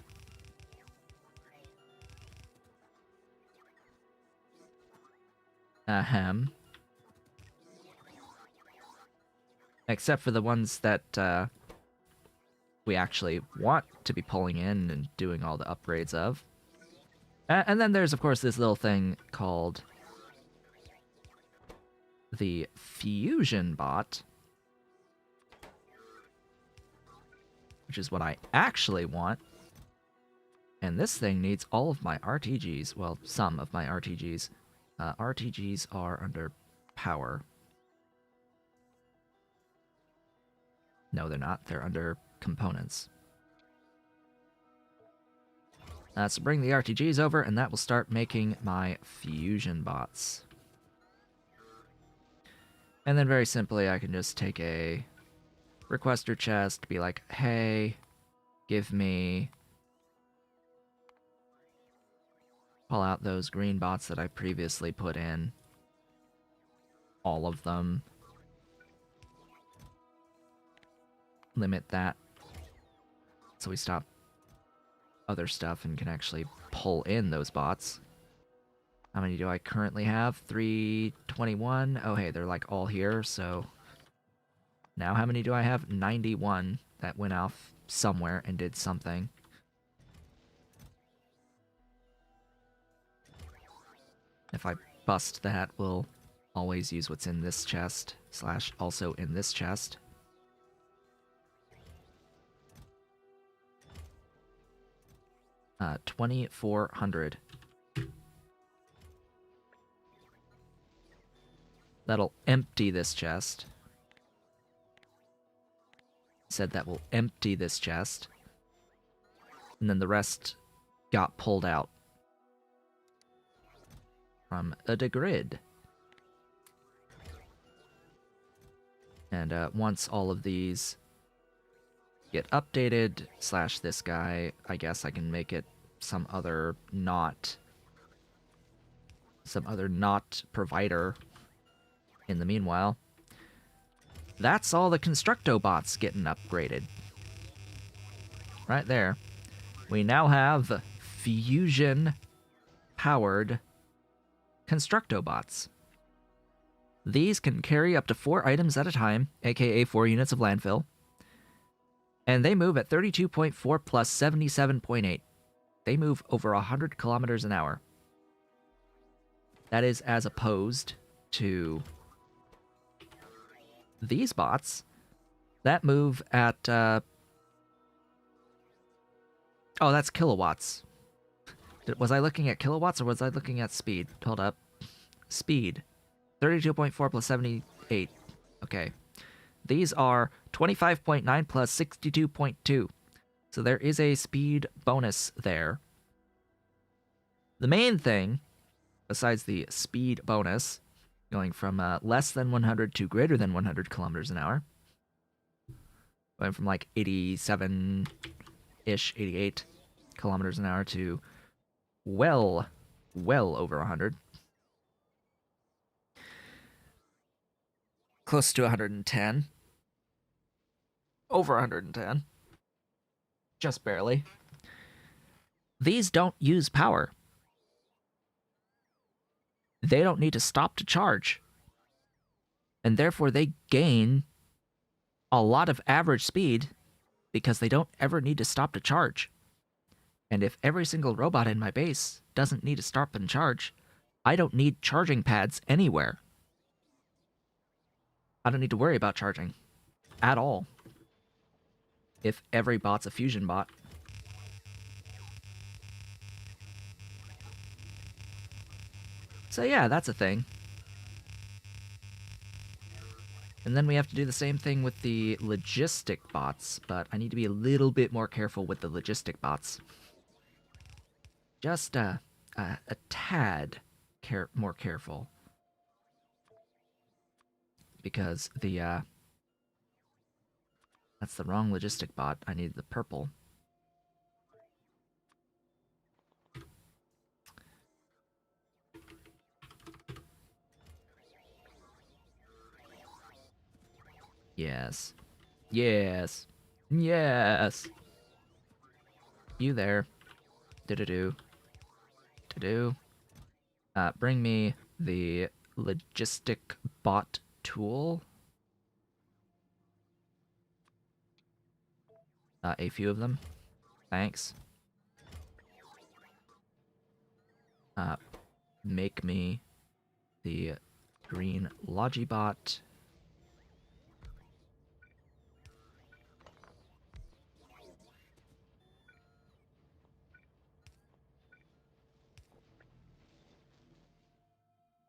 S1: Ahem. Except for the ones that we actually want to be pulling in and doing all the upgrades of. And then there's, of course, this little thing called the Fusion Bot, which is what I actually want. And this thing needs all of my RTGs. Well, some of my RTGs. RTGs are under power. No, they're not. They're under components. So bring the RTGs over, and that will start making my fusion bots. And then very simply, I can just take a requester chest, be like, hey, give me... Pull out those green bots that I previously put in. All of them. Limit that. So we stop other stuff and can actually pull in those bots. How many do I currently have? 321. Oh, hey, they're like all here, so... Now how many do I have? 91 that went off somewhere and did something. If I bust that, we'll always use what's in this chest, / also in this chest. Uh, 2,400. That'll empty this chest. Said that will empty this chest. And then the rest got pulled out from the grid. And once all of these get updated, / this guy, I guess I can make it some other not provider in the meanwhile. That's all the Constructo bots getting upgraded. Right there. We now have fusion-powered Constructo bots. These can carry up to 4 items at a time, aka 4 units of landfill. And they move at 32.4 plus 77.8. They move over 100 kilometers an hour. That is as opposed to these bots that move at... oh, that's kilowatts. Was I looking at kilowatts or was I looking at speed? Hold up. Speed. 32.4 plus 78. Okay. These are 25.9 plus 62.2. So there is a speed bonus there. The main thing, besides the speed bonus, going from less than 100 to greater than 100 kilometers an hour, going from like 87-ish, 88 kilometers an hour to well over 100. Close to 110. Over 110. Just barely. These don't use power. They don't need to stop to charge. And therefore they gain a lot of average speed because they don't ever need to stop to charge. And if every single robot in my base doesn't need to stop and charge, I don't need charging pads anywhere. I don't need to worry about charging at all. If every bot's a fusion bot. So yeah, that's a thing. And then we have to do the same thing with the logistic bots, but I need to be a little bit more careful with the logistic bots. Just a tad more careful. Because the, that's the wrong logistic bot. I need the purple. Yes. Yes. Yes. You there. Do-do-do. To-do. Bring me the logistic bot tool. A few of them. Thanks. Make me the green Logibot.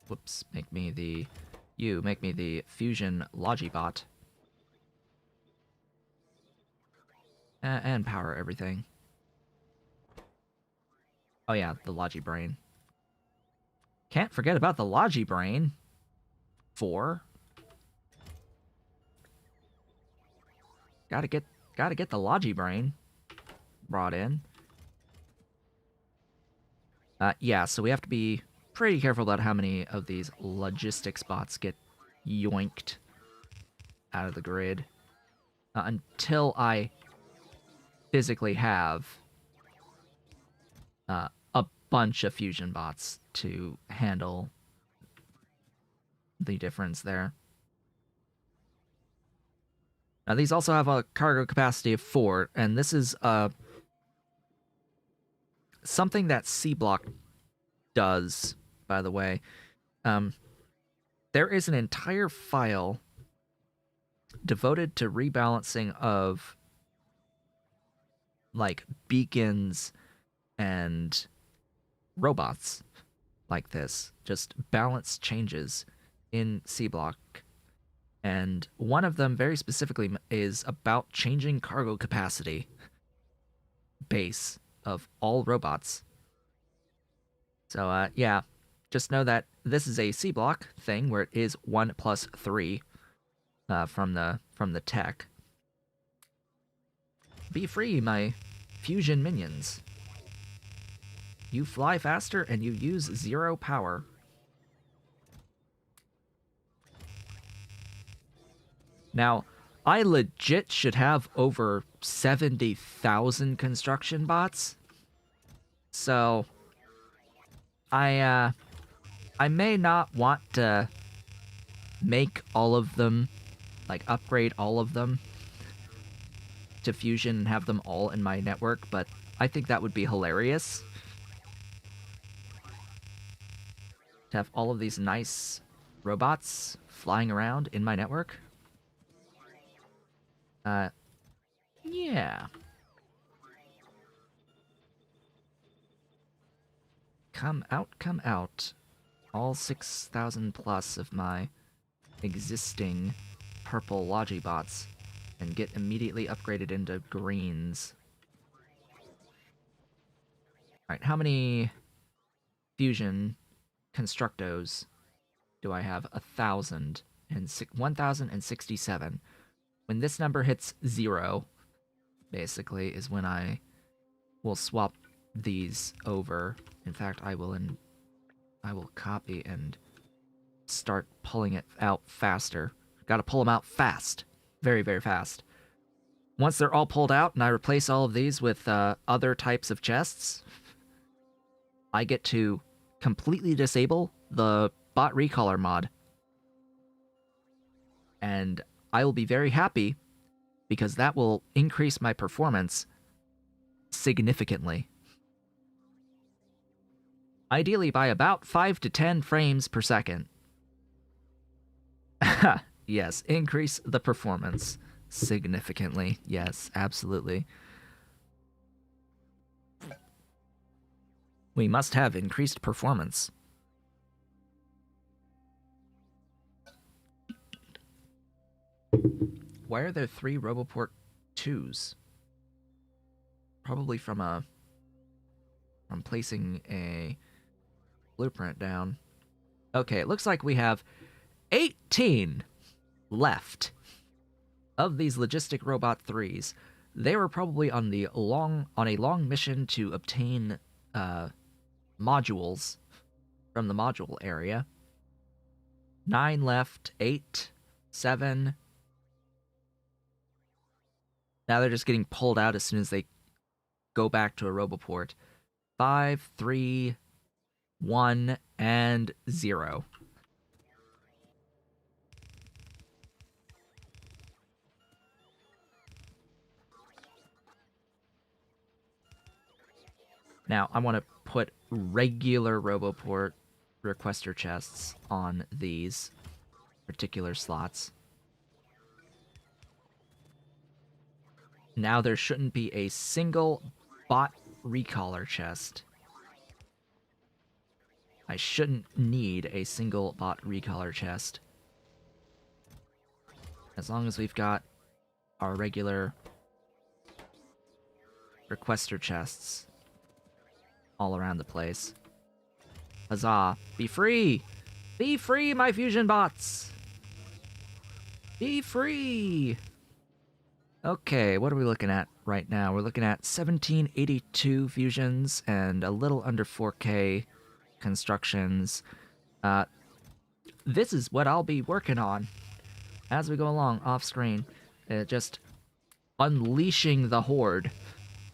S1: Whoops, make me the Fusion Logibot. And power everything. Oh yeah, the Logibrain. Can't forget about the Logibrain. 4. Gotta get the Logi Brain brought in. Yeah, so we have to be pretty careful about how many of these logistics bots get yoinked out of the grid until I physically have a bunch of fusion bots to handle the difference there. Now, these also have a cargo capacity of 4, and this is something that Sea Block does, by the way. There is an entire file devoted to rebalancing of like beacons and robots like this, just balance changes in Sea Block. And one of them very specifically is about changing cargo capacity base of all robots. So yeah, just know that this is a Sea Block thing where it is 1 plus 3 from the tech. Be free, my fusion minions. You fly faster and you use 0 power. Now, I legit should have over 70,000 construction bots. So, I may not want to make all of them, like upgrade all of them to Fusion and have them all in my network, but I think that would be hilarious. To have all of these nice robots flying around in my network. Yeah. Come out. All 6,000 plus of my existing purple Logibots and get immediately upgraded into greens. Alright, how many fusion constructos do I have? 1,000 and 1,067. When this number hits 0, basically, is when I will swap these over. In fact, I will copy and start pulling it out faster. Gotta pull them out fast. Very, very fast. Once they're all pulled out and I replace all of these with other types of chests, I get to completely disable the bot recaller mod. And I will be very happy because that will increase my performance significantly. Ideally by about 5 to 10 frames per second. Yes, increase the performance significantly. Yes, absolutely. We must have increased performance. Why are there 3 Roboport 2s? Probably from placing a blueprint down. Okay, it looks like we have 18 left of these logistic robot 3s. They were probably on a long mission to obtain modules from the module area. 9 left, 8, 7. Now they're just getting pulled out as soon as they go back to a Roboport. 5, 3, 1, and 0. Now, I want to put regular Roboport requester chests on these particular slots. Now there shouldn't be a single bot recaller chest. I shouldn't need a single bot recaller chest. As long as we've got our regular requester chests all around the place. Huzzah! Be free! Be free, my fusion bots! Be free! Okay, what are we looking at right now? We're looking at 1782 fusions and a little under 4K constructions. Uh, this is what I'll be working on as we go along off screen. Just unleashing the horde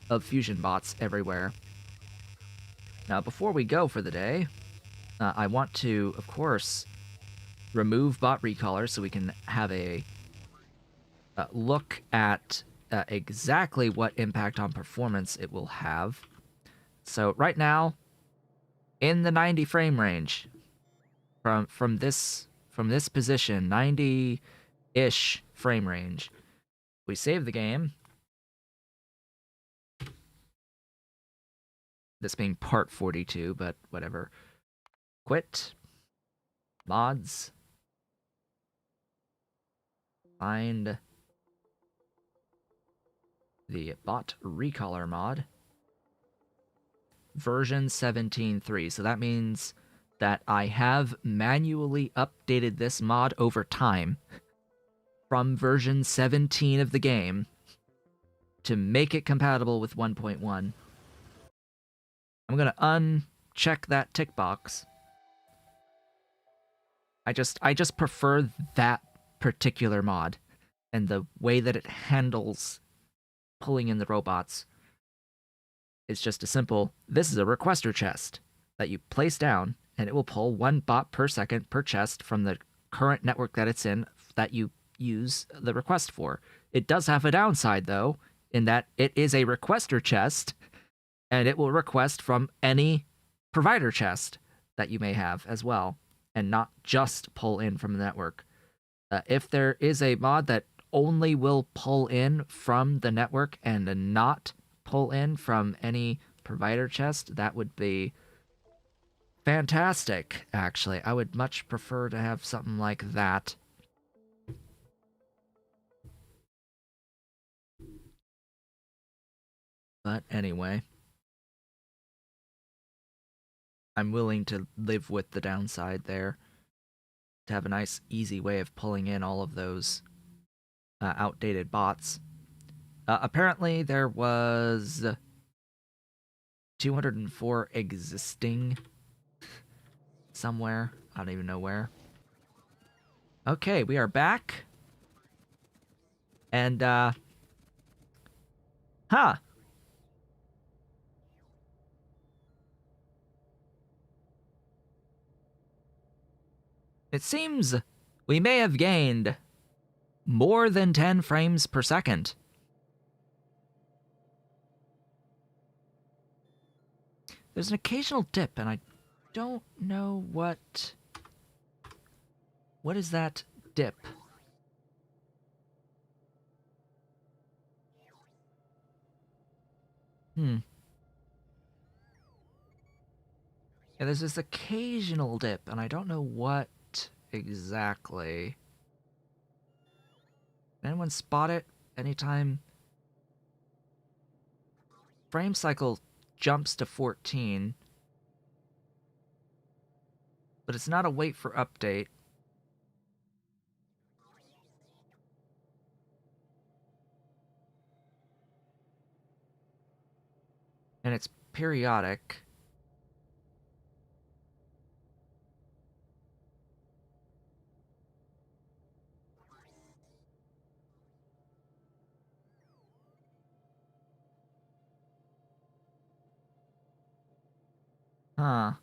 S1: of fusion bots everywhere. Now, before we go for the day, I want to, of course, remove bot recaller so we can have a look at exactly what impact on performance it will have. So right now, in the 90 frame range, from this position, 90-ish frame range, we save the game. This being part 42, but whatever. Quit. Mods. Find the bot recaller mod. Version 17.3. So that means that I have manually updated this mod over time from version 17 of the game to make it compatible with 1.1. I'm gonna uncheck that tick box. I just prefer that particular mod and the way that it handles pulling in the robots. It's just a simple, this is a requester chest that you place down, and it will pull 1 bot per second per chest from the current network that it's in that you use the request for. It does have a downside, though, in that it is a requester chest, and it will request from any provider chest that you may have as well, and not just pull in from the network. If there is a mod that only will pull in from the network and not pull in from any provider chest, that would be fantastic, actually. I would much prefer to have something like that. But anyway, I'm willing to live with the downside there, to have a nice, easy way of pulling in all of those outdated bots. Apparently, there was 204 existing somewhere. I don't even know where. Okay, we are back. And, huh. It seems we may have gained more than 10 frames per second. There's an occasional dip, and I don't know what... What is that dip? Yeah, there's this occasional dip, and I don't know what exactly. Anyone spot it? Anytime frame cycle jumps to 14, but it's not a wait for update. And it's periodic. Huh.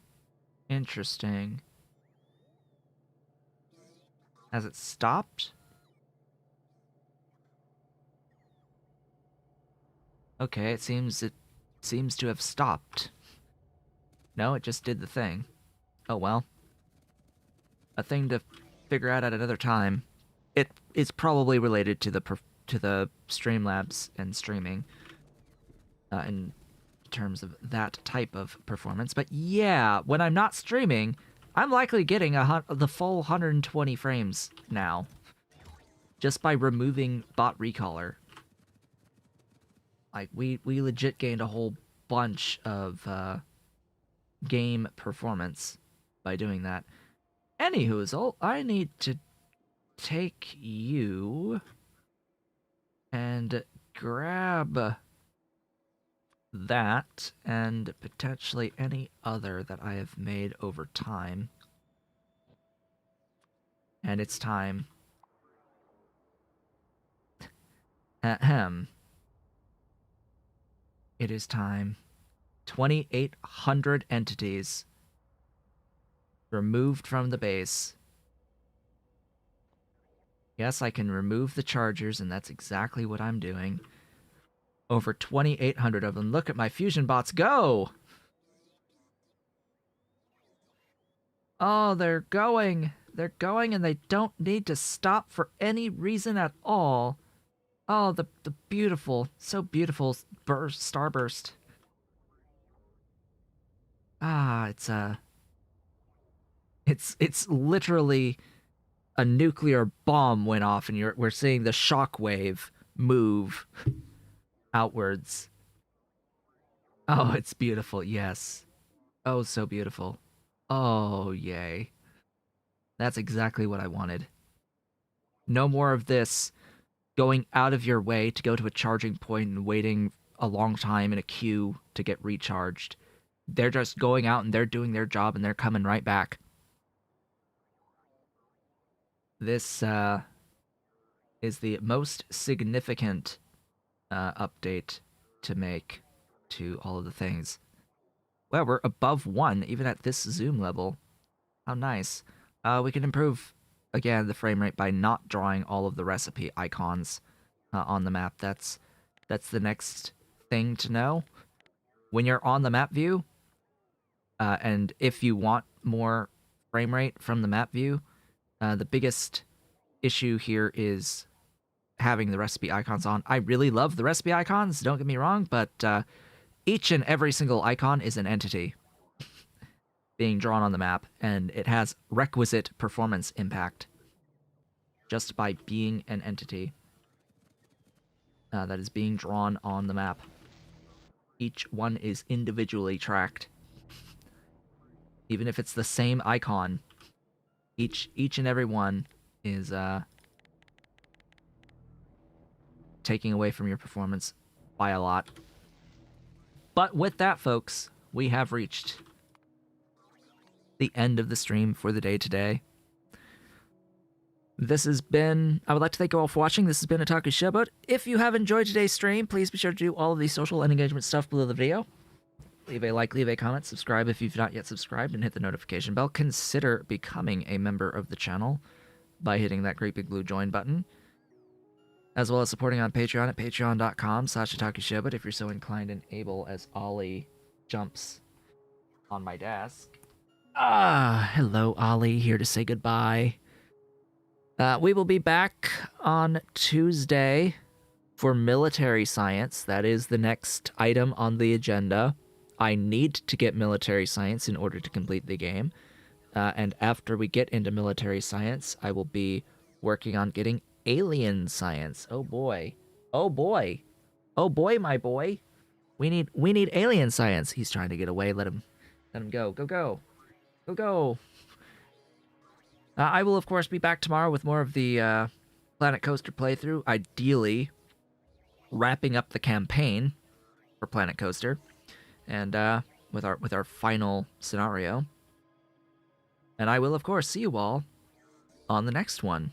S1: Interesting. Has it stopped? Okay, it seems to have stopped. No, it just did the thing. Oh well. A thing to figure out at another time. It is probably related to the Streamlabs and streaming in terms of that type of performance. But yeah, when I'm not streaming, I'm likely getting the full 120 frames now, just by removing bot recaller. Like we legit gained a whole bunch of game performance by doing that. Anywho, I need to take you and grab that and potentially any other that I have made over time. And it's time. Ahem. It is time. 2,800 entities removed from the base. Yes, I can remove the chargers, and that's exactly what I'm doing. Over 2,800 of them. Look at my fusion bots go! Oh, they're going. They're going, and they don't need to stop for any reason at all. Oh, the beautiful, so beautiful starburst. Ah, it's literally a nuclear bomb went off, and we're seeing the shockwave move outwards. Oh, it's beautiful. Yes. Oh, so beautiful. Oh, yay. That's exactly what I wanted. No more of this going out of your way to go to a charging point and waiting a long time in a queue to get recharged. They're just going out and they're doing their job and they're coming right back. This is the most significant update to make to all of the things. Well, we're above 1 even at this zoom level. How nice. We can improve, again, the frame rate by not drawing all of the recipe icons on the map. That's the next thing to know. When you're on the map view, and if you want more frame rate from the map view, the biggest issue here is having the recipe icons on. I really love the recipe icons, don't get me wrong, but each and every single icon is an entity being drawn on the map, and it has requisite performance impact just by being an entity that is being drawn on the map. Each one is individually tracked. Even if it's the same icon, each and every one is taking away from your performance by a lot. But with that, folks, we have reached the end of the stream for the day today. This has been... I would like to thank you all for watching. This has been Otaku Showboat. If you have enjoyed today's stream, please be sure to do all of the social and engagement stuff below the video. Leave a like, leave a comment, subscribe if you've not yet subscribed, and hit the notification bell. Consider becoming a member of the channel by hitting that great big blue join button, as well as supporting on Patreon at patreon.com/otakushowboat if you're so inclined and able, as Ollie jumps on my desk. Hello, Ollie, here to say goodbye. We will be back on Tuesday for military science. That is the next item on the agenda. I need to get military science in order to complete the game. And after we get into military science, I will be working on getting alien science. Oh boy. Oh boy. Oh boy, my boy. We need alien science. He's trying to get away. Let him go. Go, go. Go, go. I will, of course, be back tomorrow with more of the Planet Coaster playthrough, ideally wrapping up the campaign for Planet Coaster, and with our final scenario. And I will, of course, see you all on the next one.